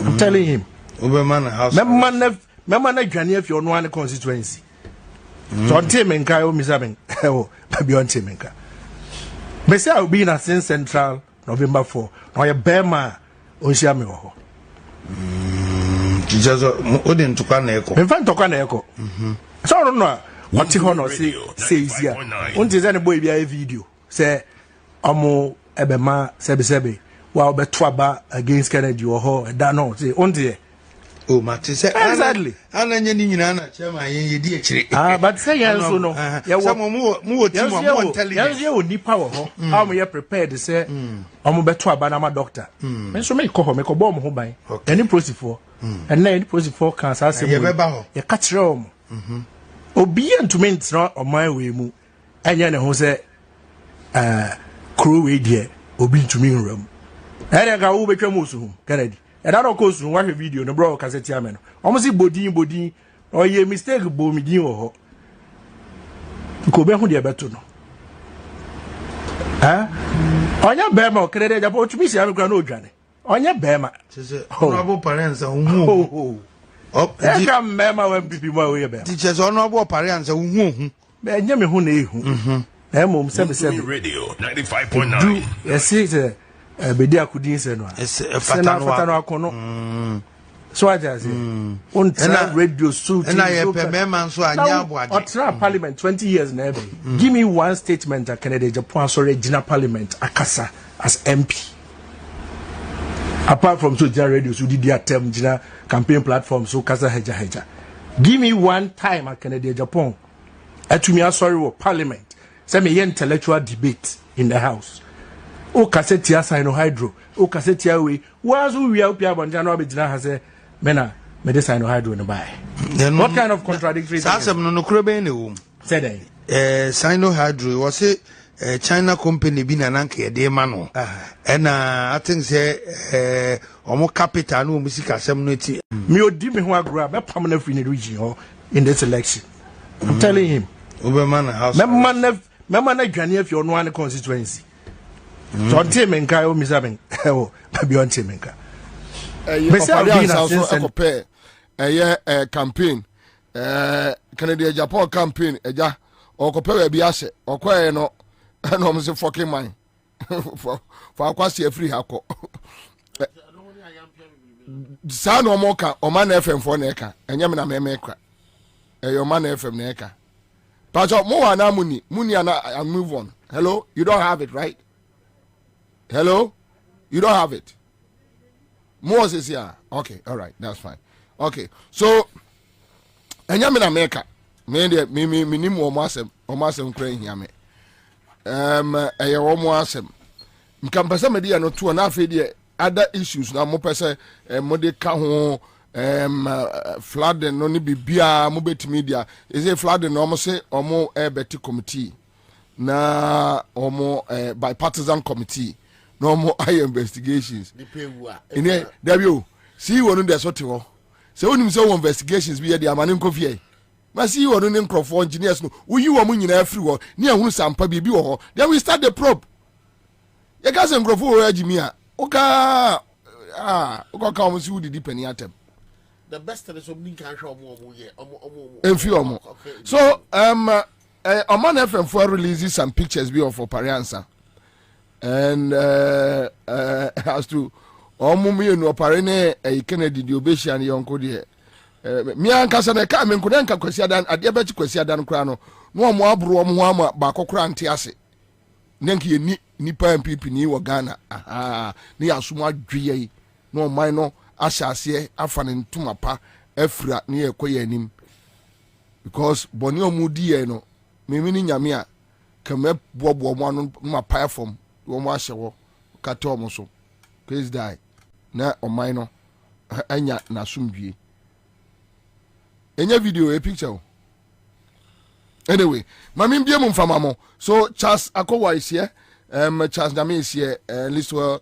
I'm telling him. Obema house. Memma na dwane afi ono an constituency. So until menka o misaben. Oh, be until menka. Me say I will be in a Central November 4. No ye bema on share me ho. Jijazo odin tukwa na eko. Me fan tukwa na eko. So no what he no say easier. Until say boy be a video. Say omo ebema sebe wa obeto aba against Kennedy or ho da no say until oh, Matty said, exactly. And then you know, Chairman, you did it. But say, yes, no, some more telling you, need power. How may you prepared to say, I'm better Banama doctor. And so make call make a bomb home by any process for, and then process for cancer. You catch room. Obedient to me, it's not on my way. And then who say, crew way dear, obedient to me in room. And I go over to Musu, Kennedy. And I don't go to watch a video no bro cassette yamen. Almost body or ye mistake bo me din ho. Ko be hu de beto no. Onya bema o krede ja po tumi sia me kra no odwane. Onya bema. Say honorable parents hu. E ka mema when pipi mo we bema. Teachers honorable parents hu. Be nya me hu na ehu. Na mom se Radio 95.9. Yes it bedi akudin se no fatano akono so aja say on radio suit and I man so anya aboade parliament 20 years na ebe give me one statement that Canada Japan so regional parliament akasa as MP apart from so radio so did their term jina campaign platform so kasa heja give me one time at Canada Japan atumi asori wo parliament say me intellectual debate in the house. O cassette hydro, o cassette we was we are Piabanja no Abidina has a mena medicine hydro in the buy. What kind of contradictory Sassam no Crobene said Sino hydro was it China company being an anke de mano. And I think say omo capital no musica seminity. Me o di me ho agro be permanent free in the region in this election. I'm telling him. Obema house. Memma na dwane afi ono an constituency. So until menka o misaben oh be until menka me say we also compare campaign Canada Japan campaign eja o compare we ase okwae no na o say fucking mine for akwase free hako sa no mo ka o man FM for na eka enye me na me kwa e man FM na eka pacho mo wa na muni ana move on. Hello, you don't have it, right? Hello? You don't have it? Moses here. Okay, all right, that's fine. Okay, so enyame na meka. Me nim wo masem kran hia me. Eye wo mo asem. Nkampasa me dia no to na afi dia other issues na mo pese mo de ka ho flooding no ni bibia mo betimi dia. Is it flooding no mo say omo beti committee na omo bipartisan committee. No more investigations. In here, W. See one on the sort of So when you say investigations be the amane nkofie. Masi you no nkrofo engineers no. Uyi wo mu nyina free wo. Ne ehunu sampa bi wo ho. Then we start the probe. You guys nkrofo wo agimi a. Oka oka omo si wudi dipani atem. The best is something can show more. So Oman FM for releases some pictures be of Ansah. And as to Omumi no parene a Kennedy Diobeshi and Yonko dear. Me and Casana Kamen Kudanka Kwesiadan at the Abeti Kwesiadan Crano. No more bro Muama Bako Krantiasi. Nenki Nipa and Pipi ni Ghana. Aha, ni Asuma Drie. No minor Ashasie Afan Tumapa Efra near Koyanim. Because Bonio Mudi no, Mimini Yamia, Kame Bob one my pie from Womashaw, Katomoso. Case die. Na or minor Anya Nasumbi. Any video a picture. Anyway, Mamim Biamum Famamo. So Charles Akowa is here. Charles Dami is here. Liswell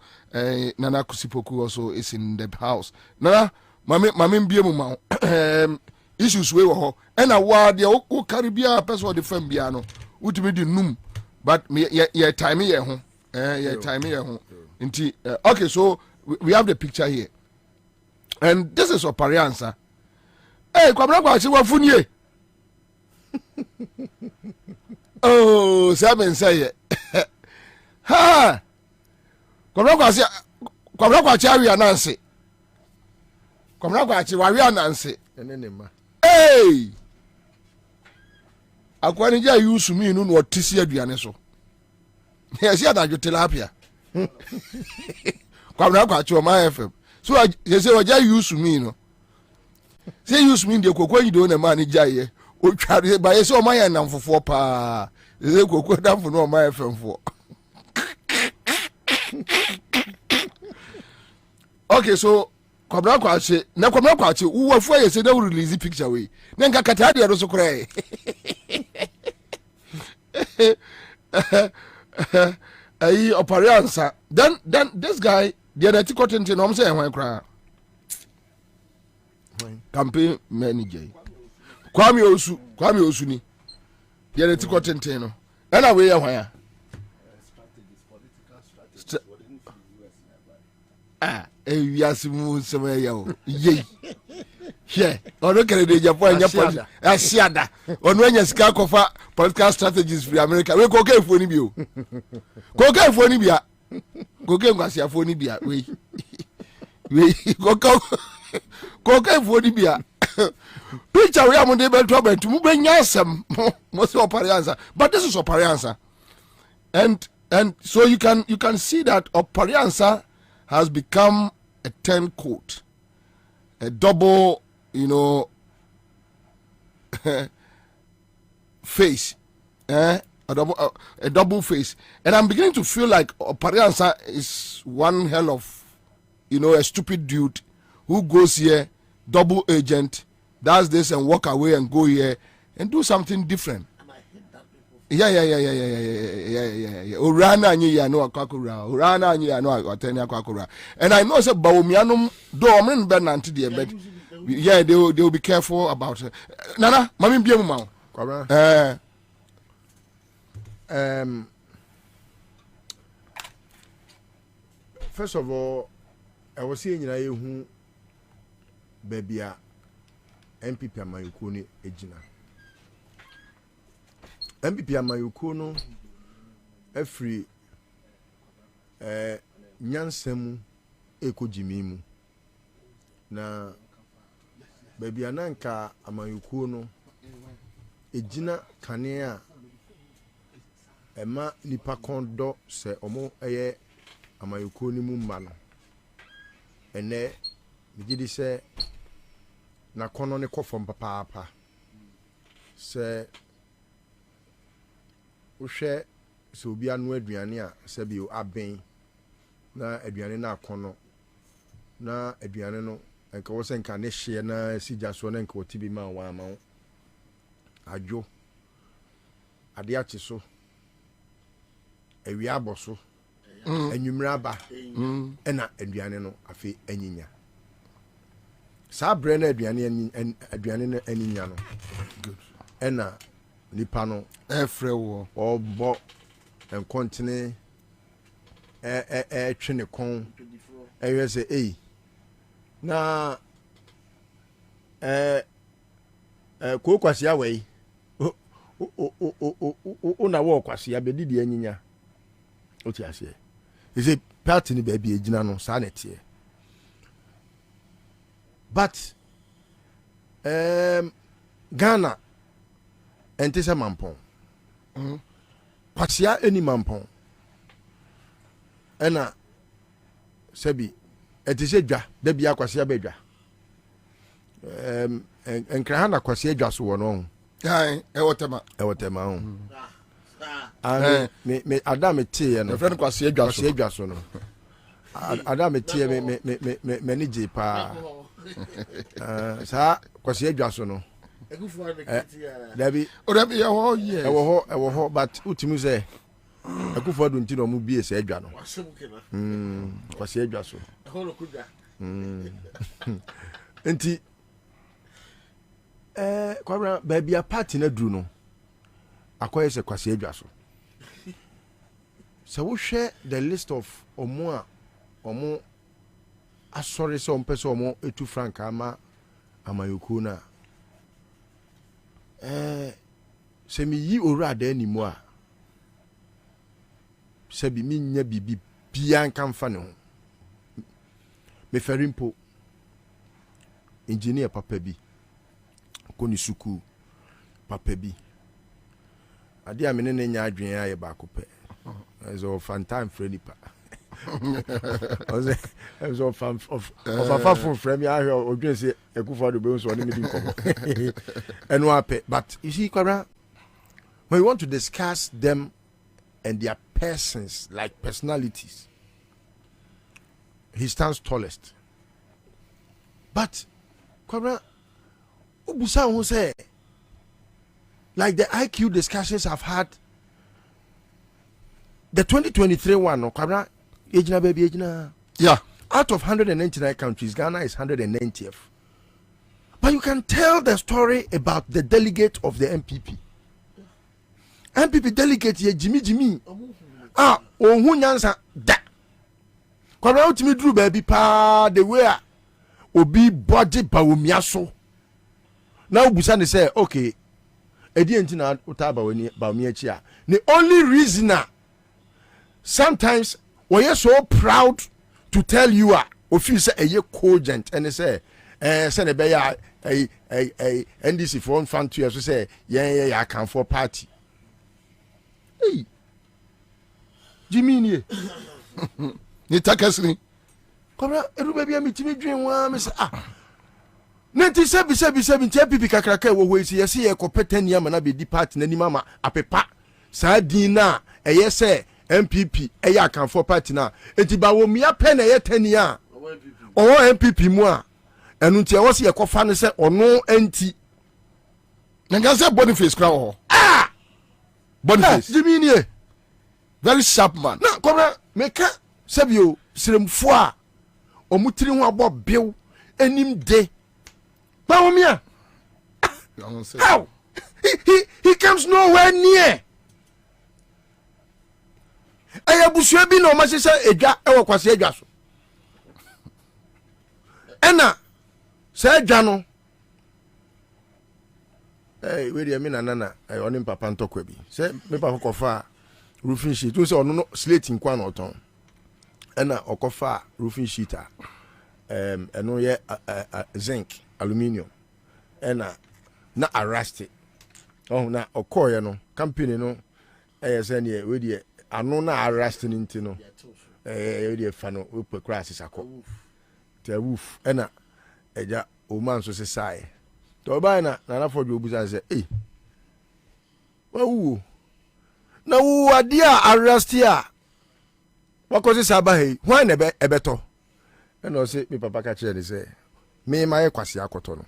Nana Kusipoku also is in the house. Nana, Mamim Biamum issues we were and a word the Caribbean person of the Fembiano. Would be the num, but me ye time here home. Time here home. Okay, so we have the picture here. And this is Ansah. Hey, Kwabena kwachi wa funye. Oh, Simon say ha. Kwabena kwachi awi anansi. Kwabena kwachi wa awi anansi. Hey. Akwani ja yusu mi nu no tisi aduane so. Yes, ya da tilapia. Kwabena kwachi o my FM. So you say oja yusu mi no. Say use me the kokwa you do na man jaye o tware ba say o man ya namfofo pa say kokwa damfo no man femfo. Okay, so Kwabena kwachi wo wafu ye say they will release picture we na nka kata de so kure ai Ansah. Then this guy the other content no say hwan kra campaign manager Kwame Osu ni the other content no and away hwan wiasimu nsema ya o ye hye ono kere de Japan asiada ono anya sika kofa political strategies for America we ko kefo ni bi o ko kefo ni bia ko ke ngwasiafo ni bia we ko kefo ni bia picture we am de be to be mu be nyasem mo se Ansah, but this is Ansah. And so you can see that Ansah has become a 10 coat, a double, face, a double face. And I'm beginning to feel like Ansah is one hell of, a stupid dude who goes here, double agent, does this and walk away and go here and do something different. Yeah. Urana anyi ya no akakura. Urana anyi ya no ateni akakura. And I know say bawumianum do omren be nante de but yeah, they will be careful about it. Nana, mami biemu ma. Kwabena. First of all, I was seeing nyina yehu baby a MPP amayuko ni ejina. MPP amayuko no every nyansemu ekojimimu na baby ananka amayuko no ejina kanea ema nipa kondo se omo eye amayuko ni mu ma no ene bigidi se na kono ne kofom papa se uhwe se obi anu aduane a se bi aben na aduane na kono na aduane no enka wo se nka ne hye na sigya so na nka otibi ma wa ma adwo ade ache so ewi aboso anwumra ba ena aduane no afi anyinya saa brɛ no aduane no ani nya no ɛna nipa no ɛfrɛ wo ɔbɔ nkɔntene ɛtwe ne kɔn ɛyɛ sɛ ei na ko kwasi awai o na wo kwasi abedi de anyinya o ti ase ise party ni ba bi egina no sa na tie but Ghana entese mampon kwasi eni mampon ena sebi etise dwa da bia kwasi abedwa enkra na kwasi adwa so wo no ai ewotema ho and me adam tie no friend kwasi adwa so no adam tie me ni je pa sa kwasi adwa so no dabi ewo ho but utimi say akufo do ntino mu bie se adwa no kwasi adwa so enti Kwabena baby a party na dru no akoye se kwase adwa so we share the list of omo asori se ompese omo etu frank ama amayoko na se mi yi owura da animu a se bi mi nya bibi bia nka mfa ne ho me ferimpo engineer papa bi koni suku papa bi ade amene ne nya adwen aye ba ko pe ezo fantan freni pa ezo fan of afafo fremi ahwe odwen se ekufo do be so ne mi nkomo eno ape but you see Kwabena, when we want to discuss them and their persons like personalities, he stands tallest. But Kwabena, ubusa who say like the IQ discussions I've had, the 2023 one, no Kwabena, ejina baby ejina. Yeah. Out of 199 countries, Ghana is 190th. But you can tell the story about the delegate of the MPP. MPP delegate ye Jimmy. Ohun nyansa da. Kwabena utimi dru baby pa the way obi body bawumia so. Now busa ne say okay. Edi enti na utaba weni bawumia chi a. The only reason sometimes we are so proud to tell you if you say a cogent and they say send a bear a NDC for one fan to you say yeah I can for party. Hey, Jimmy, you take us me. Come everybody a meeting me dream one. Me say 97 MPP kakraka we see yes ye ko 10 year na be di party na ni mama apepa sa din na say MPP eya kan for party na enti ba wo mia pen eye 10 year o MPP mu a enu ntia wo se ye kofa ne se ono enti na nga se Boniface kra ho Boniface Jimmy nie very sharp man na Kwabena meka sebio siremfo a omutiri ho abo bew enim de ba wo mia how he comes nowhere near. Aya busua bi na o ma sese edwa e wo kwase edwa so ena se edwa no we dey me na oni papa ntokwa bi se me papa kofa roofing sheet to se ono no slate nkwa na oton ena okofa roofing sheet eno ye zinc aluminium ena na arrest oh na okoye no company no se ne we dey ano na arrest ninti no we dey fa no we pe crash sako te woof ena eja o man so se sai to ba na for do buza say wawu na wu ade a arrest ya wakosi saba he hwan na ebeto ena o say me papa ka kire ni say me ma kwase akoto no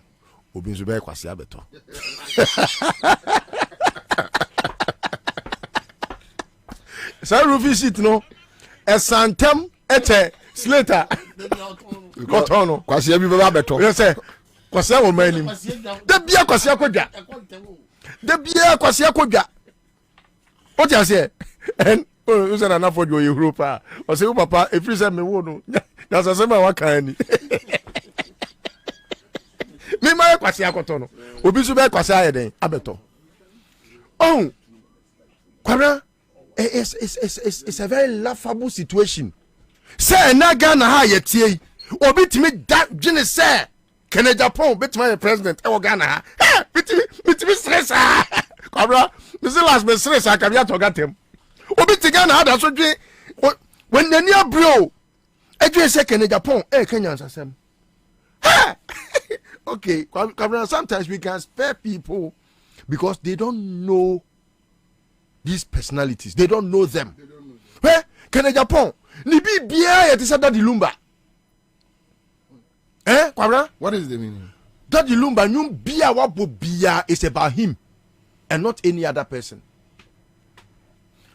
obi nso be kwase abeto sa roofing sheet no esantem ete slater kotono kwase abi baba beto you say Kwasia wo manim. Da bia kwasia kodwa. Da bia kwasia kodwa. What you say? And oh, you say na for you Europe. O say papa, if you say me wo no. Na so say ma wa kan ni. Me ma kwasia koto no. Obi so be kwasia ye den abeto. Oh. Kwabena, it's a very laughable situation. Say na Ghana ha ye tie. Obi timi da dwene say Kenya Japan betima president e wo Ghana ha. Bitimi stress ah. Kwabena, this last me stress aka bia to gatem. Obi ti Ghana ha da so dwe when nani abro. E dwe say Kenya Japan Kenya ansasem. Okay, Kwabena, sometimes we can spare people because they don't know these personalities. They don't know them. Where Kenya Japan? Ni bi bia yet is Daddy Lumba. Kwabena? What is the meaning? Daddy Lumba nyum bia wabo bia is about him and not any other person.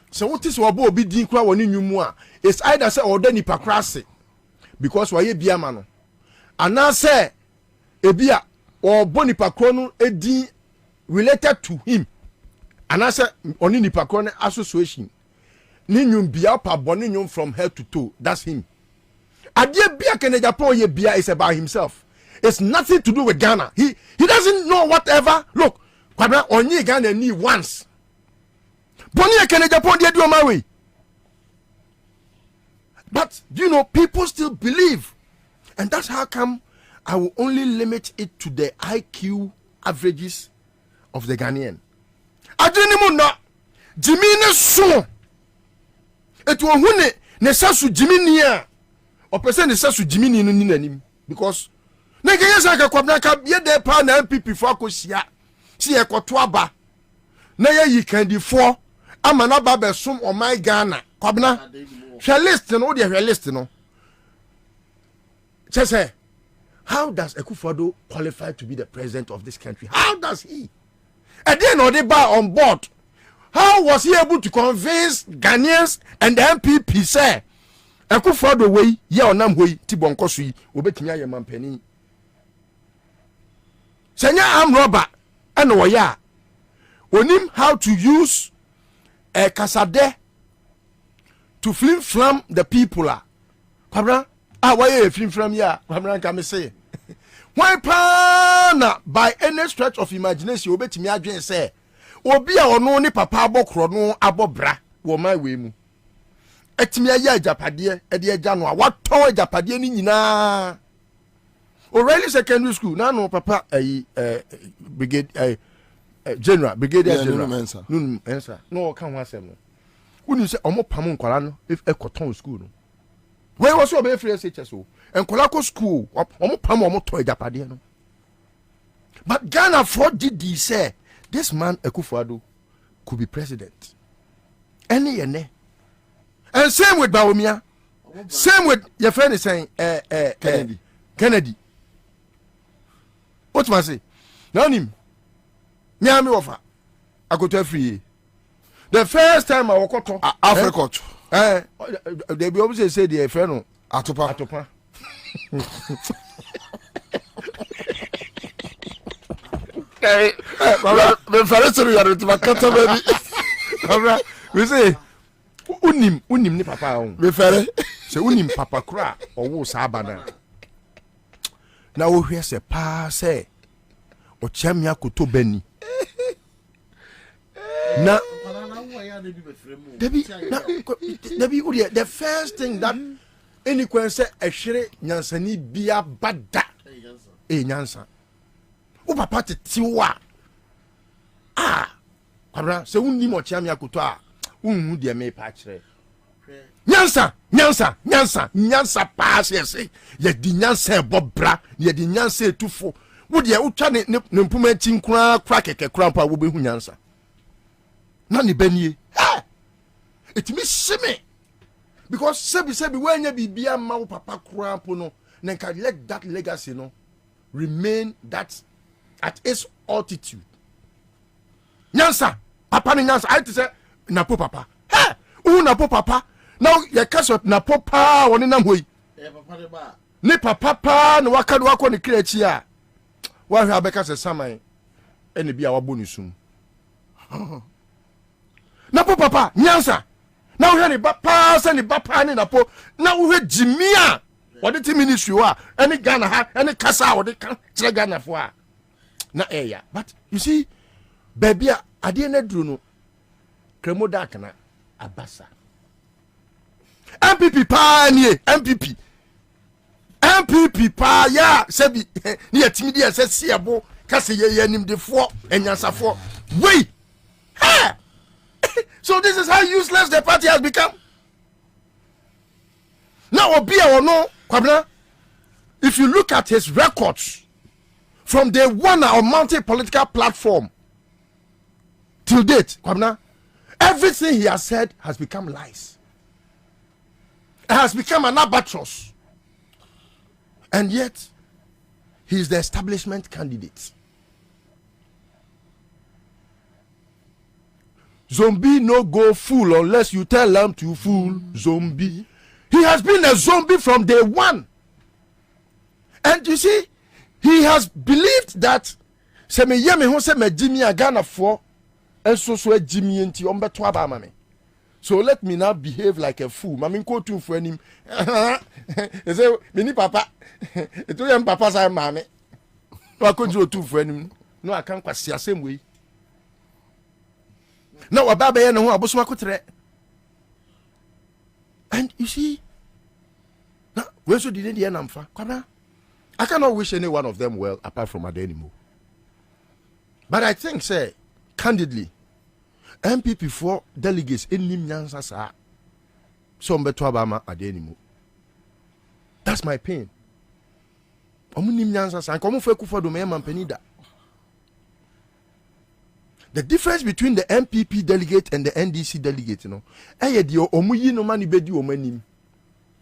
So what is wabo obi din kra woni nyumu a? It's either say or den nipa krase because waye bia ma no. Ana say ebia or bonipa kro edin related to him. And I said, only nipa kro association. Ni nyum bia pa boni nyum from head to toe. That's him. Adie bia Kenya Japan ye bia is about himself. It's nothing to do with Ghana. He doesn't know whatever. Look, Kwabena only Ghana need once. Boni Kenya Japan they do my way. But you know, people still believe, and that's how come I will only limit it to the IQ averages of the Ghanaian. Adenimu na Jimmy so etu ohune ne sasu Jimmy nia o person ne sasu Jimmy ni nanim because na kenya saka Kwabena ka ye de pa na MPP fo akosia si e koto aba na ye yikandifo ama na ba besom o my Ghana Kwabena hwe list no de hwe list no say how does Akufo-Addo qualify to be the president of this country? How does he? And then they buy on board. How was he able to convince Ghanaians and the MPP say Akufo-Addo way ye onam way ti bonko so yi obetimi aye mampani. Senya am robber and oya onim how to use a kasade to flim flam the people. Kwabena why you flim flam ya? Kwabena can me say why pa by any stretch of imagination obetimi adwen say obi a ono ni papa abokro no abobra wo my we mu etimi aye ajapade e de agya no a wato ajapade ni nyina already secondary school na no papa brigade general brigadier general no Ansah no kan ho asem no woni say omo pam nkwala no if ekoton school no where was your be free SHS and Kolako school omo pam omo to ejapade no. But Ghana for did say this man Akufo-Addo could be president any ene. And same with Bawumia, same with your friend is saying Kennedy. What must I say now him me offer I go to free the first time I walk out Africa they be always say the friend atopa me farese ru yare to kata baby Kwabena we say unim ni papa on me fere say unim papa kra owo sa abana na wo hwe se pa say o chamia koto bani na Debbie, the first thing that any question ehwere nyansani bia bada nyansa o papa tetiwa Kwabena se unni mo chiam yakoto a unhu de me pa kire nyansa pa se ye di nyansa bobra ye di nyansa etufo wo de utwa ne mpuma chinkura kra keke kra pa wo behu nyansa na ni banie etimi shime because sebi when you bibia ma wo papa kra po no then can let that legacy no remain that at its altitude. Nyansa papa ni nyansa I to say napo papa napo papa now you catch up napo pa woni nam hoyi papa de ba ni papa pa no waka no akọ ne krechi a Why have Becca said Samai and be our bonus soon? Napo papa, Ansah. Now we have a pass and a papa and a po. Now we have Jimia. What the ministry are any Ghana, any Casa or the Ghana for. Na but you see, baby, I didn't do Kremo Dakana, Abasa. MPP pa nie MPP pa ya sebi ni atimi dia se siabo kase ye nim de fo enyansafo wait so this is how useless the party has become now Obia or no Kwabena, if you look at his records from day one on multi-political platform till date Kwabena, everything he has said has become lies. It has become an albatross. And yet, he is the establishment candidate. Zombie no go fool unless you tell them to fool. Zombie. He has been a zombie from day one. And you see, he has believed that se me yeme ho se me Jimmy Ghana for and so Jimmy enti ombeto aba mame. So let me now behave like a fool. Mami ko tu for him. He say me ni papa. It was papa say mame. No I control tu for him. No I can't kwasi asem way. Now ababa ye no ho abosoma kotre. And you see, now we so did the namfa. Kwabena, I cannot wish any one of them well apart from Adenimo. But I think say candidly MPP for delegates in Ansah sa some beto abama Adenimo. That's my pain. Omu Ansah sa komu fe kufa do me manpenida. The difference between the MPP delegate and the NDC delegate, you know, omu yi no mani bedi omanim.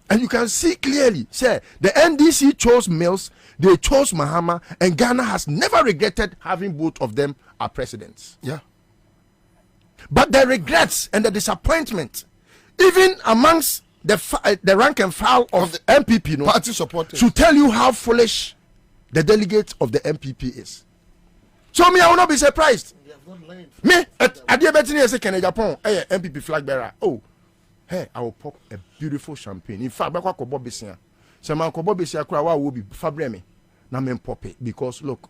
And you can see clearly, say the NDC chose Mills, they chose Mahama, and Ghana has never regretted having both of them as presidents. Yeah. But the regrets and the disappointment, even amongst the rank and file of the MPP, you know, party supporters, to tell you how foolish the delegate of the MPP is. So me, I will not be surprised. Me, at the Betty say Kenya Japan, MPP flag bearer. Oh, hey, I will pop a beautiful champagne. In fact, I will Bobie Sia. So my Bobie Sia crowd will be fabreme. Now me pop it because look,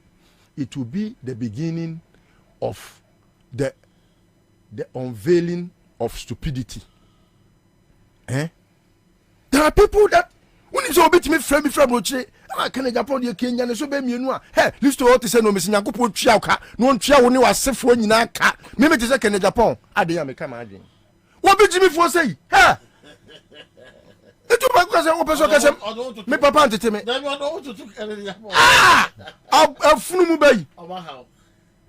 it will be the beginning of the unveiling of stupidity. There are people that when it's all bit me from Roche, I can't Japan the Kenya and so be me no. Hey, list to what is no Miss Nyakupo Chiaka, no Chia when you are safe when you na ka. Maybe it is a Kenya Japan. I dey am come again. What be Jimmy for say? Hey. Etu ba kwa say opeso kase. Me papa antete me. Then you don't to took Kenya Japan. Ah! Funu mu bayi.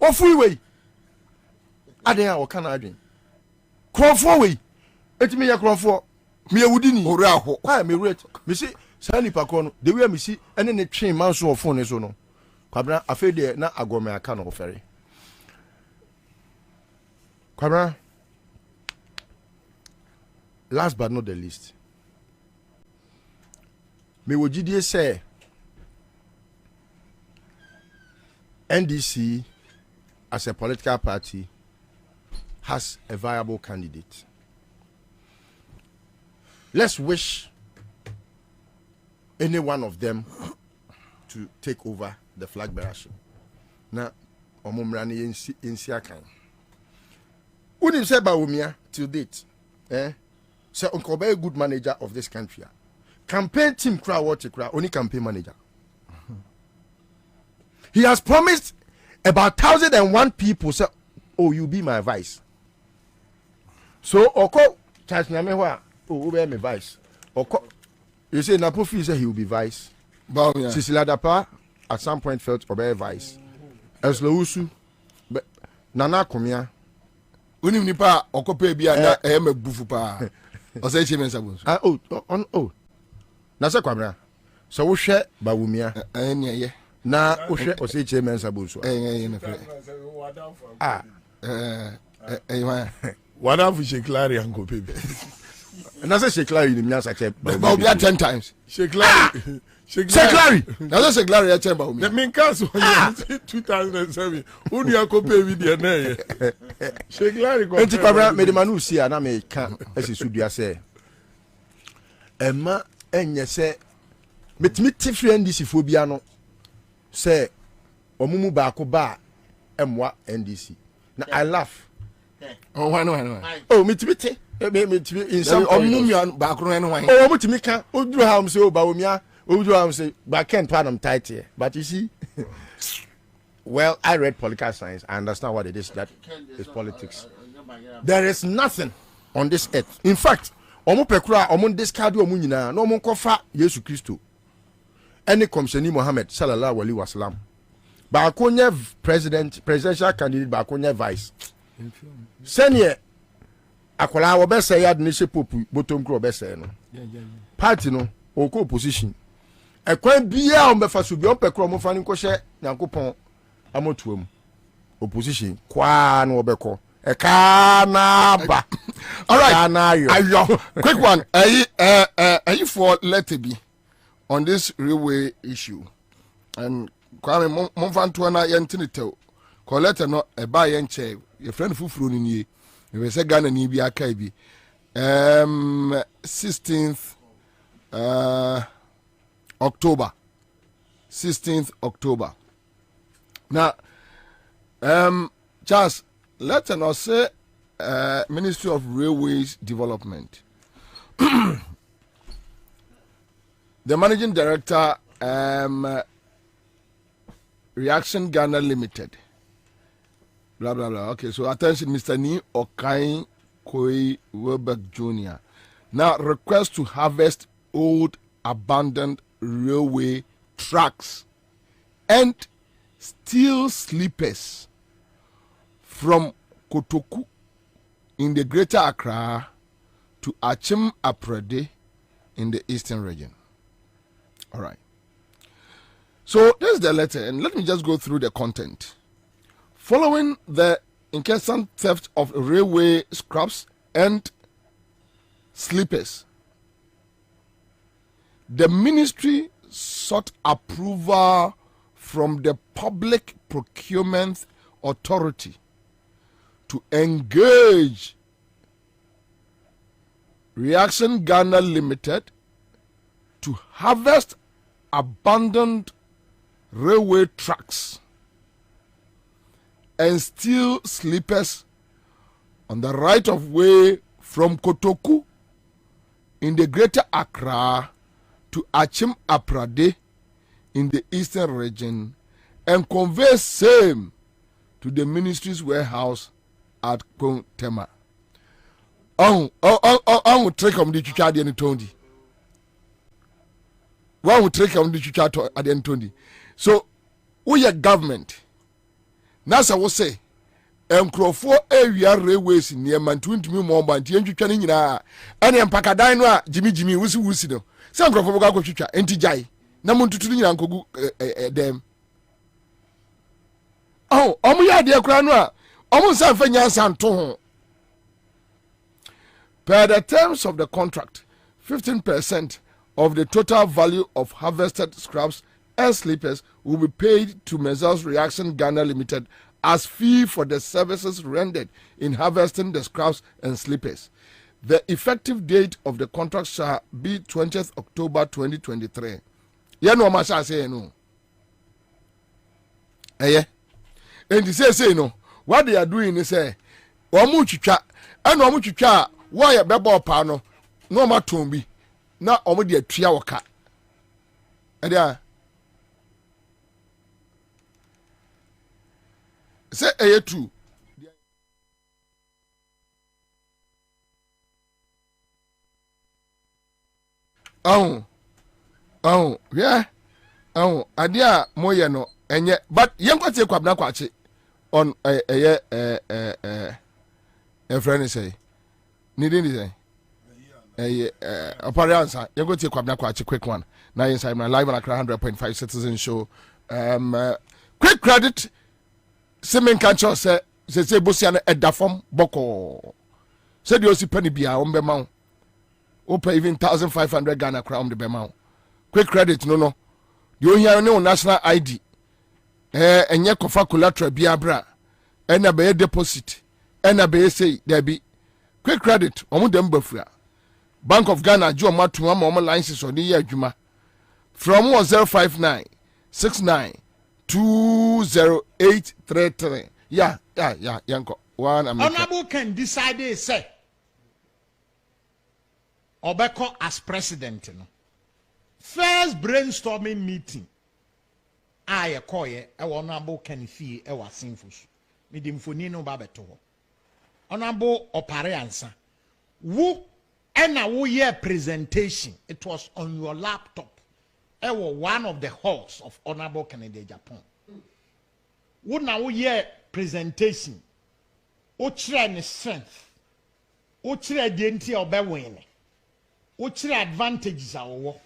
Ofu we. Ade a wo kana adwen. Krofo we. Etimi ya krofo. Me awudi ni. Ore aho. Ah, me rate. Me see sani pa ko no. The way me see ene ne twen man so ofo ne so no. Kwabena afi de na agome aka no ofere. Kwabena, last but not the least, me wojidie say NDC as a political party has a viable candidate. Let's wish any one of them to take over the flag bearership. Now, omumrani yensi akan. Unim say Bawumia till date, say Uncle be a good manager of this country. Campaign team crowd what crowd only campaign manager. He has promised about 1,001 people say, "Oh, you be my vice." So Oko charge me wha, "Oh, be my vice." Oko, you say Napofi say he will be vice. Cecilia Dapa at some point felt obey vice. Eslousu, Nana Komia. Unim nipa okope bia na me bufu pa. O say che mensa bonso. Oh. Na se Kwabena. So wo hwe Bawumia. Ne ye. Na wo hwe o say che mensa bonso. Ne fe. Wada fu Sheklari anko pepe. Na se Sheklari ni miasa che Bobie 10 times. Sheklari Seglari. That's a Seglari chamber. The main cast was 2007. Who do you compare with the name? Seglari. Enti Kwabena me de manu si ana me ka esi sudua se. Emma enye se metimi tifri NDC phobia no se omumu ba ko ba emwa NDC. Na I laugh. Oh why no. Oh metimi te me in some omumu ba ko no why. Oh metimi ka oduru ha say oba omia oduru ha say ba ken panam tight here. But you see well I read political science. I understand what it is that is politics. There is nothing on this earth. In fact, omo pekura omo discard omo nyina na omo kofa Yesu Kristo. Any komsheni Muhammad sallallahu alaihi wasallam. Ba akonye presidential candidate ba akonye vice. Senye akola wo be say yad ne she popu bottom kro be say no. Party no o ko opposition. Ekwan bia o mefa so bi o pekura omo fa ni ko hye Nyankopon amotuam. Opposition kwa na obeko. Ekanaba. All right. Ayo. Quick one. Are for let it be on this railway issue? And Kwame Monfantuana Yantinito. Collect no a buy and chair. Your friend Fufru in ye. You say Ghana ni bi akaibi. 16th October. 16th October. Now, Charles, let us say Ministry of Railways Development. The managing director, Reaction Ghana Limited. Blah blah blah. Okay, so attention, Mr. Ni Okai Koi Weberg Jr. Now request to harvest old abandoned railway tracks and steel sleepers from Kotoku in the Greater Accra to Achim Aprade in the Eastern region. All right. So there's the letter, and let me just go through the content. Following the incessant theft of railway scraps and sleepers, the ministry sought approval from the Public Procurement Authority to engage Reaction Ghana Limited to harvest abandoned railway tracks and steel sleepers on the right of way from Kotoku in the Greater Accra to Achim Aprade in the Eastern region and convey same to the ministry's warehouse at Kontema. On trick on the chucha at the Tondi. One will trick on the chucha at the Tondi. So, we are government. NASA will say, Mkrofo area railways near Mantun to me more than Tianjukanina and Empakadino, Jimmy, Wusi no. Some Mkrofo go chucha, Entijai, Namuntu Uncle them. Oh, Omuya dear Cranwa, almost Sanfanya Santon. Per the terms of the contract, 15% of the total value of harvested scraps and sleepers will be paid to Messrs. Reaction Ghana Limited as fee for the services rendered in harvesting the scraps and sleepers. The effective date of the contract shall be 20th October 2023. You know what I say, no? Eh? And they say, no. What they are doing is say, Wamuchicha, and Wamuchicha, why a bebo pano, no matumbi, not already a triawaka. And say a true. Oh, yeah. Oh, adia moye no enye, but yen kwate Kwabena kwache on a friend say. Nidin say. Ansah, yen kwate Kwabena kwache quick one. Now inside my live on Accra 100.5 Citizen Show. Quick credit. Semen kancho say bosia na edafom boko. Say the osi penny bia ombe ma. Open even 1,500 Ghana crown the bema. Quick credit no. You hear no national ID. Enye kofa collateral bi abra. Ena be deposit. Ena be say there be quick credit. Omo dem bafua. Bank of Ghana jo matu ama omo license oni ye adwuma. From 1059 69 20833. Yeah, yanko. One America. Honorable can decide say Obeko as president. No? First brainstorming meeting. I call ye honorable can fee ewa sinfus. Midim funino babeto. Honorable opare Ansah. Wo ena wo ye presentation. It was on your laptop. Ewa one of the halls of Honorable Canada Japan. Wo na wo ye presentation. O chire ne strength. O chire de nti obe win. O chire advantages a wo.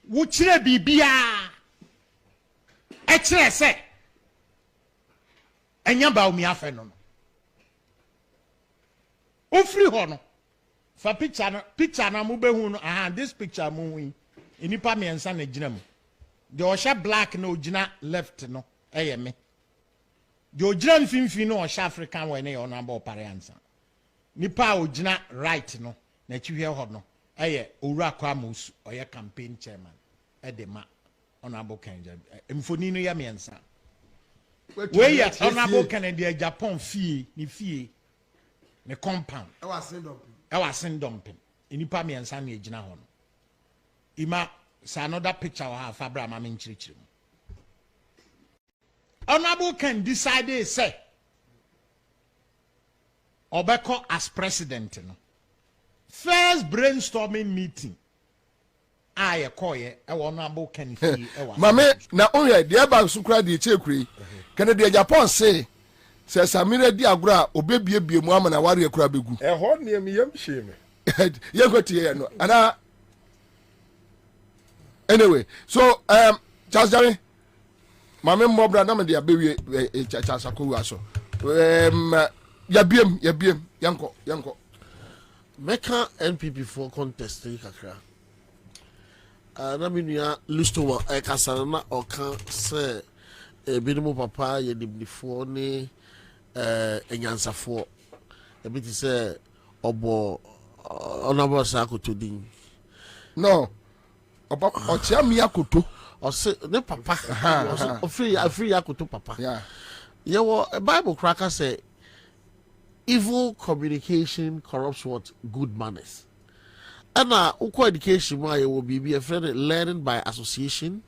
Wo chire bibia. E chire se. Enya ba omi afa no. O free ho no. Fa picture na mo be hu no. This picture mo wi. Enipa me ensa na gina mu. De o sha black na o gina left no. Eye me. The Ojiran Finfino or African when they on number Ansah. Nipa Ojina right no, that you hear no. Aye, Urakwamus or your campaign chairman at the ma honorable Canada. Infonino Yamiansa. Where yet honorable Canada Japan fee, ni compound. I was send dumping. Inipa me and Sammy Jina Hon. Ima sa another picture of her Fabra Mamin Chirichim. Honorable can decide say Obeko as president. No? First brainstorming meeting. I call ye honorable can fee. Mame na onye the bank sukra di chekuri. Can the Japan say Samira di agura obebie mu amana wari ekura begu. Ho ne me yam sheme. Ye go tie no. Ana anyway, so Charles Jerry Mame mobra na me dia bewie chacha ko so. Yabiem yanko. Meka NPP for contest kakra. Na minua listo ekasana na oka se ebinumu papa ye nimnifo ne enyansafo. Ebiti se obo onabo sakoto din. No. Oba ochia mi akoto. Ose ne papa free yakuto papa. Yeah. Yewo Bible cracker say evil communication corrupts what? Good manners. And uko education ma will be a friend learning by association,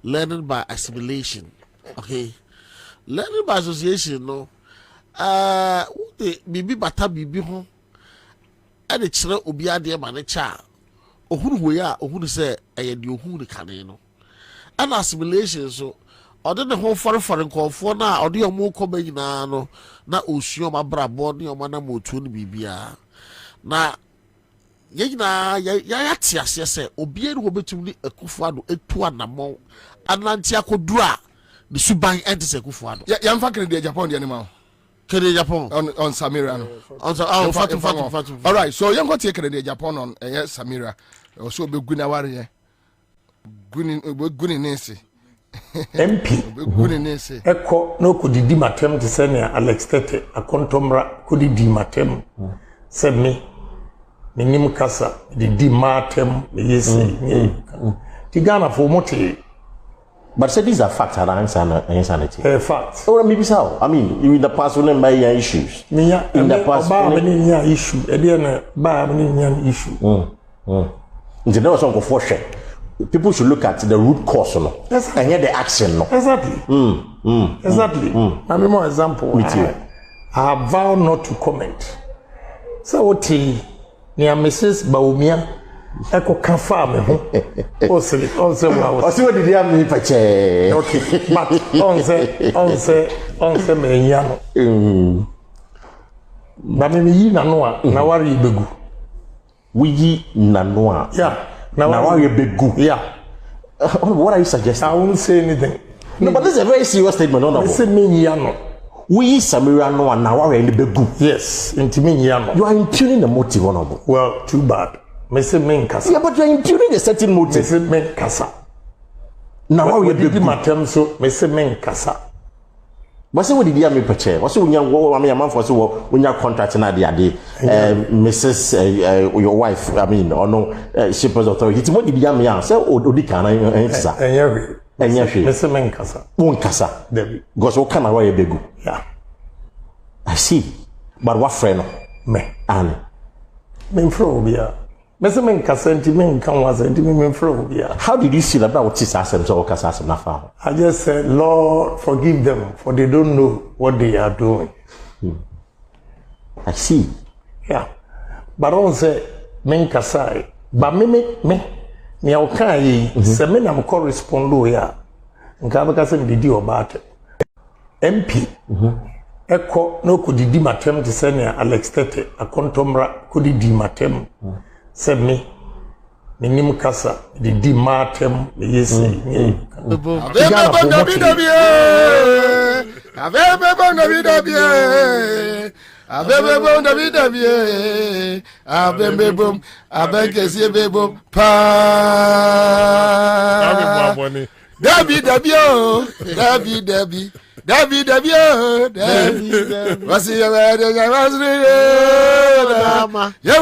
learning by assimilation. Okay. Learning by association no bibi bata bibi ho and the children obi ade ma ne cha ohunu ho ya ohunu say eye de ohunu kane no. And assimilation so ode ne ho for nkofo na ode yomo koba nyina no na osuo mabrabo ne yomo na motu ne bibia na yegyina ya tiase se obi enu obetum ni akufo ado etu anamo ananti akodura the suban entes akufo ado ya mfa kene Japan de animal kene Japan on Samira no on fatu all right so you go take kene Japan on Samira so be guna ware guni nese MP guni nese eko no kudidi matem te se ne Alex Tete akontomra kudidi matem se me nim kasa didi matem yesi tigana for mote. But say these are facts and insanity. Facts. Oh, maybe so. I mean, you in the past when buy your issues. In the past, when issue, There was some confusion. People should look at the root cause, no? Exactly. And hear the action, no? Exactly. Exactly. I mean, more example. With you. I have vowed not to comment. So what near Mrs. Baumia, Echo Kafa me ho. Also, what did you have me for chair? Okay, but on say me yano. Na me yi na noa na wari begu. We na noa. Yeah. Na wari begu. Yeah. What are you suggesting? I won't say anything. No, but this is a very serious statement, no? I say me yano. We Samira noa na wari begu. Yes, into me yano. You are impugning the motive, honorable. Well, too bad. Yeah, but you are impugning a certain motive. Men kasa. Now we did my term so me say men kasa. What's what did you me purchase? What's when you man for so when you contract na the Mrs. Your wife, I mean, or no shippers authority. It's what did you me say odi kana Ansah. Enye me say men kasa. Won kasa. Debi. Because what kind of way begu? Yeah. I see. But what friend? Me. And men frobia. Me say men kasa nti men kan was nti men frobia. How did you see that what is asem so kasa asem na fa? I just said, Lord, forgive them, for they don't know what they are doing. I see. Yeah. But I don't say, men kasai. But me, okay, se me nam correspond to ya. Nka baka se didi about MP. Eko no could didi matem to send Alex Tete, a contomra could didi matem. Se me. Nim kasa didi matem yesi. David, what's your wedding? You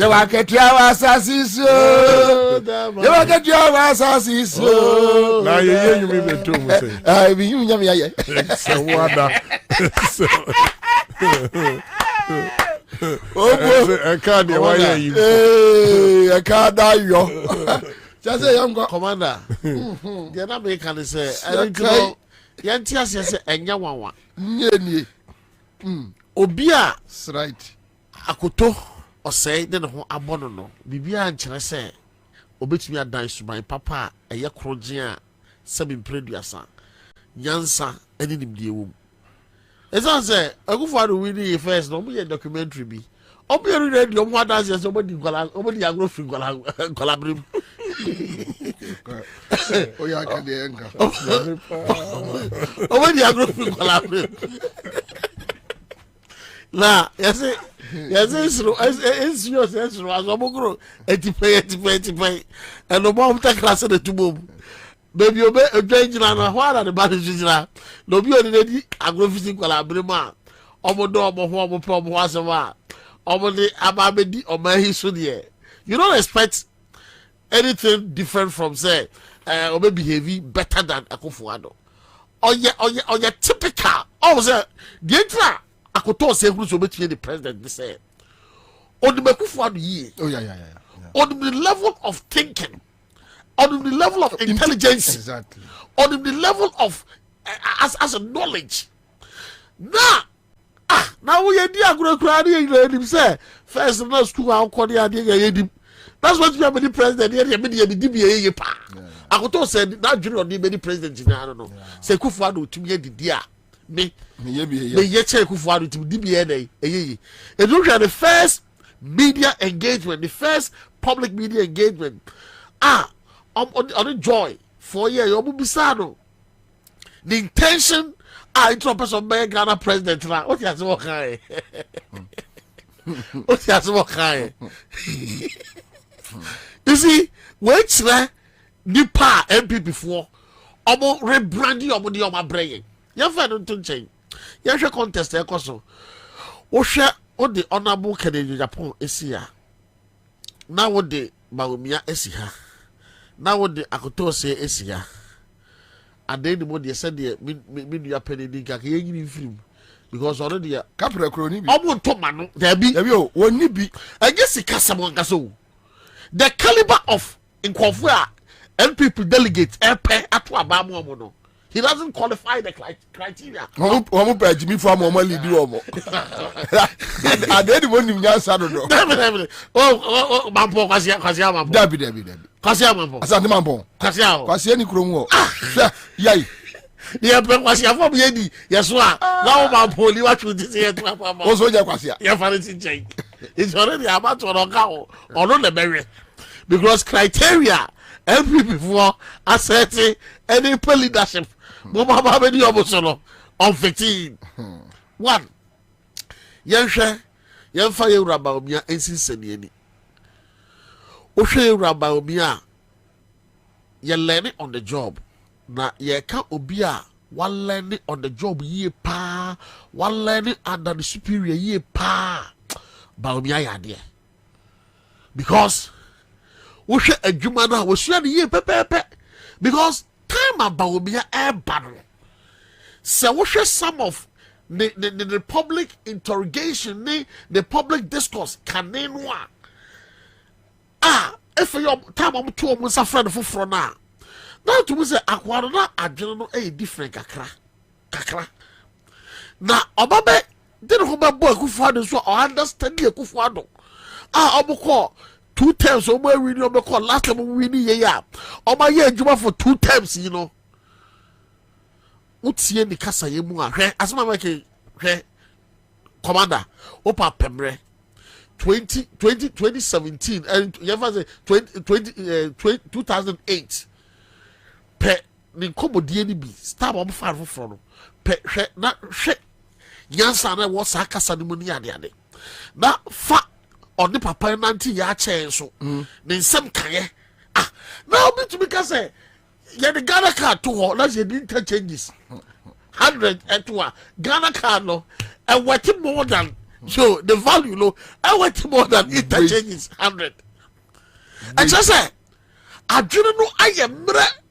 want to try assassins? You want to try assassins? Now you hear me the two. I mean, you so what? Oh, I can't hear you. Hey, I can't die. Just say young commander. The na can say I need to know. Yantia say enya wanwa. Nye. Obia, that's right. Akoto or say then ho abono no. Bibia nkyere say obetumi adan suban papa eye krogye a sabi producer. Nyansa ani nimdie wom. Esan say Akufo-Addo win first no be documentary bi. Obi read your mother says somebody agro free collabrim. Oh yeah, can the enga. Oh, the agro free collabrim. Nah, yes, it's yours, as Omogro, 80 and the bomb take class at the two boom. Baby, obey a danger and what are the badges? No, be already agro free collabrim. Omodo, Mohomo, Pom, Wasama. Ababedi or Mahisudie. You don't expect anything different from say obe behaving better than Akufo-Addo. Or your typical say the entra Akoto say who's obey the president this say. On the Akufo-Addo ye. Oh yeah. On the level of thinking, on the level of intelligence, exactly. On the level of as a knowledge. Now we are agro crowd say first no school how call the that's what you have the president here the DBA pa. Akoto said that junior the many president I don't know. Say Akufo-Addo to me the dia. Me ye check Akufo-Addo to DBA dey. It look at the first media engagement, the first public media engagement. On the joy 4 years you be sad. The intention it's a person by Ghana president now. What you say kai? What you say kai? You see, which nipa MP before omo rebranding omo di omo brain. You find don't change. You should contest e koso. O hwe o the honorable Kennedy Japan esia. Now what the Bawumia esiha. Now what the Akoto say esia. And then the more they said the me penny dinka ye film because already Capra Crony almost to man there be one nibi I guess it cast someone gaso the caliber of in Kwabena and people delegate airpay at Kwabena. He doesn't qualify the criteria. Omo pa Jimmy for omo lead omo. And then when you answer no. Oh, mampo kwasia mampo. Dabi. Kwasia mampo. Asante mampo. Kwasia ni kurom wo. Yai. Dia pe kwasia fo be di. Yeso a na wo mampo li wa twudi se to papa. O so ja kwasia. Ya fariti change. It's already about to rock out. Ono le bewe. Because criteria every before asserting any leadership. Mama Baba di obosono on 15. One. Yenhwe yemfa yewura Bawumia ensinsani ani. Ohwe yewura Bawumia you learn it on the job. Na ye ka obi a one learn it on the job ye pa, one learn it under the superior ye pa. Ba omi ayade. Because we share a jumana we share the ye pepe. Because time about obi a ban. So we share some of the public interrogation, the public discourse can nwa. If your time I'm to almost a friend for now. Now to say akwara I don't know a different kakra. Na obabe didn't hold my boy Kufado so I understand the Kufado. Oboko 2 times or more really oboko last time we need ya. Oh my year juma for 2 times, you know. Utie ni kasa yemu a asma make commander opa pemre 2017 and you ever say 2008 pe ni komodie ni bi star bomb far for pe na hwe yansa na wo sa kasa ni mu ni ade na fa on the papa nanti ya chen so ni nsem kaye na obi to be kasa ya the Ghana card to ho na ye interchanges 100 etwa Ghana card no and worth more than so the value no and worth more than interchanges 100 and just say I didn't know I am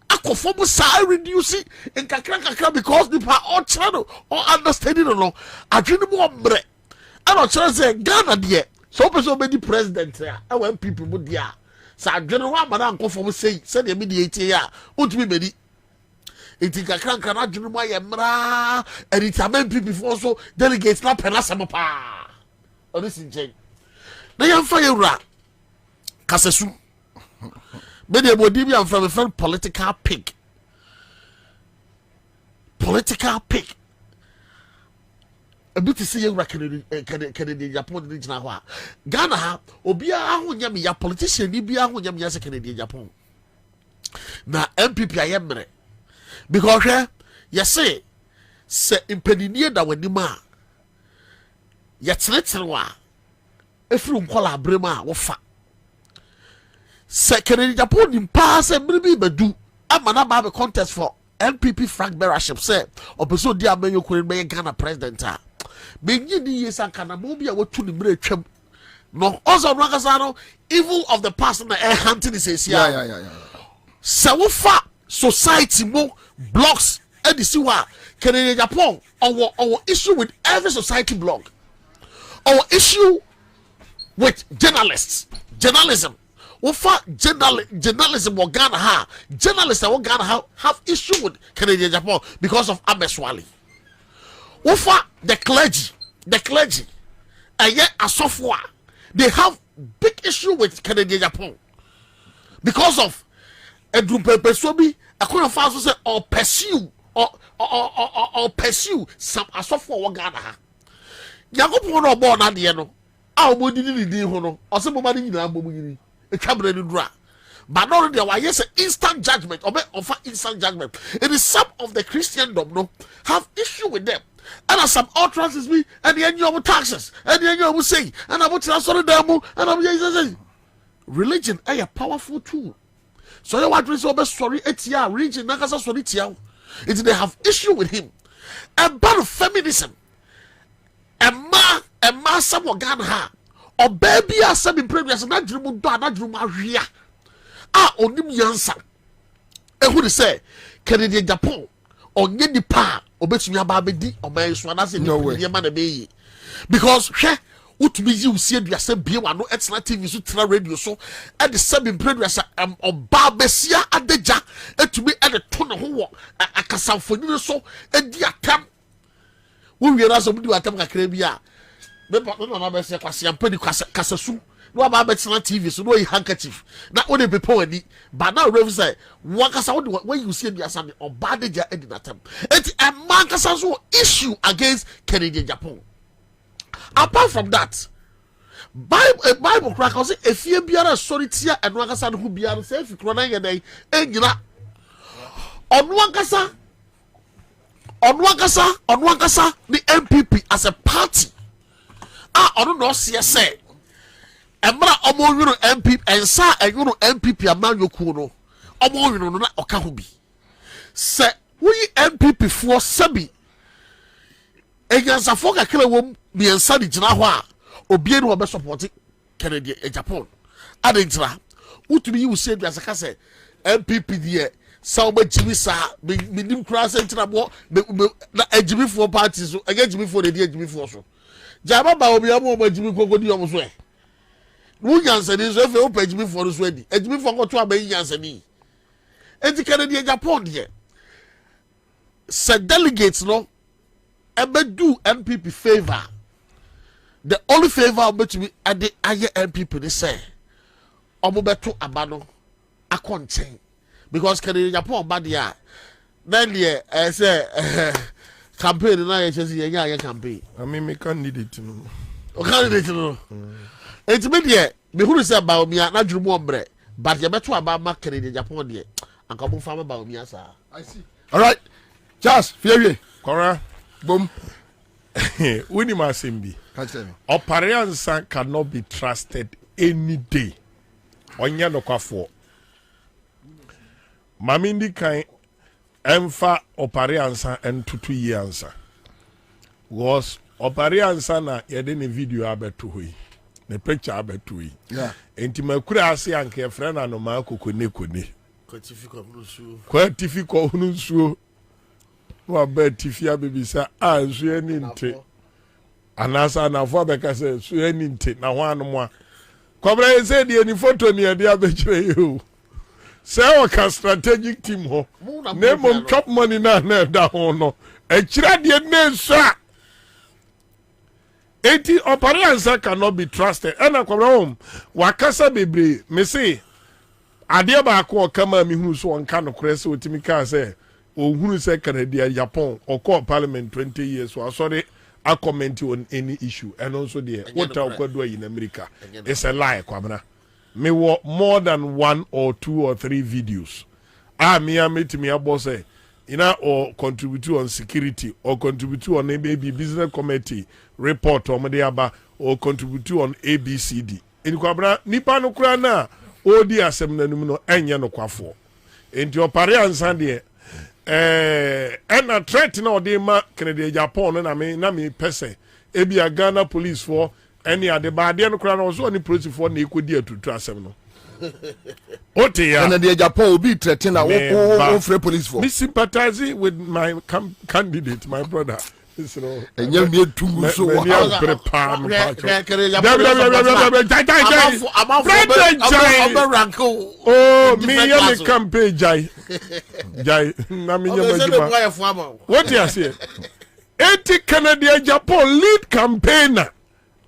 akofo sa reduce in kakra because the all channel or understanding no I didn't know mbre and I just say Ghana there so person be the president there and when people would there so I didn't know man akofo say the mediate ya utimi bedi iti kakra na dwunu mo yemra and it amen people before so delegates na penasem pa odisi nchen na yamfa yewura kasesu media body be am from a friend political pig a bit to see you Canadian Japan regional wa Ghana ha obi a ho nyam ya politician ni bia ho nyam ya Canadian Japan na MPP ayemre because say impedinie da wadima ya tretrewa efru nkola abrema wo fa Canadian Japan in pass and maybe bedu amana ba contest for MPP Frank Beraship say opeso dia menyo kure be Ghana president a benyi ni yesa kana mo bia watu ni mre twam no also no akasa no evil of the past na hunting is yeah. So we fa society mo blocks and the see wa Canadian Japan our issue with every society blog, our issue with journalism Ufa journalism or Ghana ha journalists or Ghana have issue with Canadian Japan because of Abeswali. Ufa the clergy and yet a software they have big issue with Canadian Japan because of a Pesobi a kind of fast say or pursue some a software or Ghana ha. Yago no born at the end. Our body didn't do or some money in our but not there why yes instant judgment or offer instant judgment. It is some of the Christendom no have issue with them. And as some utterances me and the end of taxes and the end of say and about sorry demo and I'm religion a powerful tool. So you want to say sorry etia religion nakasa sorry tia. It they have issue with him. About feminism. A ma some Ghana ha. Or baby as some previous na dream do na dream awia onim yansa who say Canadian Japan onye nipa obetumi aba bedi oman so na say ni ma na be because hwe utumi yi usie aduasa bie wa no etna TV so tra radio so e de seven previous oba besia adeja etumi e de to ne ho akasamfoni so e di atam wo wiera so di atam kakra bi a me na be se kwase ampani kasasu no aba betina TV so no yi handkerchief na one people wani but now rev say wakasa when you see the asami oba deja edinatam it a man kasa so issue against Canadian Japan. Apart from that Bible crack say efie biara sorry tia eno akasa no biara say fikro na yeden enyina onu akasa the MPP as a party onu no say emra omo yuru MPP Ansah yuru MPP amanyoku no omo no na oka ho bi se we MPP for sabi egansafo kakra wom biensa di gina ho a obie no be support Kennedy Japan adentra utumi yi say dia saka se MPP die sa ba jibi sa bidim kra se ntra bo na ajibi for party so ajibi for the ajibi for so jaba ba obi am ba jibi kokodi om so e wo yansani so fe o pa ajibi for so adi ajibi for ko to abayi yansani enti Kennedy Japan die se delegates no ebe do MPP favor. The only favor bet me at the aye MPP they say omobeto abano akonchen because Kennedy Japan badia then the say campaign na ye chese ye campaign I mean me candidate no o candidate no it me there me hu say ba omi na dwumu ombre but ye beto abama Kennedy Japan there anka mo fama ba omi asa I see all right just fear Kora boom Winnie Masimbi. Ansah cannot be trusted any day. Onya no kwafo. Mamindi kan emfa Ansah and 2 years. Was Ansah na yede ne video abeto hoi. Ne picture abeto hoi. Yeah. Enti makura ase anke friend na no ma kokone. Kwatifi ko hununsuo. Wa be tifia bebisa nsu ani nte anasa na fo abeka se nsu ani nte na ho anu a Kwabena say the any photo ni e dia be kire you say o ka strategic team ho name on chop money na da ho no e kira de na nsu a eti Ansah cannot be trusted and Kwabena wakasa bebre me say ade ba ko kama mi hunu so onka no kure se otimi ka say Ohunu say Kennedy Japan or call parliament 20 years so sorry I comment on any issue and also the what in America. It's a lie, Kwabena. Me more than 1 or 2 or 3 videos. Me to me about say or contribute on security or contribute on maybe business committee report or mediaba or contribute on ABCD. In Kwabena nipa no kura na odi asem na num no enya no kwafo. Enti Ansah de and a threat no de ma Kennedy Japan na me pese ebi a Ghana police for any ade ba de no kra no so ni police for na ekodi atutu asem no ote ya Kennedy Japan obi threat na wo free police for me sympathizing with my candidate my brother enye mi tungu so wa prepare me oh me ya me campaign jai na me nyama what you say 80 Canadian Japan lead campaigner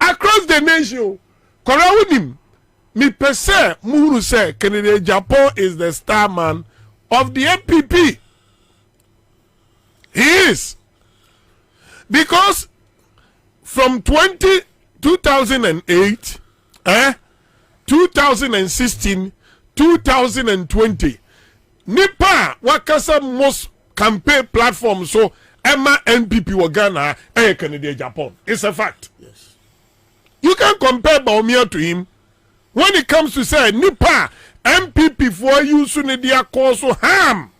across the nation Korawunim me pese muhuru say Canadian Japan is the star man of the MPP. He is. Because from 2008, 2016, 2020, Nipa wakasa most campaign platform so Emma NPP Wagana Canadian Japan. It's a fact. Yes. You can compare Baumia to him when it comes to say Nipa MPP for you Sunidia Koso Ham.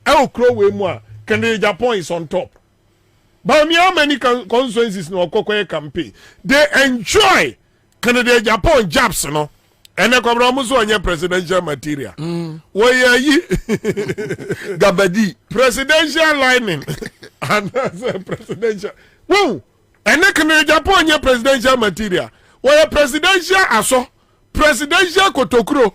El Crowe Moa Canadian Japan is on top. But how many constituencies no Kokoye campaign? They enjoy Canada Japan jobs, no. And the Kwabena on your presidential material. Where ye Gabadi presidential lining and presidential. Whoa! And the Canada Japan your presidential material. Where presidential aso presidential kotokuro.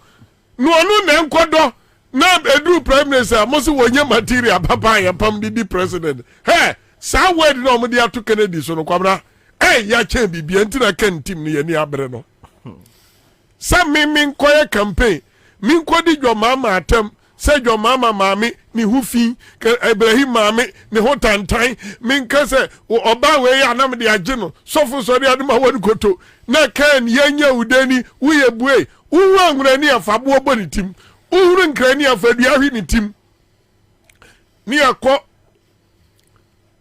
No nenkodo na edu prime minister mo se wonye material papa ya pam di president. Hey! Sa word no mo dia to Kennedy so no Kwabena ya chen bibia ntina kan team ni ani abre no sa min koye campaign min kodi dwo mama atem se dwo mama maame ni hufi Ibrahim maame ni hotantan min ka se oba we ya nam de age no sofo so de aduma woni koto na kan yenya udani uye bue uwa ngurani afabo oboni tim uhuru nkrani afadu ahwi ni tim ni akọ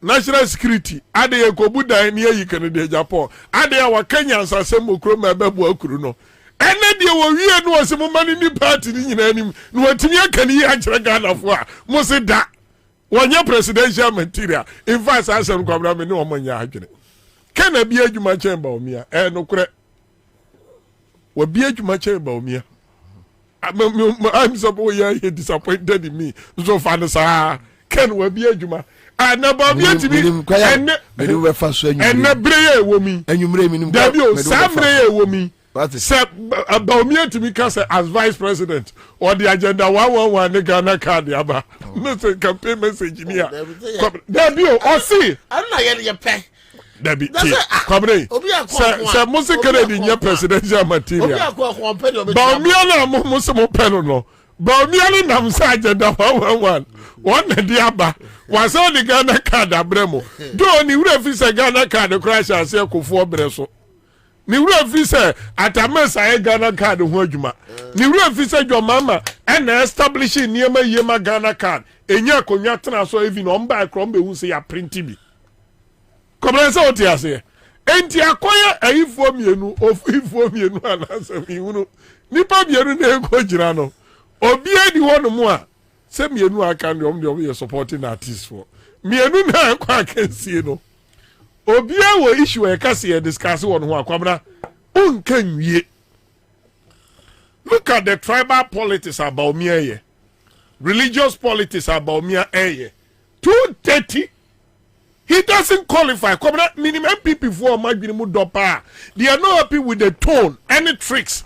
national security ade ye kobu dan ni yi Canada Japan ade ya wa Kenya nsasem okro ma bebu akuru no ɛnɛ deɛ wɔwie no wɔ sɛ moma no ni party no nyinaa anim na watumi aka ne yi akyerɛ ghanafoɔ a mo se da wɔnyɛ presidential material in fact saa asɛm kwabra me ne ɔmo nyɛ adwene kana bi adwuma kyɛn Bawumia nokorɛ wabi adwuma kyɛn Bawumia I'm supposed to disappointed in me so far saa ken wabi adwuma na Bawumia timi ɛnɛ breye wɔ mi dabi o saa breye wɔ mi sɛ Bawumia timi ka sɛ as vice president or the agenda 111 ne Ghana card aba no say campaign message ni a dabi o ɔsi ana yɛ pɛ dabi kwabere sɛ mo se Kennedy nyɛ presidential material Bawumia na mo se mo pɛ no Bawumia ne nam sɛ agenda 111 wɔn na di aba wasɛ de Ghana card abrɛ mo do ni wura fi sɛ Ghana card crash ase kofoɔ brɛ so ni wura fi sɛ atamesa yɛ Ghana card ho adwuma ni wura fi sɛ dwomama ɛna establish nneɛma yema Ghana card enya konwa tena so even on ba krom be hu sɛ ya print bi kɔmrɛ sɛ ɔte ase enti akɔyɛ ayifoɔ mienu ofifoɔ mienu anasɛ miunu nipa mienu na ɛkɔ gyina no obia di hɔ no mu a sɛ mienu aka ne ɔm de ɔm yɛ supporting artist for mienu na ɛkɔ akansie no obia wɔ issue ɛka sɛ yɛ discuss wɔ no ho akwamra unka nwie. Look at the tribal politics about Bawumia, religious politics about Bawumia. 230. He doesn't qualify. Come on, minimum people for my dopa. They are not happy with the tone, any tricks.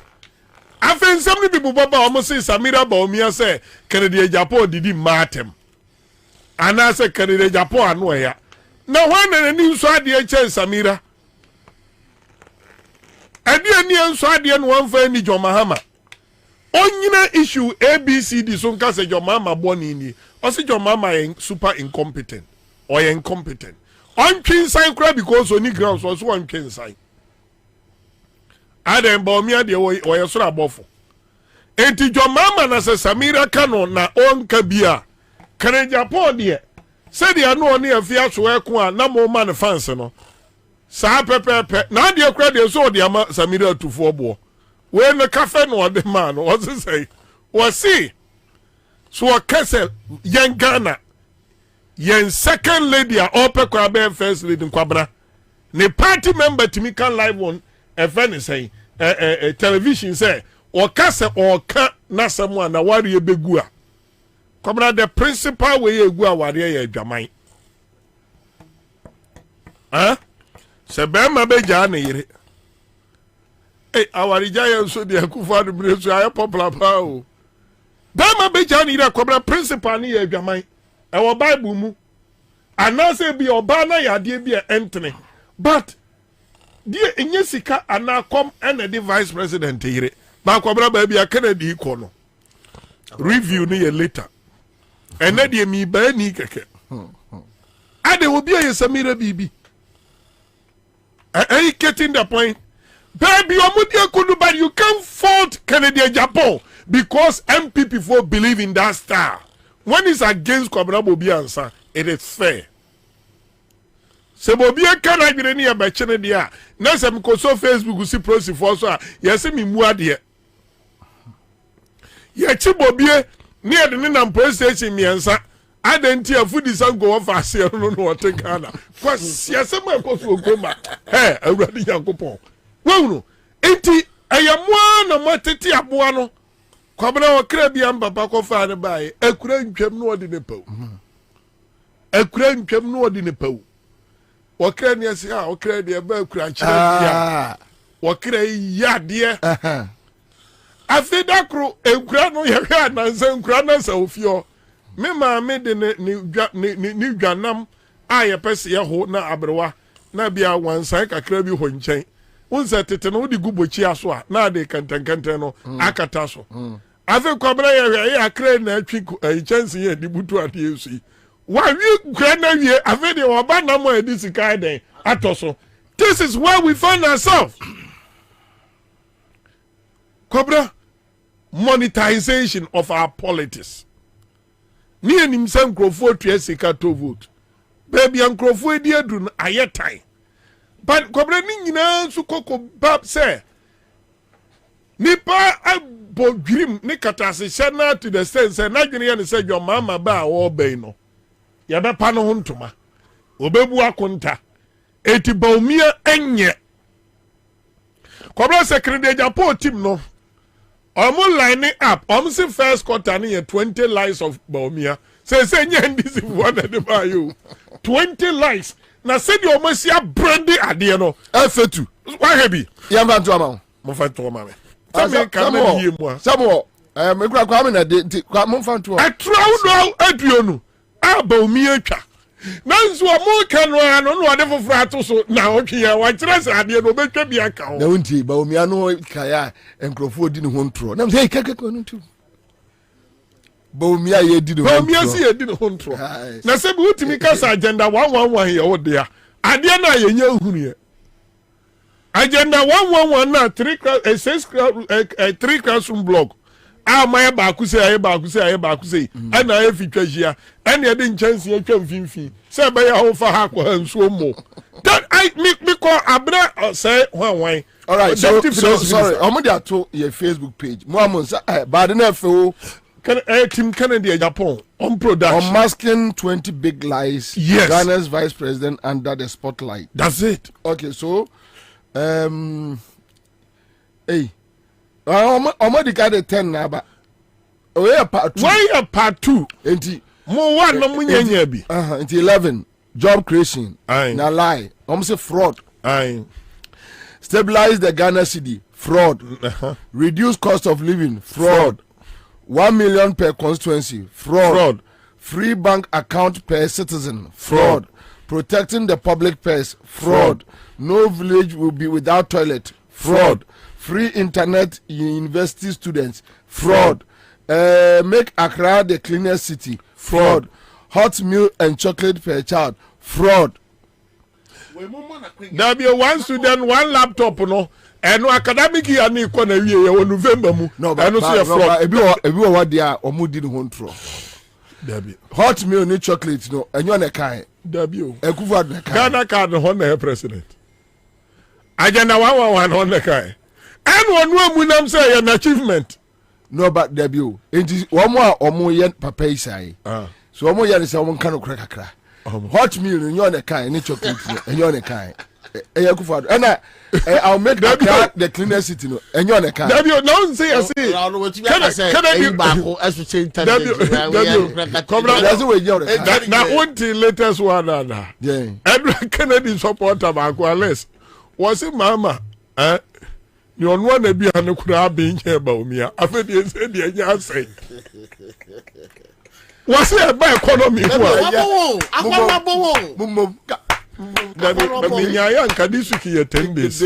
I think so many people Baba almost say Samira Bawumia say Kennedy Japan did matem. And I say Kennedy Japan anwaya. Now when the news saw the Samira. And the news saw the one for any John Mahama. Onyina issue ABCD so nka say John Mahama born in or say John Mahama super incompetent. Or incompetent. On twin sign crab because only grounds was one twin sign. Adam Bawumia de or so abofo. Enti John Mahama na se Samira Kano na on kabia. Kane Japan de. Say they are no near fear so ekwa na mo man fans no. Sa pepepe. Na de kra de so de ama Samira to fobo. We no cafe no the man what say. Was see. So kase young Ghana. Yen second lady a ope Kwabena first lady Kwabena. Ne party member to me can live on a friend say television say or kase or ka na someone na wari begua. Kwabena the principal way you go wari ye dwamai. Se bema beja na yire. Awari jaya so de akufa no bre so aye popular pa o. Bema beja na yire Kwabena principal ni ye dwamai. Our Bible mu anase bi oba na yade bi entene but die enye sika anakom ene the vice president yire ba Kwabena ba bi Kennedy iko no review ni ye later ene die mi ba ni keke ade obi ye Samira bibi getting the point baby omudi kudu but you can't fault Kennedy Japan because MPP for believe in that star. When it's against Kwabena Bobie Ansah, it is fair. Se Bobie can I be near by channel dia. Now some so Facebook see prosi for so. Yes, me muadie. Ye chi Bobie near the Ninam police station me Ansah. I didn't hear food is go off as you don't know what take Ghana. Cause yes, my go go back. Hey, already Yankopon. Well, no. Enti ayamwa na mateti abuano. Kwabena wakra bi amba pa ko fa ne bae akura ntwam no odi ne paw akura ntwam no odi ne paw wakra ne ase a wakra de ba akura kyerɛ dia wakra yade afida kro akura no ye hwa nansa akura nansa ofio me ma me de ne dwanam a ye pese ye ho na abrewa na bia wansan kakra bi ho nkyɛn unsa tete no di gubochi aso a na de kantankantan no akata so afi Kwabena ye akra na atwi chance ye di butu ade esu wa wi kra na wie afi de oba na mo edi sika den atoso. This is where we find ourselves. Kwabena, monetization of our politics. Ni enim san krofo tue sika to vote baby an krofo edi adu na ayetan but Kwabena ni nyina su koko bab say nipa abo dwirim ne katase hyɛ to the sense na dwene yɛ ne sɛ dwo mama ba a wɔbɛn no yɛbɛpa no ho ntoma obebu akonta eti baumia enye Kwabena secretary Japan team no omo line up omo first quarter ne 20 lines of baumia say nyandisi one de ba you 20 lines na say the omo sia brandy ade no afetu wa hebi yamba to ama mo fa to ama me say ka na die mu a sabo me kura kwa me na de kwa mo fa to atrawo no aduonu a baumia twa nanso mo ka no ano no ade foforo ato so na otwea wa kyerɛ sɛ ade no betwa bi aka ho na wonti ba omia no kaya enkrofo di ne ho ntro na say kekeko no tu ba omia ye di ne ho ntro ba omia si ye di ne ho ntro na sɛ bi wutimi kasa agenda 111 ye wo de a ade na ye nya hunu ye agenda 111 na 3 classroom block my baku say and I fitwa hia and ye de nchance ye twa mfimfi say be ya ho fa ha kwa nsuo mo that I me call abra say hwan all right so sorry omo dey to your Facebook page mo amon say ba de na fe o Team Kennedy Japan on production unmasking 20 big lies. Yes. Ghana's vice president under the spotlight. That's it. Okay, so hey, I'm the guy 10 now, but part 2. Why part 2? More one no munye bi. Into 11 job creation. Aye. Na lie. Say fraud. Aye. Stabilize the Ghana city. Fraud. Reduce cost of living. Fraud. 1 million per constituency. Fraud. Free bank account per citizen. Fraud. Protecting the public purse. Fraud. No village will be without toilet. Fraud. Free internet university students. Fraud. Make Accra the cleanest city. Fraud. Hot milk and chocolate per child. Fraud. There be one student, one laptop, no. And no academic year ni kwa na wiye ya November mu. No, but ebi wa dia omo di ne ho ntro. Dabi. Hot milk ni chocolate no enyo na kai. Dabi o. Ekufu ad na kai. Ghana card ho na president. Agenda 111 ho na kai. And one mu nam say an achievement. No, but dabi o. Enti omo a omo ye papa isai. So omo ye say omo kan okra kakra. Hot milk enyo na kai ni chocolate enyo na kai. Ekufu ad. And I'll make the cleanest city no enyo na kai. Dabi o now say I say. Can I be back as we say na until latest one na. Yeah. Edward Kennedy supporter back unless was it mama ni onwa na bi anu kura be nye ba omia afedi ese de anya say was it by economy na minya ya nka disuki ye 10 days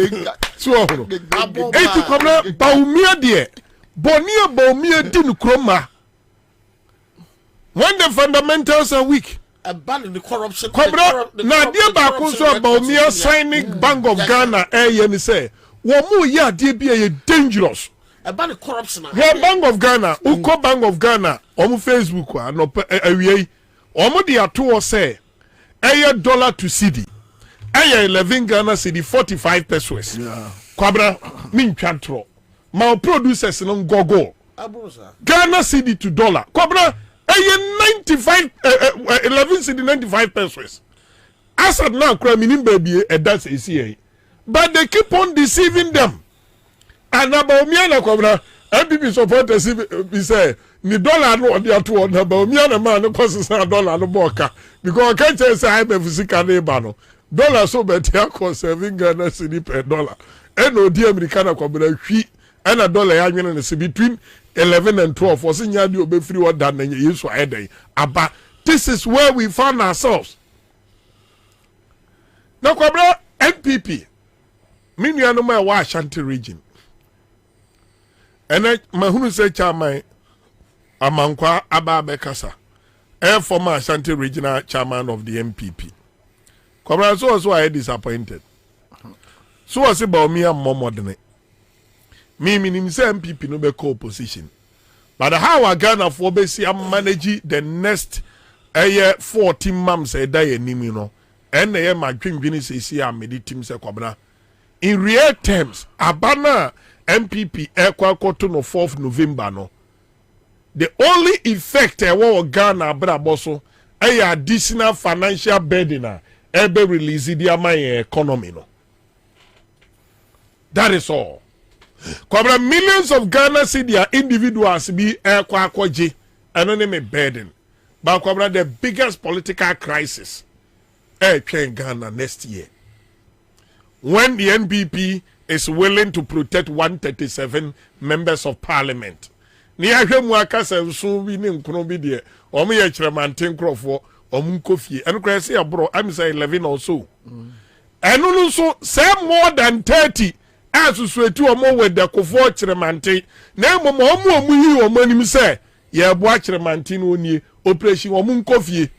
so ohoro eti komna ba omia de bonia ba omia di no kroma when the fundamentals are weak ban the corruption na dia ba ko so ba omia signing Bank of Ghana ni say wo mu ya de bia ye dangerous ban the corruption Bank of Ghana uko Bank of Ghana omu Facebook no awie omu de ato say $1 to cedi 11 Ghana cedi 45 pesos Kwabena min twantro ma producers no gogo Ghana cedi to dollar Kwabena 95 11 cedi 95 pesos Asad now cry minim baby that's ACA but they keep on deceiving them and about me na Kwabena MPP supporters be say ni dollar no dey ato na ba me na man no cost $1 no boka because can't say I be physical neighbor no dollar so bet ya cost 7 Ghana cedi per dollar and no di American Kwabena hwi and a dollar ya nwene ne between 11 and 12 for senior di obe free order na yesu ayedai aba this is where we found ourselves na Kwabena MPP minua no ma wa Ashanti region and mahunu say chairman amankwa aba kasa former Ashanti regional chairman of the MPP Kwabena so I disappointed so was about me and momodene me say MPP no be co-opposition but how are Ghana for be see manage the next 14 months a day animi no and my dream say see am the team say Kwabena in real terms abana MPP ekwa to no 4th November no. The only effect Ghana Braboso a additional financial burden ebe release the economy no. That is all. Kwabra millions of Ghana cedi individuals be kwaji anonymous burden. But kwabra the biggest political crisis in Ghana next year. When the NPP is willing to protect 137 members of parliament. Ni ahwe mu aka so bi ne nkono bi de o me ye kiremanten krofo o mu nkofie eno kra se abro am say 11 or so eno no so say more than 30 asusuetu o mo with the kofo kiremanten na mo mu yi o manim say ye bo kiremanten onie operation o mu nkofie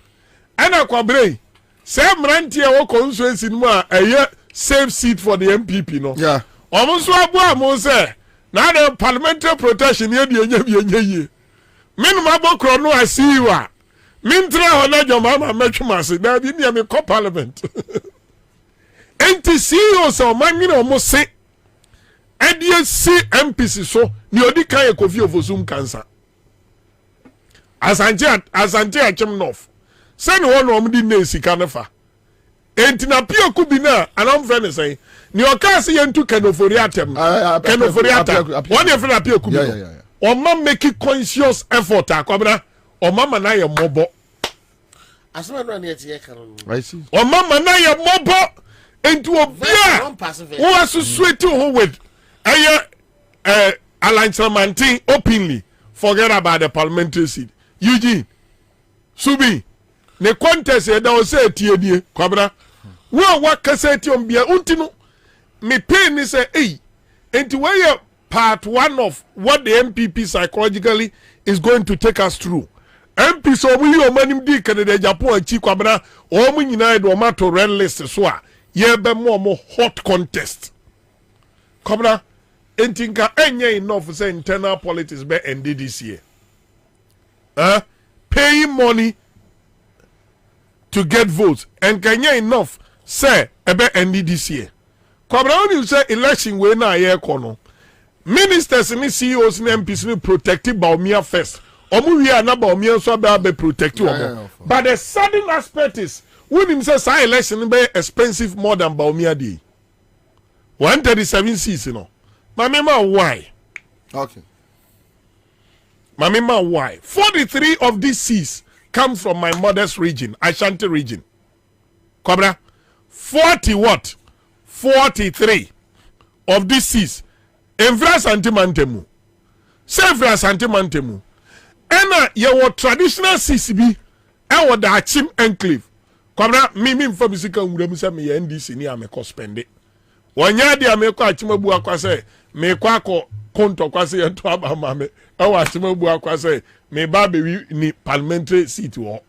ana kwabre say mrantie wo constituency mu a eye safe seat for the MPP no yeah o mo so abo am say now the parliamentary protection here the minimum bokro no asiwa mintre hona jomama metwumase da bi ne me co parliament enti CEO so mani no mo se edie si MPC so ni odi kan e kofi ofosum cancer Asanti achem north send one no di na sika nefa enti na pia ku bi na anam friend say ni okase yentu kenoforiatem kenoforiatem one e friend apia ku bi o ma make conscious effort akwabra o mama na ye mobo asema no na ye tie kan no I see o mama na ye mobo enti obia wo associate who with Alanchamantin openly forget about the parliamentary seat Eugene Subi ne contest e da o say tie die kwabra wo wakase tie ombia untino me pain ni say enti we part one of what the MPP psychologically is going to take us through MP so mu yi o manim di Canada Japan achi kwabra o mu nyina do ma to red list so a ye be mo hot contest kwabra enti nka enye enough say internal politics be ended this year paying money to get votes and kanya enough say ebe ended this year kwabra when you say election we na ye kono ministers ni CEOs ni MPs ni protected Baumia first omu wi na Baumia so be protect omo but the sudden aspect is when him say say election be expensive more than Baumia dey 137 seats no mamema why okay mamema why 43 of these seats come from my mother's region Ashanti region Cobra 40 what 43 of these seats Evra Santimantemu. Sevra Santimantemu. Ena ye traditional CCB e the Achim enclave. Kwabra mimi mfamisika nguremu se me NDC ni ameko spende. Wanya di ameko achimabu akwa se me kwa ko konto kwa se ento abamame. E achimabu akwa se me ba be ni parliamentary seat wo.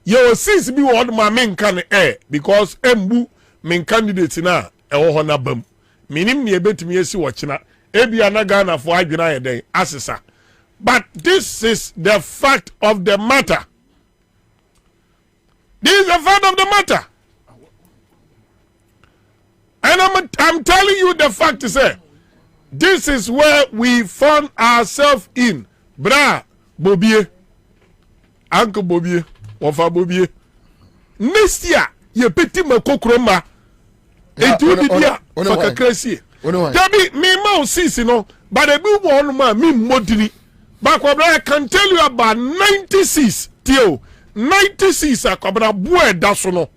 Ye CCB wo ma me nkan because embu me candidate na e wo ho na bam. Minim ni ebetumi esi wochina ebia na Ghana for adwena yeden asesa but this is the fact of the matter. This is the fact of the matter, and I'm telling you the fact is this is where we found ourselves in bra Bobie Uncle Bobie Wafa Bobie next year ye peti makokroma etu dia for crazy. Tabi me ma sisi no but the big one man me modini but I can tell you about 96 tio 96 akwabra boy daso no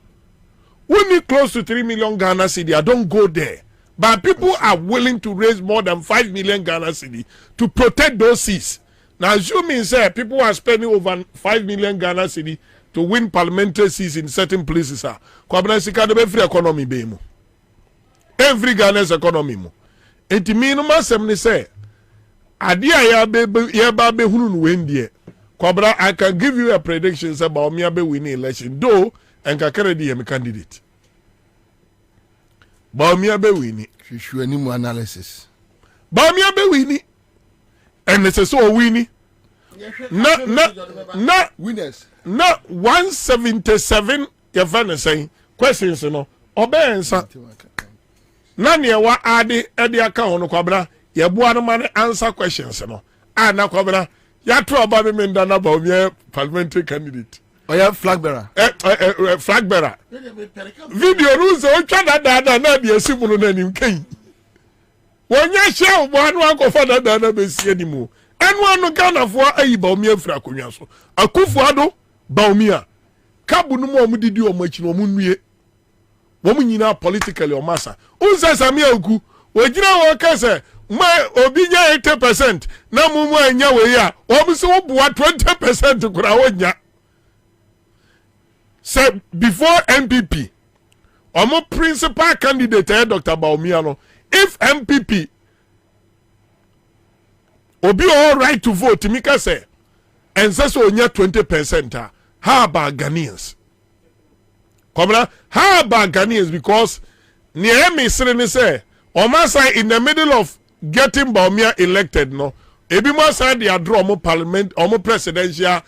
we need close to 3 million Ghana cedi. I don't go there but people are willing to raise more than 5 million Ghana cedi to protect those seats. Now assuming say people are spending over 5 million Ghana cedi to win parliamentary seats in certain places kwabra sika de be free economy be mu every Ghana's economy mo enti me no masem ni say ade a ya ba be hunu no wendie kwabra I can give you a prediction about me be winning election though and kakere di me candidate ba me be winning hwehwe animu analysis ba me be winning and it's so winning na winners na 177 your fan saying questions no obensa na ne wa ade ade aka hono Kwabena ye boa no man answer questions no na Kwabena ya tro oba me nda na ba o parliamentary candidate oya flag bearer flag bearer video rules o twa da na de asimu no nanim kan wonya hye obo anu akofa da na be sie ni mu enu anu Ghana fo ayi ba o mi afra akonwa so akufu ado ba o mi a kabu no mo didi o machi no mo nue wo mo nyina politically o masa unsa samia oku wojira wo kase ma obi nya 80% na mumu anya we ya wo mo so boa 20% kura wonya say before MPP omo principal candidate Dr. Baumia no if MPP obi all right to vote mika say Ansah so onya 20% how about Ghanaians? Kwabena, how about Ghanaians? Because near me say Omasa in the middle of getting Baumia elected, no, ebi mo say they draw mo parliament or mo presidential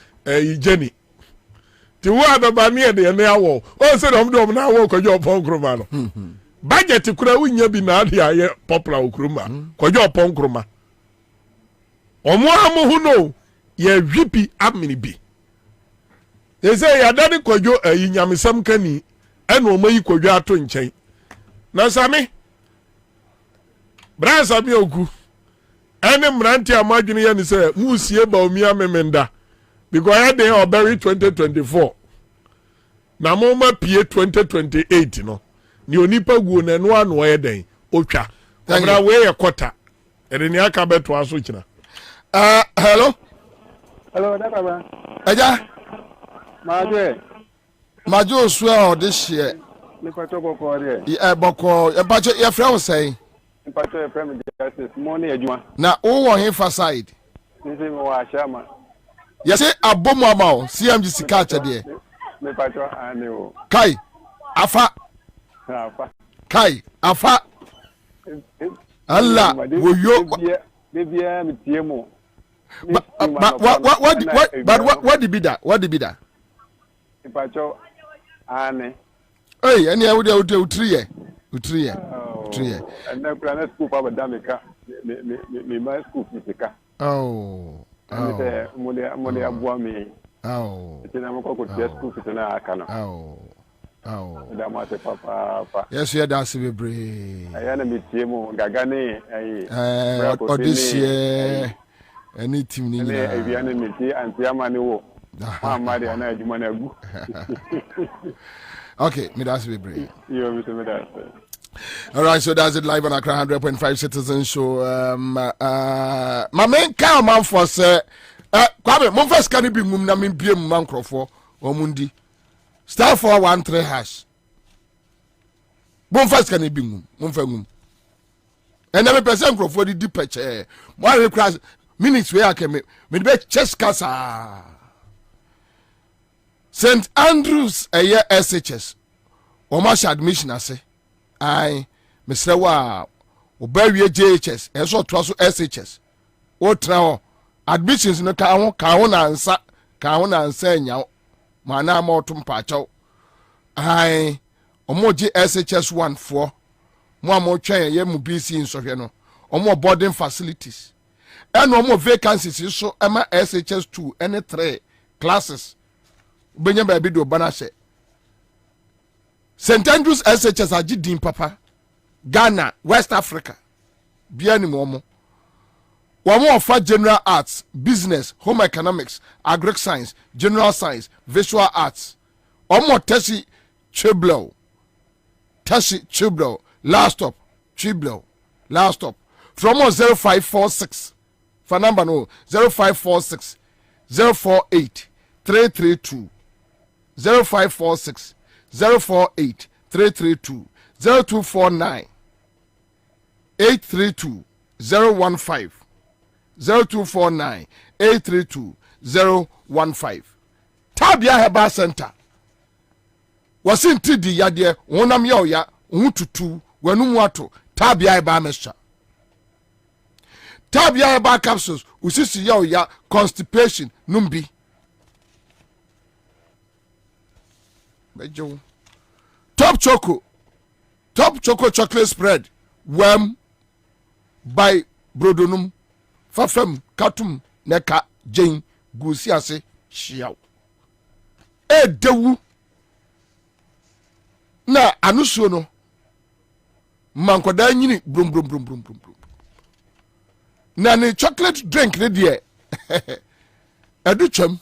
journey. Ti wo ababa near the na wo. O say dom na wo kojo pon kroma no. Budget kura wunya bi na ade aye popular okroma. Kojo pon kroma. Omo amu hu no ye hwipi amini bi. They say ya dadi kojo nyamesam kani ena omayi kojo ato nchen. Na sami Bra sami oku. Ene mranti amadwene ye ni say musie Baumia memenda. Because I dey oberi 2024. Na moma pie 2028 no. Ni onipa guo na no anu ye den otwa. Bra we ye kwota. Ede ni aka beto aso kina. Hello. Hello, Dr. Eja. Majo swear this year. Nipacho boko there. Boko, your friend say. Nipacho your friend justice money adwuma. Na who want him for side? Nse me wa shama. Yes, abomu amao CMG sika cha de. Nipacho ane o. Kai. Afa. Afa. Kai, afa. Allah, wo yo. Bebia me tie mo. What did be that? What did be that? Nipacho ane. Hey, any would utrie. And then plan school for Damika. Me my school physical. Oh. Money abuwa me. Oh. It's na mko kutia school fitna akana. Oh. Da mate papa. Yes, you da se bebre. Ayana mitie mo gagane ayi. Odisia. Any team ni. Ne aviane mitie antiama ni wo. Mama ana adwuma na agu. Okay, me that's be brave. You me that. All right, so that's it live on Accra 100.5 Citizen Show. My main car man for say Kwabena, mon first can be mum na me bie man crofo o mundi. Star 413 hash. Mon first can be mum, mon fa mum. And na me person crofo di di peche. Mo request minutes we akeme. Me be chest kasa. St. Andrews a year SHS. Omash admission ase. I Mr. Wa Obawie JHS. Eso to aso SHS. O tra admissions no ka ho na Ansah nya. Mana ma otum pa chaw. I omoji SHS 1 4. Mo amotwen ye mu BC nsohwe no. Omo boarding facilities. And omo vacancies so ema SHS 2 and 3 classes. Benya baby do banase St. Andrews SHS agidin papa Ghana West Africa bia ni mo offer general arts business home economics agric science general science visual arts omo tesi chiblo last stop from 0546 for number no 0546 048 332 0546 048 332 0249 832 015 0249 832 015 Tabia Herbal Center wasinti di yade wonam ya oya hututu wanum wato Tabia Herbal Mixture Tabia Herbal capsules usisi ya oya constipation numbi Top choco chocolate spread wam by brodonum fafam katum neka jen gusi ase hyiaw edewu na anusuo no mankoda nyini brum brum brum brum brum na ne chocolate drink ne de edu twam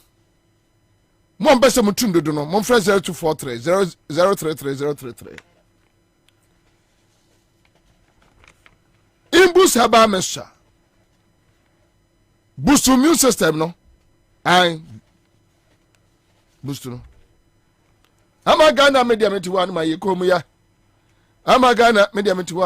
mo mbese mutun dodo no mo mfra 0243 033 imbus haba mesha boost immune system no ai boost no ama Ghana media metiwa na maye komu ya ama Ghana media metiwa